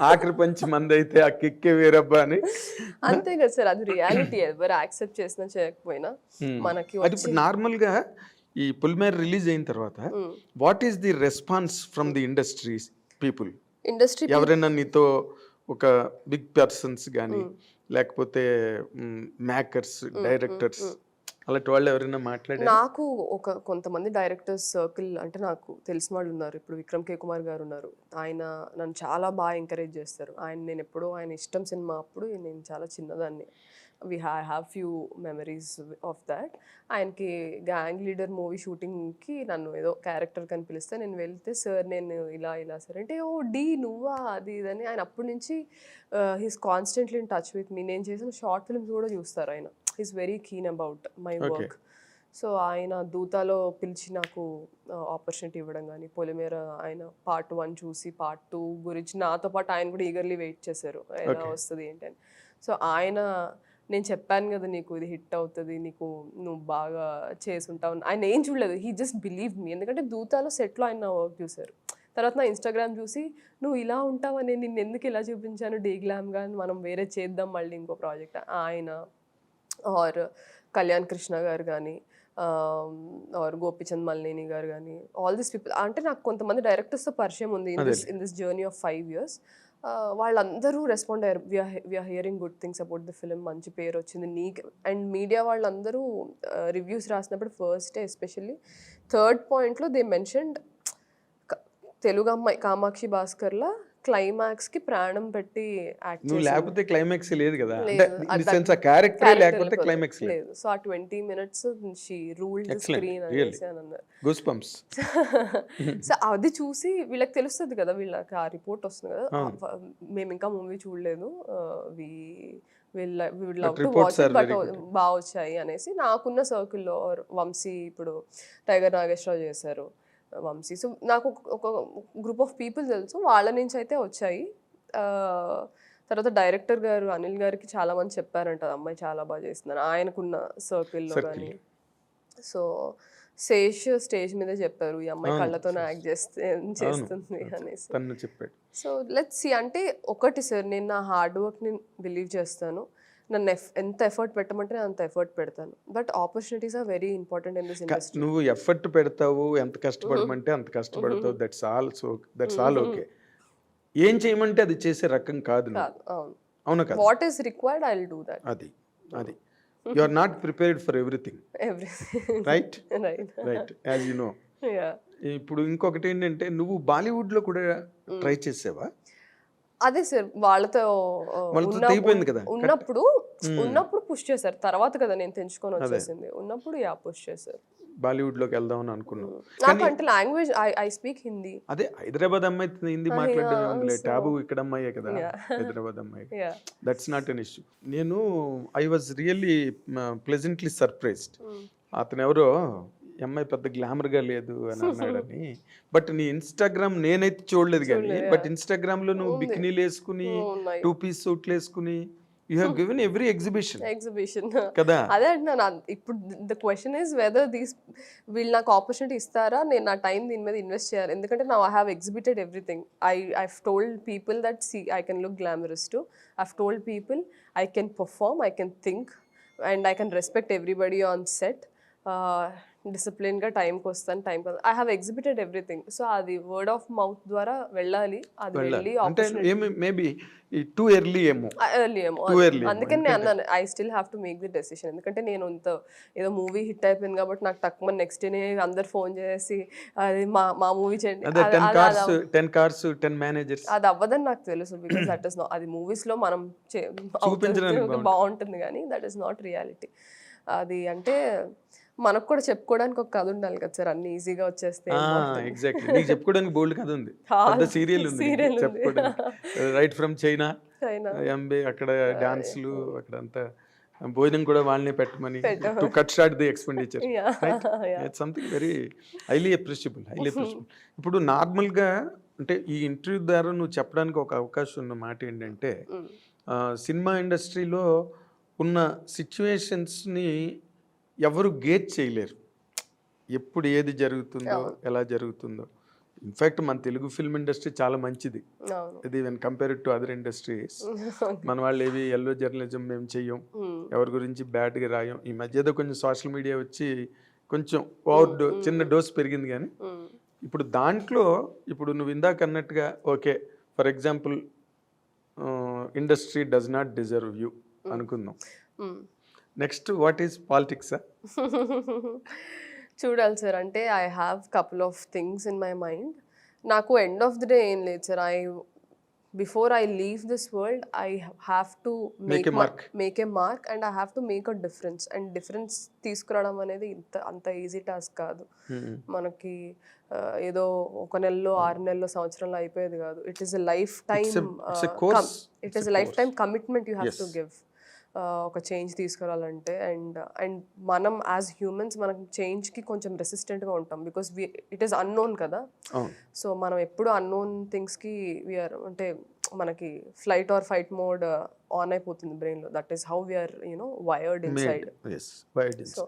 ఆఖరి పంచ్ మంది అయితే ఆ కిక్కే వేరబ్బా అని. అంతే కదా సార్, అది రియాలిటీ. ఎవరు యాక్సెప్ట్ చేసినా చేయకపోయినా మనకి. ఇప్పుడు నార్మల్ గా ఈ పొలిమేర రిలీజ్ అయిన తర్వాత what is the response from the industries people? ఎవరైనా నీతో ఒక బిగ్ పర్సన్స్ కానీ లేకపోతే మేకర్స్, డైరెక్టర్స్, అలాంటి వాళ్ళు ఎవరైనా మాట్లాడారు? నాకు కొంతమంది డైరెక్టర్స్ సర్కిల్, అంటే నాకు తెలిసిన వాళ్ళు ఉన్నారు. ఇప్పుడు విక్రమ్ కే కుమార్ గారు ఉన్నారు, ఆయన నన్ను చాలా బాగా ఎంకరేజ్ చేస్తారు. నేను ఎప్పుడో ఆయన ఇష్టం సినిమా అప్పుడు నేను చాలా చిన్నదాన్ని, have few memories of that. ఆయనకి గ్యాంగ్ లీడర్ మూవీ షూటింగ్కి నన్ను ఏదో క్యారెక్టర్ కనిపిస్తే నేను వెళ్తే, సార్ నేను ఇలా సార్ అంటే, ఓ డి నువ్వా అది ఇదని. ఆయన అప్పటి నుంచి he's constantly in touch with me. నేను చేసిన షార్ట్ ఫిల్మ్స్ కూడా చూస్తారు ఆయన. He's very keen about my work. So ఆయన దూతాలో పిలిచి నాకు ఆపర్చునిటీ ఇవ్వడం కానీ, పొలిమేర ఆయన పార్ట్ 1 చూసి పార్ట్ 2 గురించి నాతో పాటు ఆయన కూడా ఈగర్లీ వెయిట్ చేశారు ఎలా వస్తుంది ఏంటని. సో ఆయన నేను చెప్పాను కదా నీకు ఇది హిట్ అవుతుంది, నీకు నువ్వు బాగా చేసుంటావు. ఆయన ఏం చూడలేదు, హీ జస్ట్ బిలీవ్ మీ. ఎందుకంటే దూతాలో సెట్లో ఆయన నా వర్క్ చూశారు. తర్వాత నా ఇన్స్టాగ్రామ్ చూసి నువ్వు ఇలా ఉంటావని నిన్ను ఎందుకు ఇలా చూపించాను డీగ్లామ్గా, మనం వేరే చేద్దాం మళ్ళీ ఇంకో ప్రాజెక్ట్. ఆయన ఆర్ కళ్యాణ్ కృష్ణ గారు కానీ ఆర్ గోపిచంద్ మల్లేని గారు కానీ, ఆల్ దిస్ పీపుల్. అంటే నాకు కొంతమంది డైరెక్టర్స్తో పరిచయం ఉంది in this journey of 5 years. వాళ్ళందరూ రెస్పాండ్ అయ్యారు, we're hearing good things about the film, మంచి పేరు వచ్చింది నీకు. అండ్ మీడియా వాళ్ళందరూ రివ్యూస్ రాసినప్పుడు ఫస్ట్ డే ఎస్పెషల్లీ 3rd పాయింట్లో దే మెన్షన్డ్ తెలుగు అమ్మాయి కామాక్షి భాస్కర్లా క్లైమాక్స్కి ప్రాణం పెట్టి యాక్ట్ నువ్వు లేకపోతే క్లైమాక్స్ లేదు కదా, లేదు. అంటే సెన్స్ ఆ క్యారెక్టర్ లేకపోతే క్లైమాక్స్ లేదు. లేదు. సో ఆ 20 minutes she ruled the screen అనేసి అని అన్నారు. Goose bumps. సో అది చూసి వీళ్ళకి తెలుస్తుంది కదా, వీళ్ళకి ఆ రిపోర్ట్ వస్తుంది కదా, మేము ఇంకా మూవీ చూడలేదు, బట్ బాగా వచ్చాయి అనేసి. నాకున్న సర్కిల్లో వంశీ, ఇప్పుడు టైగర్ నాగేశ్వరరావు చేశారు వంశీ. సో నాకు ఒక గ్రూప్ ఆఫ్ పీపుల్ తెలుసు, వాళ్ళ నుంచి అయితే వచ్చాయి. తర్వాత డైరెక్టర్ గారు అనిల్ గారికి చాలా మంది చెప్పారంట అమ్మాయి చాలా బాగా చేస్తున్నారు ఆయనకున్న సర్కిల్లో కానీ. సో శేష్ స్టేజ్ మీద చెప్పారు ఈ అమ్మాయి కళ్ళతోనే యాక్ట్ చేస్తుంది అనేసి చెప్పాడు. So let's see. అంటే ఒకటి సార్, నేను నా హార్డ్ వర్క్ని బిలీవ్ చేస్తాను. నన్ను ఎంత ఎఫర్ట్ పెట్టమంటే నేను అంత ఎఫర్ట్ పెడతాను. But opportunities are very important in this industry. నువ్వు ఎఫర్ట్ పెడతావు, ఎంత కష్టపడమంటే అంత కష్టపడతావు, దట్స్ ఆల్ ఓకే. ఏం చేయమంటే అది చేసే రకం కాదు. అవును కదా, what is required I will do that. అది you are not prepared for everything, right right as you know. ఇప్పుడు ఇంకొకటి ఏంటంటే, నువ్వు బాలీవుడ్ లో కూడా ట్రై చేసావా? అదే సార్, వాళ్ళతో ఉన్నప్పుడు పుష్ చేశారు. తర్వాత కదా నేను తెంచుకొని వచ్చేసింది. ఉన్నప్పుడు పుష్ చేశారు. బాలీవుడ్ లోకి వెళ్దాం అని అనుకున్నాను. నాకు అంటే లాంగ్వేజ్ ఐ స్పీక్ హిందీ. అదే హైదరాబాద్ అమ్మాయి హిందీ మాట్లాడడం టాబు ఇక్కడ అమ్మాయే కదా, హైదరాబాద్ అమ్మాయి. That's not an issue. నేను I was really pleasantly surprised. అతను ఎవరో అమ్మాయి పెద్ద గ్లామర్ గా లేదు అని అన్నాడని. బట్ నీ ఇన్స్టాగ్రామ్ నేనైతే చూడలేదు కానీ, బట్ ఇన్స్టాగ్రామ్ లో నువ్వు బికినీలు వేసుకుని 2-piece సూట్లు వేసుకుని you have given every exhibition కదా. అదే అంటున్నాను. ఇప్పుడు ద క్వశ్చన్ ఇస్ వెదర్ వీళ్ళు నాకు ఆపర్చునిటీ ఇస్తారా, నేను నా టైం దీని మీద ఇన్వెస్ట్ చేయాలి. ఎందుకంటే నా I have exhibited everything. I've told people that I can look glamorous too. I've told people I can perform, I can think and I can respect everybody on set. డిసిప్లిన్గా టైంకి వస్తాను, time కదా. I have exhibited everything. So అది word of mouth ద్వారా వెళ్ళాలి. అది వెళ్ళి maybe too early ఏమో. అందుకని నేను అన్నాను I still have to make the decision. ఎందుకంటే నేను ఏదో మూవీ హిట్ అయిపోయింది కాబట్టి నాకు తక్కువ నెక్స్ట్ డే అందరు ఫోన్ చేసి అది మా మూవీ చేయండి, అది అవ్వదని నాకు తెలుసు. బికాస్ దట్ ఇస్ నాట్, అది మూవీస్ లో మనం బాగుంటుంది కానీ దట్ ఈస్ నాట్ రియాలిటీ. అది అంటే మనకు కూడా చెప్పుకోవడానికి ఒక కథ ఉండాలి కదా సార్, అన్ని ఈజీగా వచ్చేస్తే. ఎగ్జాక్ట్లీ, నీకు చెప్పుకోవడానికి బోల్డ్ కథ ఉంది, పెద్ద సీరియల్ ఉంది చెప్పుకోవడానికి. రైట్ ఫ్రమ్ చైనా, ఎంబే, అక్కడ డాన్స్లు, అక్కడ అంతా భోజనం కూడా వాళ్ళని పెట్టమని to cut short the expenditure. It's something very highly appreciable. ఇప్పుడు నార్మల్గా అంటే ఈ ఇంటర్వ్యూ ద్వారా నువ్వు చెప్పడానికి ఒక అవకాశం ఉన్న మాట ఏంటంటే, సినిమా ఇండస్ట్రీలో ఉన్న సిచ్యువేషన్స్ని ఎవరు గేజ్ చేయలేరు, ఎప్పుడు ఏది జరుగుతుందో ఎలా జరుగుతుందో. ఇన్ఫ్యాక్ట్ మన తెలుగు ఫిల్మ్ ఇండస్ట్రీ చాలా మంచిది, ఇది when compared to other industries. మన వాళ్ళు ఏవి ఎల్లో జర్నలిజం మేము చెయ్యం, ఎవరి గురించి బ్యాడ్గా రాయం. ఈ మధ్య ఏదో కొంచెం సోషల్ మీడియా వచ్చి కొంచెం చిన్న డోస్ పెరిగింది. కానీ ఇప్పుడు దాంట్లో ఇప్పుడు నువ్వు ఇందాక అన్నట్టుగా okay, for example industry does not deserve you అనుకుందాం. Next what is politics? చూడాలి సార్. అంటే I have couple of things in my mind. నాకు ఎండ్ ఆఫ్ ది డే ఏం లేదు sir. Before I leave this world I have to make a mark and I have to make a difference. And difference తీసుకురావడం అనేది అంత easy task కాదు. మనకి ఏదో 1 నెలలో 6 నెలలో సంవత్సరంలో అయిపోయేది కాదు. It is a life time commitment you have to give ఒక చేంజ్ తీసుకురావాలంటే. అండ్ మనం యాజ్ హ్యూమన్స్ మనకి చేంజ్కి కొంచెం రెసిస్టెంట్గా ఉంటాం బికాస్ ఇట్ ఈస్ అన్నోన్ కదా. సో మనం ఎప్పుడు అన్నోన్ థింగ్స్కి వీఆర్ అంటే మనకి flight or fight mode on అయిపోతుంది బ్రెయిన్లో. That is how we're wired inside. So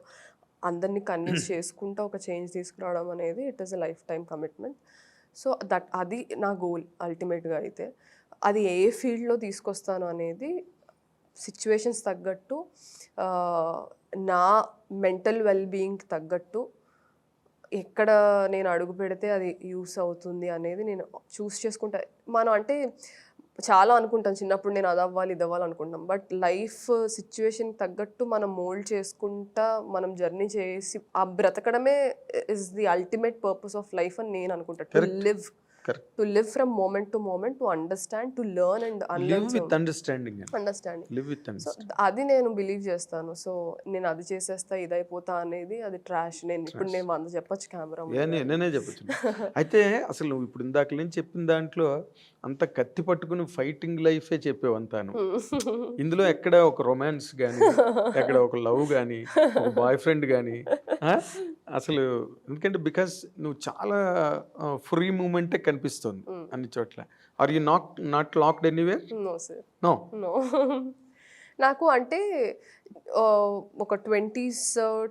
అందరినీ కన్విన్స్ చేసుకుంటూ ఒక చేంజ్ తీసుకురావడం అనేది it is a life time commitment. So అది నా గోల్ అల్టిమేట్గా. అయితే అది ఏ ఫీల్డ్లో తీసుకొస్తాను అనేది సిచ్యువేషన్స్ తగ్గట్టు, నా మెంటల్ వెల్బీయింగ్కి తగ్గట్టు ఎక్కడ నేను అడుగు పెడితే అది యూస్ అవుతుంది అనేది నేను చూస్ చేసుకుంటా. మనం అంటే చాలా అనుకుంటాం చిన్నప్పుడు, నేను అది అవ్వాలి ఇది అవ్వాలి అనుకుంటాం. బట్ లైఫ్ సిచ్యువేషన్ తగ్గట్టు మనం మోల్డ్ చేసుకుంటా మనం జర్నీ చేసి ఆ బ్రతకడమే is the ultimate purpose of life అని నేను అనుకుంటా. To live from moment to moment, to understand, to learn and understanding. So అది నేను బిలీవ్ చేస్తాను. సో నేను అది చేసేస్తా ఇది అయిపోతా అనేది అది ట్రాష్. ఇప్పుడు నేను 100 చెప్పొచ్చు కెమెరా. నేనే చెప్పచ్చు. అయితే అసలు నువ్వు ఇప్పుడు ఇందాక నుంచి చెప్పిన దాంట్లో అంత కత్తి పట్టుకుని ఫైటింగ్ లైఫే చెప్పావు అంతాను. ఇందులో ఎక్కడ ఒక రొమాన్స్ కానీ, ఎక్కడ ఒక లవ్ కానీ, ఒక బాయ్ ఫ్రెండ్ కానీ అసలు, ఎందుకంటే బికాస్ నువ్వు చాలా ఫ్రీ మూమెంటే కనిపిస్తుంది అన్ని చోట్ల. Are you not locked anywhere? No sir, no. నాకు అంటే ఒక 20s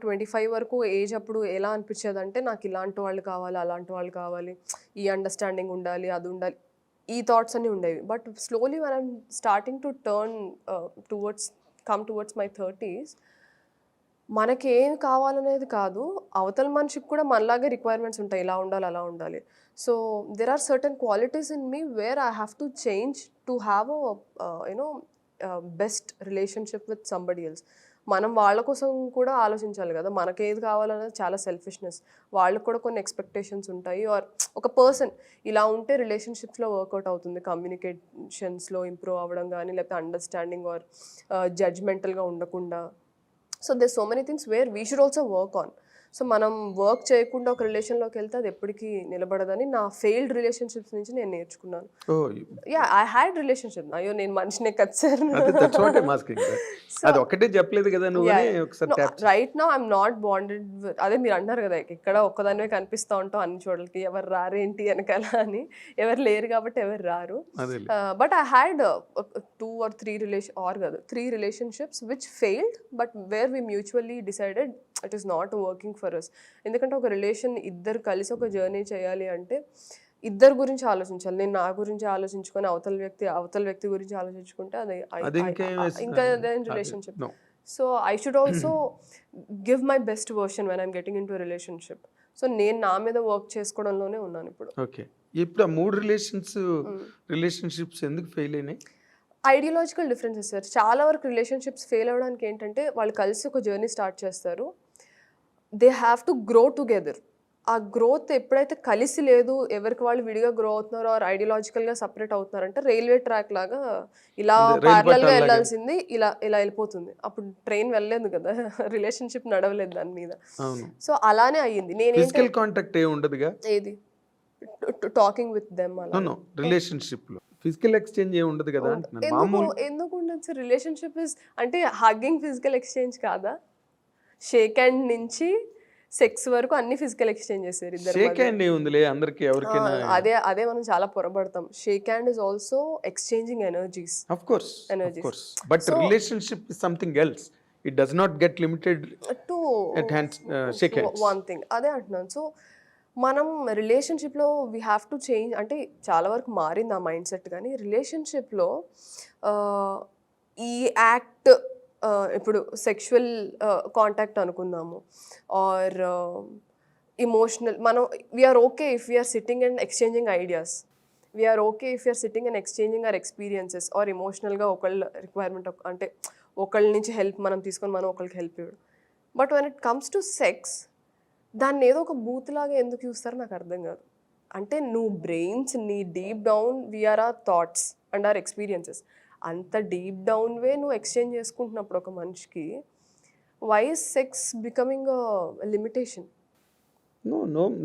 25 వరకు ఏజ్ అప్పుడు ఎలా అనిపించేది అంటే నాకు ఇలాంటి వాళ్ళు కావాలి, అలాంటి వాళ్ళు కావాలి, ఈ అండర్స్టాండింగ్ ఉండాలి, అది ఉండాలి, ఈ థాట్స్ అన్నీ ఉండేవి. But slowly when I'm starting to turn come towards my 30s, మనకి ఏం కావాలనేది కాదు, అవతల మనిషికి కూడా మనలాగే రిక్వైర్మెంట్స్ ఉంటాయి, ఇలా ఉండాలి అలా ఉండాలి. So there are certain qualities in me where I have to change to have best relationship with somebody else. మనం వాళ్ళ కోసం కూడా ఆలోచించాలి కదా, మనకేది కావాలనేది చాలా సెల్ఫిష్నెస్. వాళ్ళకు కూడా కొన్ని ఎక్స్పెక్టేషన్స్ ఉంటాయి. ఆర్ ఒక పర్సన్ ఇలా ఉంటే రిలేషన్షిప్స్లో వర్కౌట్ అవుతుంది, కమ్యూనికేషన్స్లో ఇంప్రూవ్ అవ్వడం కానీ, లేకపోతే అండర్స్టాండింగ్ ఆర్ జడ్జ్మెంటల్గా ఉండకుండా. So there's so many things where we should also work on. So మనం వర్క్ చేయకుండా ఒక రిలేషన్లోకి వెళ్తే అది ఎప్పటికీ నిలబడదని నా ఫెయిల్డ్ రిలేషన్షిప్స్ నుంచి నేను నేర్చుకున్నాను. Yeah, I had relationship. అయ్యో నేను మనిషినే కదా సార్. అది ఒకటే చెప్పలేదు కదా నువ్వు. Right now I'm not bonded. అదే మీరు అంటారు కదా, ఇక్కడ ఒక్కదానివే కనిపిస్తూ ఉంటాం అన్ని చోట్లకి, ఎవరు రారేంటి వెనకాల అని. ఎవరు లేరు కాబట్టి ఎవరు రారు. But I had 2 or 3 relationships which failed, but where we mutually decided it is not working for us. ఎందుకంటే ఒక రిలేషన్ ఇద్దరు కలిసి ఒక జర్నీ చేయాలి అంటే ఇద్దరు గురించి ఆలోచించాలి. నేను నా గురించి ఆలోచించుకొని అవతల వ్యక్తి గురించి ఆలోచించుకుంటే అది ఇంకా relationship. So I should also give my best version when I'm getting in to relationship. So నేను నా మీద వర్క్ చేసుకోవడంలోనే ఉన్నాను ఇప్పుడు. ఓకే, ఇప్పుడు ఆ 3 రిలేషన్షిప్స్ ఎందుకు ఫెయిల్ అయినాయి? Ideological differences sir. చాలా వరకు రిలేషన్షిప్స్ ఫెయిల్ అవ్వడానికి ఏంటంటే వాళ్ళు కలిసి ఒక జర్నీ స్టార్ట్ చేస్తారు, they have to grow together. ఆ గ్రోత్ ఎప్పుడైతే కలిసి లేదు, ఎవరికి వాళ్ళు విడిగా గ్రో అవుతున్నారో ఆర్ ఐడియాలజికల్గా సపరేట్ అవుతున్నారంటే రైల్వే ట్రాక్ లాగా ఇలా ప్యారలల్గా వెళ్ళాల్సింది ఇలా వెళ్ళిపోతుంది. అప్పుడు ట్రైన్ వెళ్ళలేదు కదా, రిలేషన్షిప్ నడవలేదు దాని మీద. సో అలానే అయ్యింది. ఫిజికల్ కాంటాక్ట్ ఉండదుగా, ఏది టాకింగ్ విత్ దెమ్ అలా రిలేషన్షిప్ లో ఫిజికల్ ఎక్స్చేంజ్ ఏమి ఉండదు కదా. ఎందుకు ఉండదు సార్? రిలేషన్షిప్ ఇస్ అంటే హగ్గింగ్ ఫిజికల్ ఎక్స్చేంజ్ కాదా? షేక్ హ్యాండ్ నుంచి సెక్స్ వరకు అన్ని ఫిజికల్ ఎక్స్చేంజ్ చేశారు ఇద్దరు. షేక్ హ్యాండ్ ఏముందిలే అందరికి, ఎవరికైనా అదే మనం చాలా పొరపడతాం. Shake hand is also exchanging energies. Of course, but relationship is something else. It does not get limited to shake hands. One thing అదే అంటున్నాను. సో మనం రిలేషన్షిప్లో వీ హ్యావ్ టు చేంజ్. అంటే చాలా వరకు మారింది ఆ మైండ్ సెట్. కానీ రిలేషన్షిప్లో ఈ యాక్ట్, ఇప్పుడు సెక్షువల్ కాంటాక్ట్ అనుకుందాము, ఆర్ ఇమోషనల్, మనం we're okay if we're sitting and exchanging ideas, we're okay if we're sitting and exchanging our experiences, or ఎమోషనల్గా ఒకళ్ళ రిక్వైర్మెంట్ అంటే ఒకళ్ళ నుంచి హెల్ప్ మనం తీసుకొని మనం ఒకళ్ళకి హెల్ప్ ఇవ్వడం. But when it comes to sex, దాన్ని ఏదో ఒక బూత్ లాగా ఎందుకు చూస్తారో నాకు అర్థం కాదు. అంటే నువ్వు బ్రెయిన్స్, నీ deep down we're our thoughts and our experiences, అంత డీప్ డౌన్ వే నువ్వు ఎక్స్చేంజ్ చేసుకుంటున్నప్పుడు ఒక మనిషికి why is sex becoming limitation?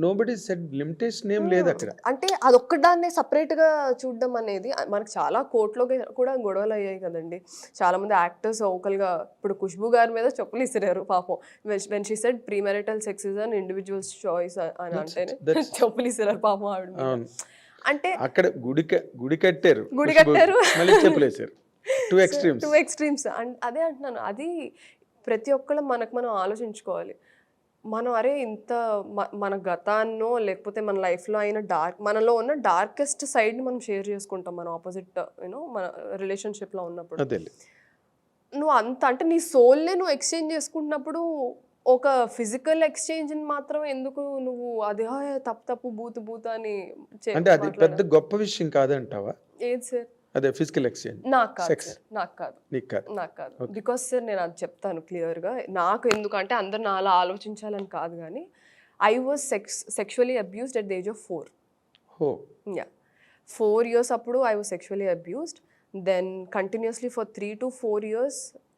Nobody said limitation ఏం లేదు అక్కడ. అంటే అదొక్కదాన్నే సపరేట్గా చూడడం అనేది మనకు చాలా కోర్టులో కూడా గొడవలు అయ్యాయి కదండి. చాలా మంది యాక్టర్స్ ఒకరుగా, ఇప్పుడు ఖుష్బూ గారి మీద చెప్పులు ఇసిరారు పాపం. When she said premarital sex is an individuals choice అని అంటేనే చెప్పులు ఇసిరారు పాపం ఆవిడ. అంటే అక్కడ గుడి కట్టారు, గుడి ఖుష్బూ. కట్టారు. మళ్ళీ చెప్పులేసారు. Two extremes. Two extremes. అదే అంటున్నాను, అది ప్రతి ఒక్కళ్ళు మనం ఆలోచించుకోవాలి. మనం అరే ఇంత మన గతాన్నో లేకపోతే మన లైఫ్లో అయిన మనలో ఉన్న డార్కెస్ట్ సైడ్ని మనం షేర్ చేసుకుంటాం మన ఆపోజిట్ మన రిలేషన్షిప్లో ఉన్నప్పుడు. అదే. నువ్వు అంత అంటే నీ సోల్నే నువ్వు ఎక్స్చేంజ్ చేసుకుంటున్నప్పుడు ఒక ఫిజికల్ ఎక్స్చేంజ్ని మాత్రం ఎందుకు నువ్వు అది తప్పు బూతు అని అంటే అది పెద్ద గొప్ప విషయం కాదంటావా? ఏది సార్? అదే ఫిజికల్ ఎక్స్చేంజ్. నాకు కాదు సెక్స్ సార్, నాకు కాదు, నీకు కాదు. నాకు కాదు. బికాస్ సార్ నేను అది చెప్తాను క్లియర్గా. నాకు ఎందుకంటే అందరు నా అలా ఆలోచించాలని కాదు, కానీ I was sexually abused at the age of 4. హో. యా, 4 years అప్పుడు I was sexually abused. Then continuously for 3 to 4 years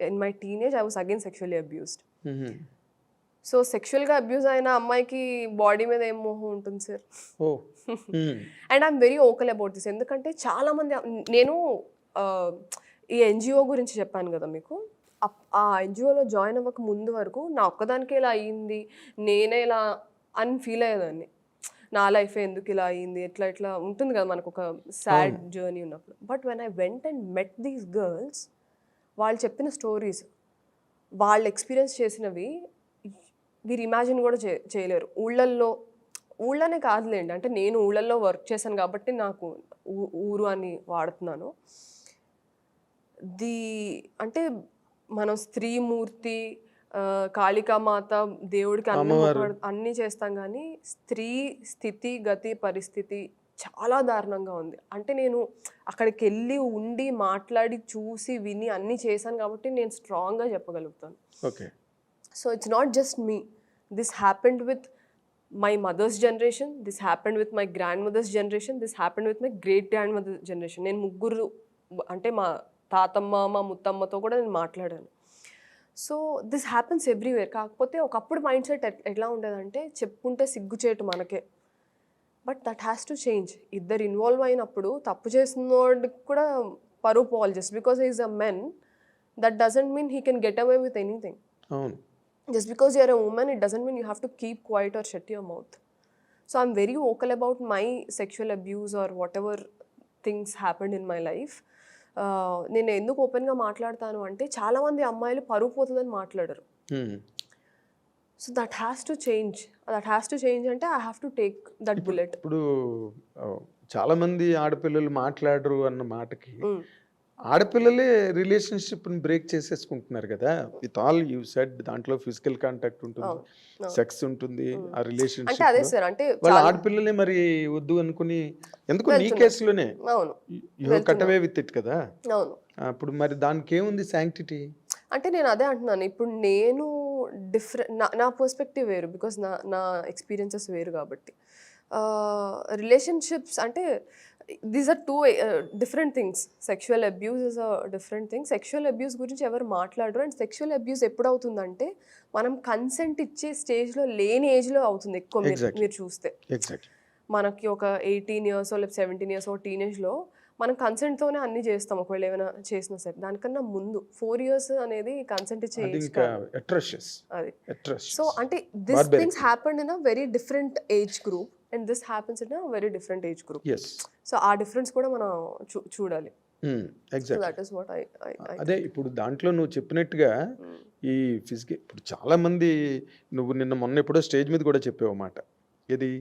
in my teenage I was again sexually abused. So సెక్షువల్గా అబ్యూస్ అయిన అమ్మాయికి బాడీ మీద ఏం మోహం ఉంటుంది సార్? ఓ. And I'm very vocal about this. ఎందుకంటే చాలామంది, నేను ఈ ఎన్జిఓ గురించి చెప్పాను కదా మీకు, ఆ ఎన్జిఓలో జాయిన్ అవ్వక ముందు వరకు నా ఒక్కదానికే ఇలా అయ్యింది, నేనే ఇలా అని ఫీల్ అయ్యేదాన్ని. నా లైఫ్ ఎందుకు ఇలా అయ్యింది, ఎట్లా ఉంటుంది కదా మనకు ఒక సాడ్ జర్నీ ఉన్నప్పుడు. But when I went and met these girls, వాళ్ళు చెప్పిన స్టోరీస్, వాళ్ళు ఎక్స్పీరియన్స్ చేసినవి మీరు ఇమాజిన్ కూడా చేయలేరు. ఊళ్ళనే కాదులేండి, అంటే నేను ఊళ్ళల్లో వర్క్ చేశాను కాబట్టి నాకు ఊరు అని వాడుతున్నాను. అంటే మనం స్త్రీమూర్తి, కాళికామాత, దేవుడికి అన్నీ చేస్తాం, కానీ స్త్రీ స్థితి గతి పరిస్థితి చాలా దారుణంగా ఉంది. అంటే నేను అక్కడికి వెళ్ళి ఉండి మాట్లాడి చూసి విని అన్నీ చేశాను కాబట్టి నేను స్ట్రాంగ్గా చెప్పగలుగుతాను. Okay. So it's not just me. This happened with my mother's generation. This happened with my grandmother's generation. This happened with my great grandmother's generation. నేను ముగ్గురు, అంటే మా తాతమ్మ, మా ముత్తమ్మతో కూడా నేను మాట్లాడాను. So this happens everywhere. కాకపోతే ఒకప్పుడు మైండ్ సెట్ ఎట్లా ఉండేదంటే చెప్పుకుంటే సిగ్గుచేటు మనకే. But that has to change. ఇద్దరు ఇన్వాల్వ్ అయినప్పుడు తప్పు చేసినోడికి కూడా పరువు పోవాలి. Just because is a men, that doesn't mean he can get away with anything. అవును. Just because you're a woman, it doesn't mean you have to keep quiet or shut your mouth. So I'm very vocal about my sexual abuse or whatever things happened in my life. నేను ఎందుకు ఓపెన్గా మాట్లాడతాను అంటే చాలామంది అమ్మాయిలు పరువు పోతుందని మాట్లాడరు. So that has to change. అంటే I have to take that bullet. ఇప్పుడు చాలామంది ఆడపిల్లలు మాట్లాడరు అన్న మాటకి ఆడపిల్లలే రిలేషన్షిప్ని బ్రేక్ చేసేసుకుంటున్నారు కదా. విత్ ఆల్ యూ సెడ్, దాంట్లో ఫిజికల్ కాంటాక్ట్ ఉంటుంది, సెక్స్ ఉంటుంది, ఆ రిలేషన్షిప్. అంటే అదే సార్, అంటే వాళ్ళ ఆడపిల్లలే మరి వద్దు అనుకుని, ఎందుకు నీ కేసులోనే you get away with it కదా. అవును. అప్పుడు మరి దానికి ఏముంది శాంక్టిటీ? అంటే నేను అదే అంటున్నాను, ఇప్పుడు నేను నా పర్స్పెక్టివ్ వేరు, బికాస్ నా ఎక్స్పీరియన్సెస్ వేరు కాబట్టి. రిలేషన్షిప్స్ అంటే these are 2 different things. Sexual abuse is a different thing. Sexual abuse గురించి ఎవరు మాట్లాడరు. అండ్ సెక్షువల్ అబ్యూస్ ఎప్పుడు అవుతుందంటే మనం కన్సెంట్ ఇచ్చే స్టేజ్లో లేని ఏజ్లో అవుతుంది ఎక్కువ. మీరు చూస్తే మనకి ఒక 18 years లేకపోతే 17 years టీనేజ్లో మనం కన్సెంట్తోనే అన్ని చేస్తాం, ఒకవేళ ఏమైనా చేసినా సరే. దానికన్నా ముందు 4 years అనేది కన్సెంట్ ఇచ్చే ఏజ్ అది. సో అంటే this things happened in a very different age group and this happens in a very different age group. So ఆ డిఫరెన్స్ కూడా మనం చూడాలి. దట్ ఈస్ వాట్ ఐ అదే ఇప్పుడు దాంట్లో నువ్వు చెప్పినట్టుగా ఈ ఫిజికల్, ఇప్పుడు చాలా మంది, నువ్వు మొన్న ఎప్పుడో స్టేజ్ మీద కూడా చెప్పావు మాట, ఇది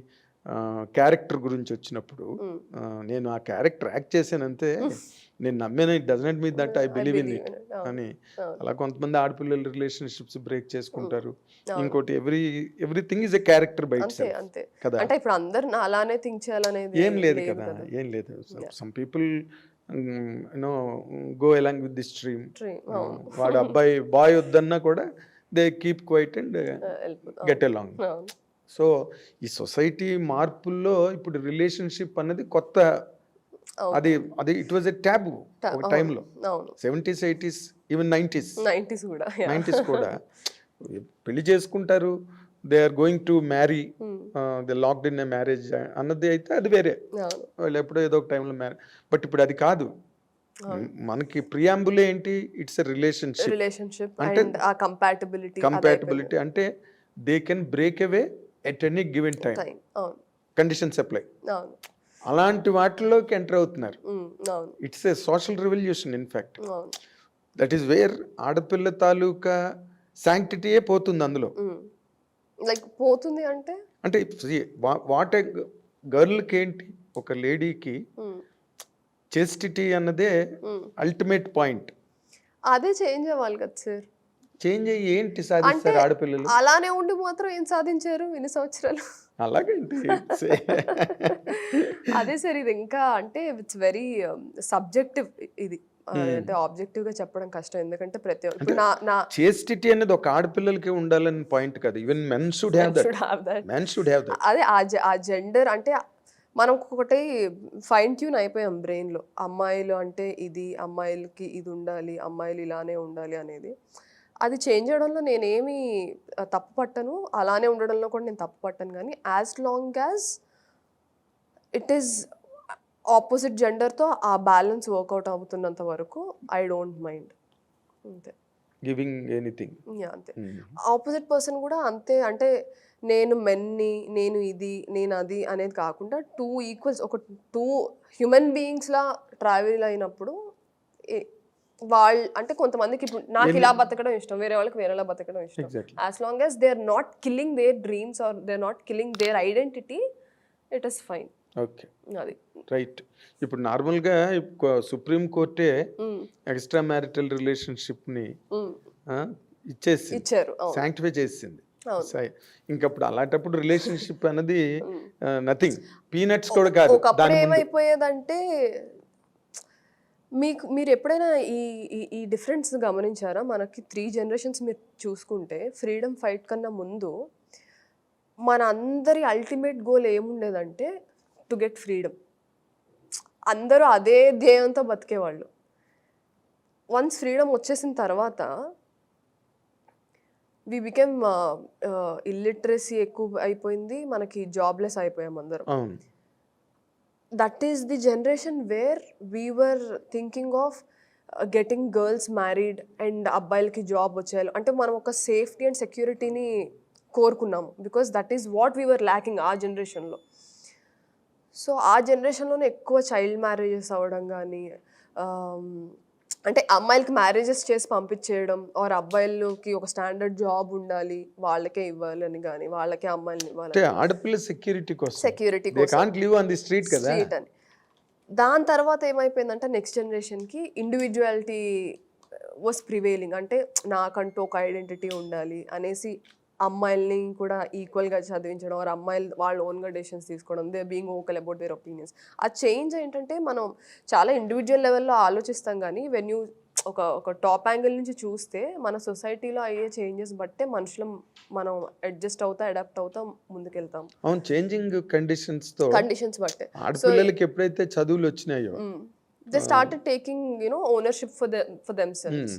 క్యారెక్టర్ గురించి వచ్చినప్పుడు, నేను ఆ క్యారెక్టర్ యాక్ట్ చేశానంతే, నేను నమ్మాను, it does not mean that I believe in it అని. అలా కొంతమంది ఆడపిల్లలు రిలేషన్షిప్స్ బ్రేక్ చేసుకుంటారు. ఇంకోటి everything is a character by itself కదా. అంటే ఇప్పుడు అందరూ అలానే థింక్ చేయాలనేది ఏం లేదు కదా, ఏం లేదు. Some people go along with this stream. వాడు బాయ్ వద్దన్నా కూడా they keep quiet and get along. So ఈ సొసైటీ మార్పుల్లో ఇప్పుడు రిలేషన్షిప్ అన్నది కొత్త, అది ఇట్ వాజ్ ఎ ట్యాబు ఒక టైంలో. 70s 80s ఈవెన్ 90s కూడా పెళ్లి చేసుకుంటారు, they are going to marry, they locked in a marriage అన్నది అయితే అది వేరే, వాళ్ళు ఎప్పుడో ఏదో ఒక టైంలో మ్యారేజ్. బట్ ఇప్పుడు అది కాదు, మనకి ప్రియాంబుల్ ఏంటి, ఇట్స్ ఎ రిలేషన్షిప్ అంటే కంపాటబిలిటీ అంటే they can break away at any given time, conditions apply. అలాంటి వాటిలోకి ఎంటర్ అవుతున్నారు. అవును it's a social revolution in fact. అవును దట్ ఈస్ వేర్ ఆడపిల్ల తాలూకా శాంక్టిటీయే పోతుంది అందులో. లైక్ పోతుంది అంటే అంటే వాట్ ఏ గర్ల్కి ఏంటి, ఒక లేడీకి చేస్టిటీ అన్నదే అల్టిమేట్ పాయింట్. అదే చేంజ్ అవ్వాలి కదా సార్. చేంజ్ అయ్యి ఏంటి సాధిస్తారు ఆడపిల్లలు? అలానే ఉండి మాత్రం ఏం సాధించారు ఇన్ని సంవత్సరాలు? అలాగేంటి అదే సార్, ఇది ఇంకా అంటే ఇట్స్ వెరీ సబ్జెక్టివ్ ఇది. అంటే ఆబ్జెక్టివ్ గా చెప్పడం కష్టం, ఎందుకంటే ప్రతి ఇప్పుడు నా చేస్టిటీ అనేది ఒక ఆడపిల్లలకి ఉండాలని పాయింట్ కాదు. Even men should have that. Men should have that. అదే ఆ జెండర్ అంటే మనం ఒకటి ఫైన్ ట్యూన్ అయిపోయాం బ్రెయిన్ లో. అమ్మాయిలు అంటే ఇది, అమ్మాయిలకి ఇది ఉండాలి, అమ్మాయిలు ఇలానే ఉండాలి అనేది. అది చేంజ్ చేయడంలో నేనేమి తప్పు పట్టను, అలానే ఉండడంలో కూడా నేను తప్పు పట్టను. కానీ as long as it is opposite జెండర్తో ఆ బ్యాలెన్స్ వర్కౌట్ అవుతున్నంత వరకు ఐ డోంట్ మైండ్. అంతే. Giving anything. అంతే. ఆపోజిట్ పర్సన్ కూడా అంతే. అంటే నేను మెన్ని, నేను ఇది, నేను అది అనేది కాకుండా టూ ఈక్వల్స్, ఒక టూ హ్యూమన్ బీయింగ్స్లా ట్రావెల్ అయినప్పుడు వాళ్ళు అంటే కొంతమందికి ఇప్పుడు నాకు ఇలా బతకడం ఇష్టం, వేరే వాళ్ళకి వేరేలా బతకడం ఇష్టం. As long as they are not killing their dreams or they are not killing their identity, it is fine. Okay, అది రైట్. ఇప్పుడు నార్మల్గా సుప్రీం కోర్టే ఎక్స్ట్రా మ్యారిటల్ రిలేషన్షిప్ని ఇచ్చారు, శాంక్టిఫై చేసింది. ఇంకప్పుడు అలాంటప్పుడు రిలేషన్షిప్ అనేది నథింగ్, పీనట్స్ కూడా కాదు. ఒకప్పుడు ఏమైపోయేదంటే మీరు ఎప్పుడైనా ఈ డిఫరెన్స్ గమనించారా? మనకి 3 generations మీరు చూసుకుంటే ఫ్రీడమ్ ఫైట్ కన్నా ముందు మన అందరి అల్టిమేట్ గోల్ ఏముండేదంటే టు గెట్ ఫ్రీడమ్. అందరూ అదే ధ్యేయంతో బతికేవాళ్ళు. వన్స్ ఫ్రీడమ్ వచ్చేసిన తర్వాత వి బికెమ్ ఇల్లిటరసీ ఎక్కువ అయిపోయింది, మనకి జాబ్లెస్ అయిపోయాం అందరం. That is the generation where we were thinking of getting girls married and అబ్బాయిలకి జాబ్ వచ్చేయాలి అంటే మనం ఒక సేఫ్టీ అండ్ సెక్యూరిటీని కోరుకున్నాము, because that is what we were lacking ఆ జనరేషన్లో. సో ఆ జనరేషన్లోనే ఎక్కువ చైల్డ్ మ్యారేజెస్ అవ్వడం కానీ, అంటే అమ్మాయిలకి మ్యారేజెస్ చేసి పంపించేయడం, ఆర్ అబ్బాయిలకి ఒక స్టాండర్డ్ జాబ్ ఉండాలి వాళ్ళకే ఇవ్వాలని కానీ, వాళ్ళకే అమ్మాయిలని ఇవ్వాలి, ఆడపిల్ల సెక్యూరిటీ కోసం, సెక్యూరిటీ స్ట్రీట్ అని. దాని తర్వాత ఏమైపోయిందంటే నెక్స్ట్ జనరేషన్కి ఇండివిజువాలిటీ వాస్ ప్రివేలింగ్. అంటే నాకంటూ ఒక ఐడెంటిటీ ఉండాలి అనేసి అమ్మాయిల్ని కూడా ఈక్వల్గా చదివించడం, ఆర్ అమ్మాయిలు వాళ్ళ ఓన్గా డెసిషన్స్ తీసుకోవడం, they being vocal about their opinions. ఆ చేంజ్ ఏంటంటే మనం చాలా ఇండివిజువల్ లెవెల్లో ఆలోచిస్తాం, కానీ వెన్ యూ ఒక టాప్ యాంగిల్ నుంచి చూస్తే మన సొసైటీలో అయ్యే చేంజెస్ బట్టే మనుషులు మనం అడ్జస్ట్ అవుతా, అడాప్ట్ అవుతా ముందుకెళ్తాం. అవును, చేంజింగ్ కండిషన్స్ బట్టే. ఆడపిల్లలకి ఎప్పుడైతే చదువులు వచ్చినాయో they started taking ownership for themselves.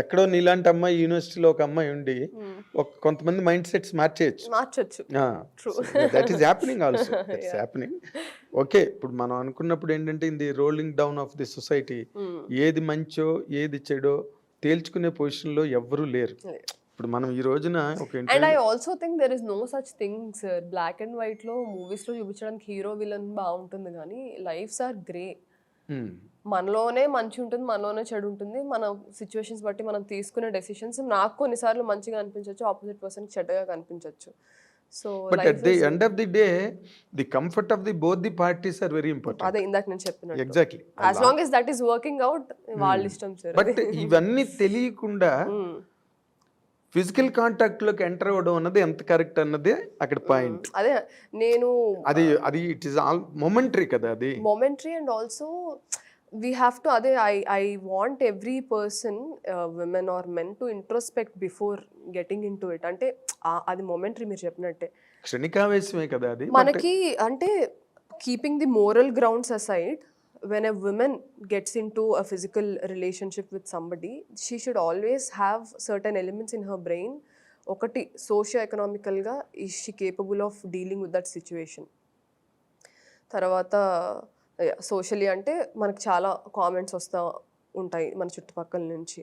ఎక్కడో నీలాంటి అమ్మాయి యూనివర్సిటీలో ఒక అమ్మాయి ఉండి కొంతమంది మైండ్ సెట్స్ మార్చొచ్చు. That is happening also, that's happening. Okay, ఇప్పుడు మనం అనుకున్నప్పుడు ఏంటంటే in the rolling down of the society ఏది మంచో ఏది చెడో తేల్చుకునే పొజిషన్లో ఎవ్వరూ లేరు. ఇప్పుడు మనం ఈ రోజున and I also think there is no such thing sir. Black and white లో మూవీస్ లో చూపించడానికి హీరో విలన్ బాగుంటుంది, కానీ లైఫ్స్ ఆర్ గ్రే. మనలోనే మంచి ఉంటుంది, మనలోనే చెడు ఉంటుంది. మన సిచ్యువేషన్స్ బట్టి మనం తీసుకునే డెసిషన్స్ నాకు కొన్నిసార్లు మంచిగా అనిపించవచ్చు, ఆపోజిట్ పర్సన్ చెడ్డగా కనిపించవచ్చు. So but at the end of the day the comfort of the both the parties are very important. అదే ఇందాక నేను చెప్పినట్టు, exactly, as long as that is working out వాళ్ళ ఇష్టం సార్. బట్ ఇవన్నీ తెలియకుండా ఫిజికల్ కాంటాక్ట్ లోకి ఎంటర్ అవ్వడం అన్నది ఎంత కరెక్ట్ అన్నది అక్కడ పాయింట్. అదే నేను అది ఇట్ ఈస్ ఆల్ మొమెంటరీ కదా, అది momentary. And also we have to అదే I want every person, women or men, to introspect before getting into it. అంటే అది మొమెంటరీ మీరు చెప్పినట్టే, క్షణికావేశమే కదా అది మనకి. అంటే keeping the moral grounds aside, when a woman gets into a physical relationship with somebody, she should always have certain elements in her brain. ఒకటి, socio ఎకనామికల్గా is she capable of dealing with that situation. తర్వాత socially అంటే మనకు చాలా comments వస్తూ ఉంటాయి మన చుట్టుపక్కల నుంచి.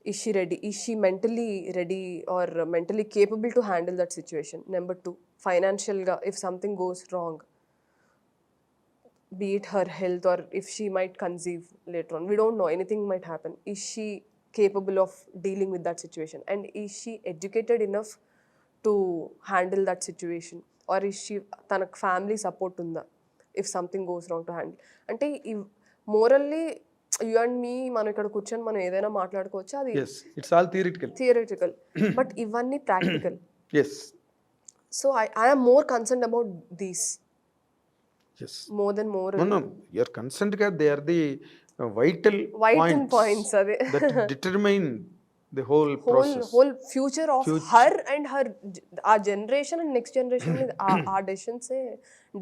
Is she mentally ready or mentally capable to handle that situation. Number 2, ఫైనాన్షియల్గా if something goes wrong, be it her health or if she might conceive later on. We don't know, anything might happen. Is she capable of dealing with that situation, and is she educated enough to handle that situation, or is she తనకు family support ఉందా if something goes wrong to handle. అంటే morally you and మీ మనం ఇక్కడ కూర్చొని మనం ఏదైనా మాట్లాడుకోవచ్చు, అది yes, it's all theoretical. Theoretical. But ఇవన్నీ practical. Yes, so I am more concern about these yes. More than more No, you're concerned that they are the vital points అదే that determine the whole process. whole future of her and her ఆ generation and next generation ఆ decisions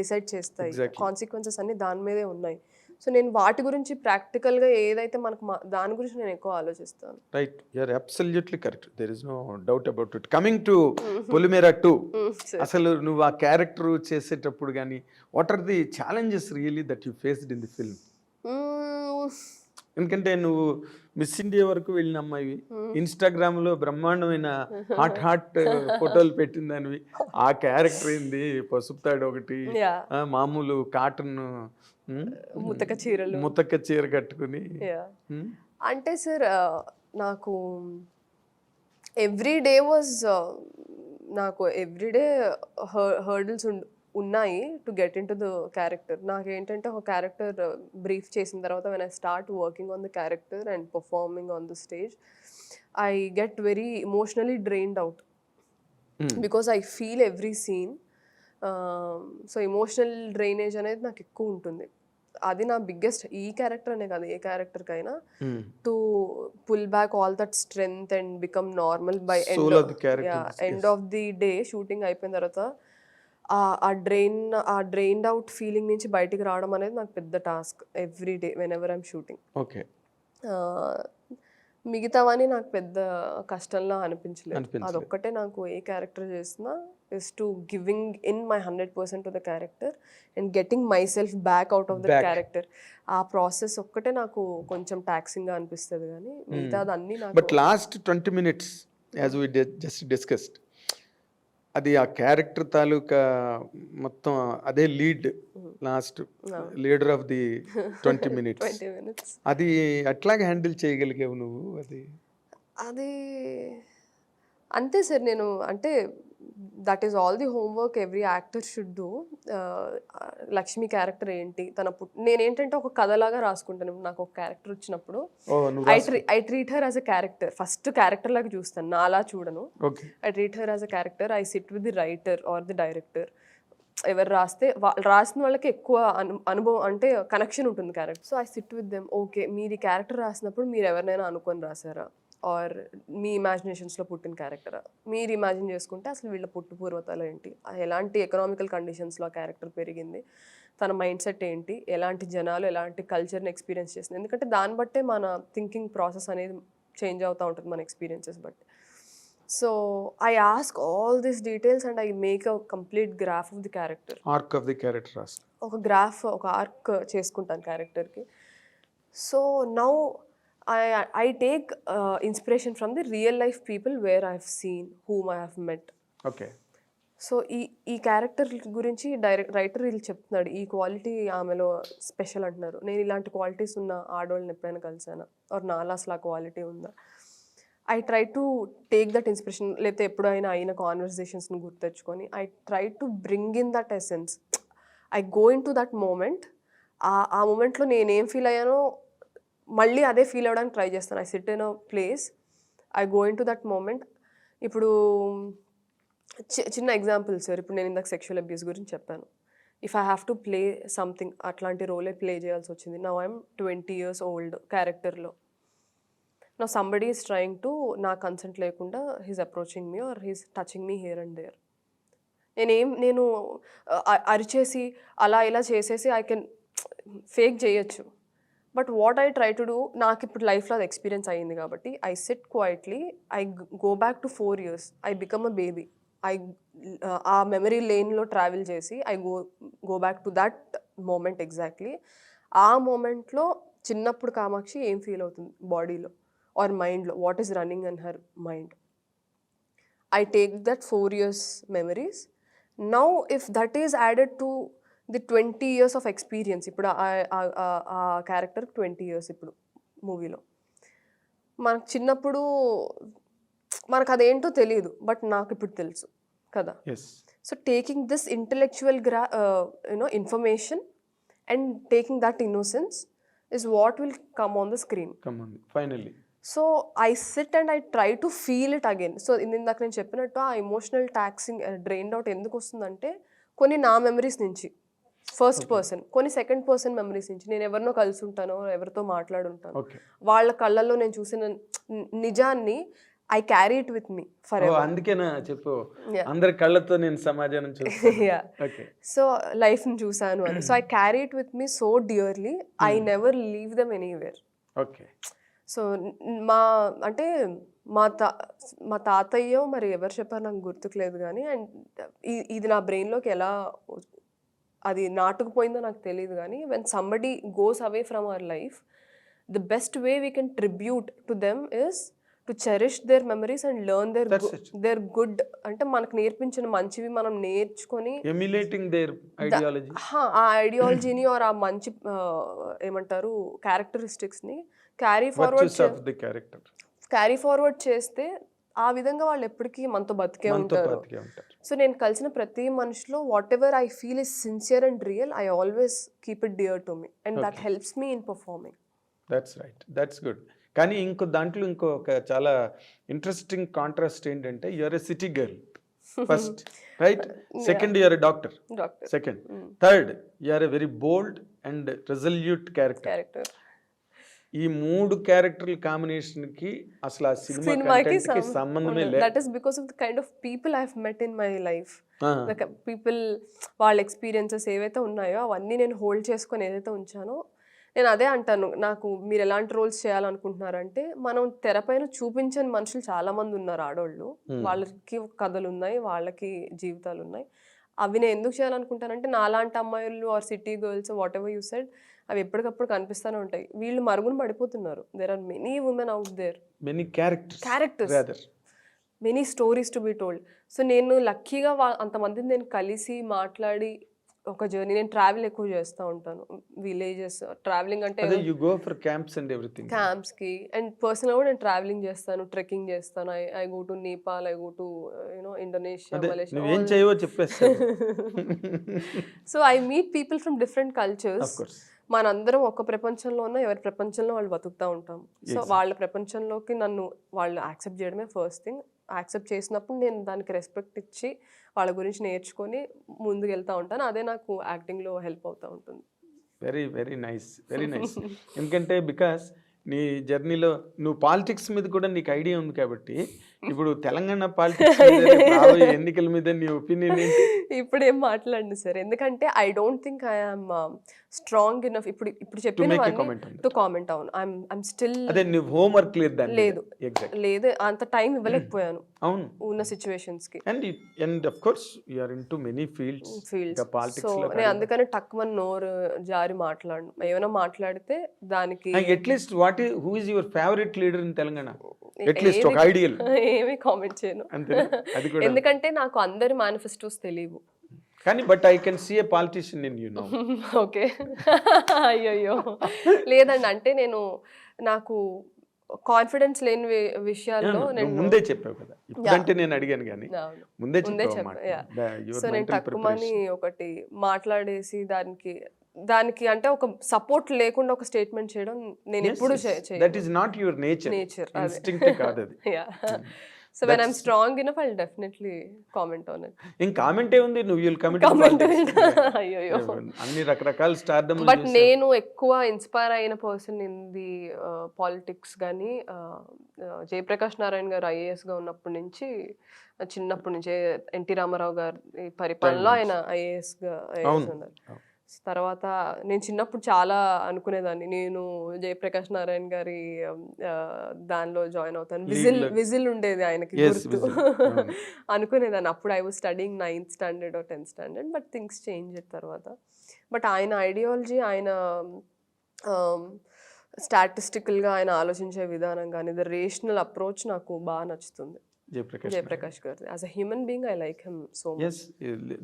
decide చేస్తాయి. Exactly. Consequences అన్ని దాని మీదే ఉన్నాయి. So నేను వాటి గురించి ప్రాక్టికల్గా ఏదైతే మనకు దాని గురించి నేను ఎక్కువ ఆలోచిస్తాను. Right, you're absolutely correct. There is no doubt about it. Coming to Polymera 2, అసలు నువ్వు ఆ క్యారెక్టర్ చేసేటప్పుడు కానీ what are the challenges really that you faced in the film? ఎందుకంటే నువ్వు మిస్ ఇండియా వరకు వెళ్ళిన అమ్మాయివి, ఇన్స్టాగ్రామ్ లో బ్రహ్మాండమైన హాట్ ఫోటోలు పెట్టిందానివి. ఆ క్యారెక్టర్ ఏంది, పసుపు తాడు ఒకటి, మామూలు కాటన్ ముతక చీర కట్టుకుని. అంటే సార్ నాకు ఎవ్రీ డే వాజ్ నాకు ఎవ్రీడే హర్డిల్స్ ఉన్నాయి to get into the character. నాకేంటంటే ఒక క్యారెక్టర్ బ్రీఫ్ చేసిన తర్వాత when I start working on the character and performing on the stage, I get very emotionally drained out because I feel every scene. So emotional drainage అనేది నాకు ఎక్కువ ఉంటుంది. అది నా బిగ్గెస్ట్, ఈ క్యారెక్టర్ అనే కాదు ఏ క్యారెక్టర్కైనా, to pull back all that strength and become normal by end of the day. Shooting అయిపోయిన తర్వాత ఆ డ్రైన్డ్ అవుట్ ఫీలింగ్ నుంచి బయటికి రావడం అనేది నాకు పెద్ద task every day whenever I'm shooting. Okay, మిగతావని నాకు పెద్ద కష్టంలా అనిపించలేదు. అదొక్కటే నాకు ఏ క్యారెక్టర్ చేసినా is to giving in my 100% to the character and getting myself back out of the character. ఆ ప్రాసెస్ ఒక్కటే నాకు కొంచెం టాక్సింగ్ గా అనిపిస్తుంది, కానీ మిగతాది అన్ని నాకు. But last 20 minutes as we just discussed, అది ఆ క్యారెక్టర్ తాలూకా మొత్తం అదే lead, last leader of the 20 minutes. 20 minutes అది అట్లాగే హ్యాండిల్ చేయగలిగావు నువ్వు? అది అంతే సార్. నేను అంటే that is all the homework every actor should do. Lakshmi character ఏంటి, తన నేనేంటంటే ఒక కథలాగా రాసుకుంటాను. నాకు ఒక క్యారెక్టర్ వచ్చినప్పుడు I treat her as a character. First character లాగా చూస్తాను, నా అలా చూడను. I treat her as a character. I SIT with the writer or the director. ఎవరు రాసిన వాళ్ళకి ఎక్కువ అనుభవం అంటే కనెక్షన్ ఉంటుంది character. So I SIT with them. Okay, మీరు ఈ క్యారెక్టర్ రాసినప్పుడు మీరు ఎవరినైనా అనుకొని రాసారా, ఆర్ మీ ఇమాజినేషన్స్లో పుట్టిన క్యారెక్టరా, మీరు ఇమాజిన్ చేసుకుంటే అసలు వీళ్ళ పూర్వతాలు ఏంటి, ఎలాంటి ఎకనామికల్ కండిషన్స్లో ఆ క్యారెక్టర్ పెరిగింది, తన మైండ్ సెట్ ఏంటి, ఎలాంటి జనాలు ఎలాంటి కల్చర్ని ఎక్స్పీరియన్స్ చేస్తుంది. ఎందుకంటే దాన్ని బట్టే మన థింకింగ్ ప్రాసెస్ అనేది చేంజ్ అవుతూ ఉంటుంది మన ఎక్స్పీరియన్సెస్ బట్టి. So I ask all these details and I make a complete graph of the character. Arc of the character ఒక గ్రాఫ్, ఒక ఆర్క్ చేసుకుంటాను క్యారెక్టర్కి. So now I take inspiration from the real life people where I've seen, whom I have met. Okay. So ఈ character గురించి writer వీళ్ళు చెప్తున్నాడు, ఈ quality ఆమెలో స్పెషల్ అంటున్నారు. నేను ఇలాంటి క్వాలిటీస్ ఉన్న ఆడవాళ్ళని ఎప్పుడైనా కలిసానా, ఆర్ నాలో అసలు ఆ క్వాలిటీ ఉందా. I try to take that inspiration. లేకపోతే ఎప్పుడైనా అయిన కాన్వర్సేషన్స్ని గుర్తెచ్చుకొని I try to bring in that essence. I go into that moment. ఆ మూమెంట్లో నేనేం ఫీల్ అయ్యానో మళ్ళీ అదే ఫీల్ అవ్వడానికి ట్రై చేస్తాను. I sit in a place, I go into that moment. ఇప్పుడు చిన్న ఎగ్జాంపుల్ సార్, ఇప్పుడు నేను ఇందాక సెక్షువల్ అబ్యూస్ గురించి చెప్పాను. If I have to play something, అట్లాంటి రోలే ప్లే చేయాల్సి వచ్చింది. నౌ ఐఎమ్ 20 years ఓల్డ్ క్యారెక్టర్లో. నా సంబడీ ఈస్ ట్రయింగ్ టు, నా కన్సెంట్ లేకుండా he's approaching me or he's touching me here and there. నేను అరిచేసి అలా ఇలా చేసేసి ఐ కెన్ ఫేక్ చేయొచ్చు. But what I try to do, నాకు ఇప్పుడు లైఫ్లో అది ఎక్స్పీరియన్స్ అయ్యింది కాబట్టి I sit quietly, I go back to 4 years, I become a baby. ఆ మెమరీ లేన్లో ట్రావెల్ చేసి I go back to that moment exactly. ఆ మూమెంట్లో చిన్నప్పుడు కామాక్షి ఏం ఫీల్ అవుతుంది బాడీలో ఆర్ మైండ్లో, what is running in her mind. I take that 4 years memories. Now if that is added to the 20 years of experience. ఇప్పుడు ఆ క్యారెక్టర్ 20 years ఇప్పుడు మూవీలో. మనకు చిన్నప్పుడు మనకు అదేంటో తెలియదు, బట్ నాకు ఇప్పుడు తెలుసు కదా. Yes so taking this intellectual information and taking that innocence is what will come on the screen. Come on finally. So I SIT and I try to feel it again. So ఇందాక నేను చెప్పినట్టు ఆ emotional taxing drained out ఎందుకు వస్తుందంటే, కొన్ని నా memories నుంచి first person, కొన్ని సెకండ్ పర్సన్ మెమరీస్ నుంచి. నేను ఎవరినో కలిసి ఉంటానో, ఎవరితో మాట్లాడుంటాను, ఓకే. వాళ్ళ కళ్ళల్లో నేను చూసిన నిజాన్ని I carry it with me for ever. అందుకేనా చెప్పు, Yeah. అందరి కళ్ళతో నేను సమాజాన్ని చూస్తాను. Yeah. ఓకే. సో లైఫ్ని చూసాను అని. So I carry it with me so dearly, I never leave them anywhere. Okay. So అంటే మా తాతయ్యో మరి ఎవరు చెప్పారు నాకు గుర్తుకులేదు కానీ, అండ్ ఇది నా బ్రెయిన్లోకి ఎలా అది నాటుకుపోయిందో నాకు తెలియదు కానీ, when somebody goes away from our life, the best way we can tribute to them is to cherish their memories and learn their good. అంటే మనకు నేర్పించిన మంచివి మనం నేర్చుకొని ఎమ్యులేటింగ్ దేర్ ఐడియాలజీ, ఆ ఐడియాలజీని ఆర్ ఆ మంచి ఏమంటారు క్యారెక్టరిస్టిక్స్ని క్యారీ ఫార్వర్డ్ చేస్తే ఆ విధంగా వాళ్ళు ఎప్పటికీ మనతో బతికే ఉంటారు. సో నేను కలిసిన ప్రతి మనిషిలో whatever I feel is sincere and real, I always keep it dear to me and that helps me in performing. That's right, that's good. కానీ దాంట్లో ఇంకొక చాలా ఇంట్రెస్టింగ్ కాంట్రాస్ట్ ఏంటంటే, you're a city girl first, right? Second you're a doctor, second. Third you're a very bold and resolute character. ఈ 3 క్యారెక్టర్ల combination కి అసలు ఆ సినిమాకి సంబంధమే లేదు. That is because of the kind of people I have met in my life. People వాళ్ళ experiences ఏవైతే ఉన్నాయో అవన్నీ నేను హోల్డ్ చేసుకొని ఏదైతే ఉంచానో, నేను అదే అంటాను. నాకు మీరు ఎలాంటి రోల్స్ చేయాలనుకుంటున్నారంటే, మనం తెరపైన చూపించని మనుషులు చాలా మంది ఉన్నారు, ఆడవాళ్ళు. వాళ్ళకి కథలు ఉన్నాయి, వాళ్ళకి జీవితాలు ఉన్నాయి. అవి నేను ఎందుకు చేయాలనుకుంటానంటే, నాలాంటి అమ్మాయిలు or city girls whatever you said, అవి ఎప్పటికప్పుడు కనిపిస్తూనే ఉంటాయి. వీళ్ళు మరుగున పడిపోతున్నారు. There are many women out there, many characters, many stories to be told. So నేను లక్కీగా అంతమందిని నేను కలిసి మాట్లాడి ఒక జర్నీ. నేను ట్రావెల్ ఎక్కువ చేస్తూ ఉంటాను, విలేజెస్ ట్రావెలింగ్ అంటే you go for camps and everything. క్యాంప్స్కి అండ్ పర్సనల్గా కూడా నేను ట్రావెలింగ్ చేస్తాను, ట్రెక్కింగ్ చేస్తాను. I go to Nepal, I go to Indonesia, Malaysia. నువ్వేం చేయవో చెప్పేస్తా. So I meet people from different cultures. మనందరం ఒక ప్రపంచంలో ఉన్న ఎవరి ప్రపంచంలో వాళ్ళు బతుకుతూ ఉంటాం. సో వాళ్ళ ప్రపంచంలోకి నన్ను వాళ్ళు యాక్సెప్ట్ చేయడమే ఫస్ట్ థింగ్. యాక్సెప్ట్ చేసినప్పుడు నేను దానికి రెస్పెక్ట్ ఇచ్చి వాళ్ళ గురించి నేర్చుకొని ముందుకు వెళ్తూ ఉంటాను. అదే నాకు యాక్టింగ్లో హెల్ప్ అవుతూ ఉంటుంది. Very very nice, very nice. ఎందుకంటే బికాస్ నీ జర్నీలో నువ్వు పాలిటిక్స్ మీద కూడా నీకు ఐడియా ఉంది కాబట్టి, ఇప్పుడు తెలంగాణ పాలిటిక్స్ ఎన్నికల మీద నీ ఒపీనియన్ ఏంటి? ఇప్పుడు ఏం మాట్లాడండి సార్, ఎందుకంటే I don't think I am strong enough ఇప్పుడు చెప్పిన టు కామెంట్. అవును, ఐఎమ్ స్టిల్. అదే నువ్వు హోంవర్క్ లేదు, అంత టైం ఇవ్వలేకపోయాను అవును ఉన్న సిచ్యువేషన్స్ కి. And of course you are into many fields. So నేను అందుకని టక్కుమని నోరు జారి మాట్లాడను. ఏమైనా మాట్లాడితే దానికి at least who is your favourite leader in Telangana? At least ఒక ఐడియల్. ఏమీ కామెంట్ చేయను, ఎందుకంటే నాకు అందరి మేనిఫెస్టోస్ తెలియవు. కానీ but I can see a politician in you now. Okay. అయ్యో లేదండి, అంటే నాకు కాన్ఫిడెన్స్ లేని విషయాల్లో నేను ముందే చెప్పావు కదా, ఇప్పుడంటే నేను అడిగాను కానీ ముందే చెప్పావు. సో నేను తక్కువని ఒకటి మాట్లాడేసి దానికి అంటే ఒక సపోర్ట్ లేకుండా ఒక స్టేట్మెంట్ చేయడం నేను ఎప్పుడు చేయను. That is not your nature, instinct కాదు అది. So when I'm strong enough, I'll definitely comment on it. In comment ఉంది, నువ్వు you'll comment. అయ్యో అన్ని రకరకాల స్టార్డమ్. బట్ నేను ఎక్కువ ఇన్స్పైర్ అయిన పర్సన్ ఇన్ ది పాలిటిక్స్ కానీ జయప్రకాష్ నారాయణ గారు ఐఏఎస్ గా ఉన్నప్పటి నుంచి, చిన్నప్పటి నుంచే ఎన్టీ రామారావు గారి పరిపాలనలో ఆయన ఐఏఎస్ ఉన్నారు. తర్వాత నేను చిన్నప్పుడు చాలా అనుకునేదాన్ని, నేను జయప్రకాష్ నారాయణ గారి దానిలో జాయిన్ అవుతాను. విజిల్ ఉండేది ఆయనకి గుర్తు అనుకునేదాన్ని. అప్పుడు I was studying 9th standard or 10th standard, but things change తర్వాత. బట్ ఆయన ఐడియాలజీ, ఆయన స్టాటిస్టికల్గా ఆయన ఆలోచించే విధానం కానీ, ద రేషనల్ అప్రోచ్ నాకు బాగా నచ్చుతుంది. జయప్రకాష్ జయప్రకాష్ గారు as a human being I like him so much yes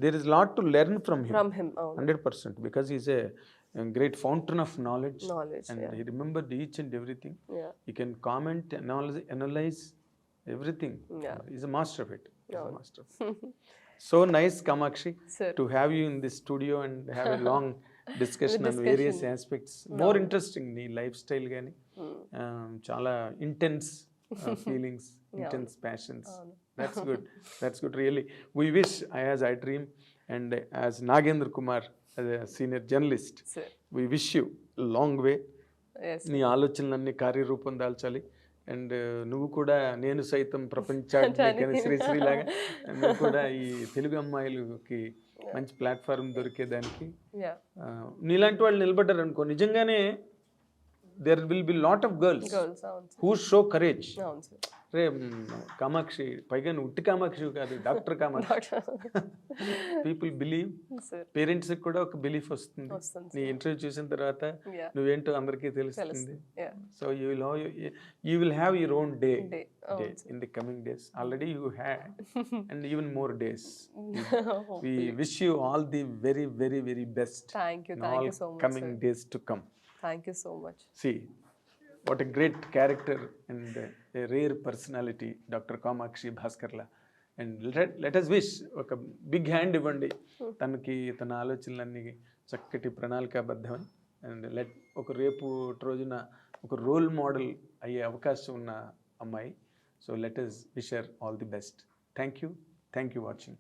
there is lot to learn from him from him. 100% because he's a great fountain of knowledge knowledge. and he remembered each and everything. Yeah. He can comment, analyze everything. Yeah. He's a master of it. He's a master. So nice, Kamakshi, Sir. to have you in this studio and have a long discussion on various aspects. More interesting నీ lifestyle కానీ చాలా intense feelings, intense passions. That's good really. We wish as I dream and as Nagendra Kumar as a senior journalist, Sir. we wish you a long way. Yes. నీ ఆలోచనలన్నీ కార్యరూపం దాల్చాలి and నువ్వు కూడా నేను సైతం ప్రపంచానికి శ్రీశ్రీలాగా నువ్వు కూడా ఈ తెలుగు అమ్మాయిలకి మంచి ప్లాట్ఫామ్ దొరికేదానికి Yeah. నీలాంటి వాళ్ళు నిలబడ్డారు అనుకో నిజంగానే there will be lot of girls Girls. అవును సార్. Who show courage. అవును సార్. రే కామాక్షి పైగా నువ్వు ఉట్టి కామాక్షి కాదు doctor Kamakshi. People believe, sir. పేరెంట్స్కి కూడా ఒక బిలీఫ్ వస్తుంది. వస్తుంది నీ ఇంటర్వ్యూ చూసిన తర్వాత Yeah. నువ్వేంటో అందరికీ తెలుస్తుంది. Yeah. So you will have your own day Day. in the coming days. Already you had and even more days. We wish you all the very, very, very best Thank you. in Thank all you so much, coming sir. days to come. Thank you so much. See, what a great character and a rare personality, Dr. Kamakshi Bhaskarla. And let us wish ఒక big hand ఇవ్వండి తనకి, తన ఆలోచనలన్నీ చక్కటి ప్రణాళికాబద్ధమని. And ఒక రేపు రోజున ఒక రోల్ మోడల్ అయ్యే అవకాశం ఉన్న అమ్మాయి. So let us wish her all the best. Thank you. Thank you watching.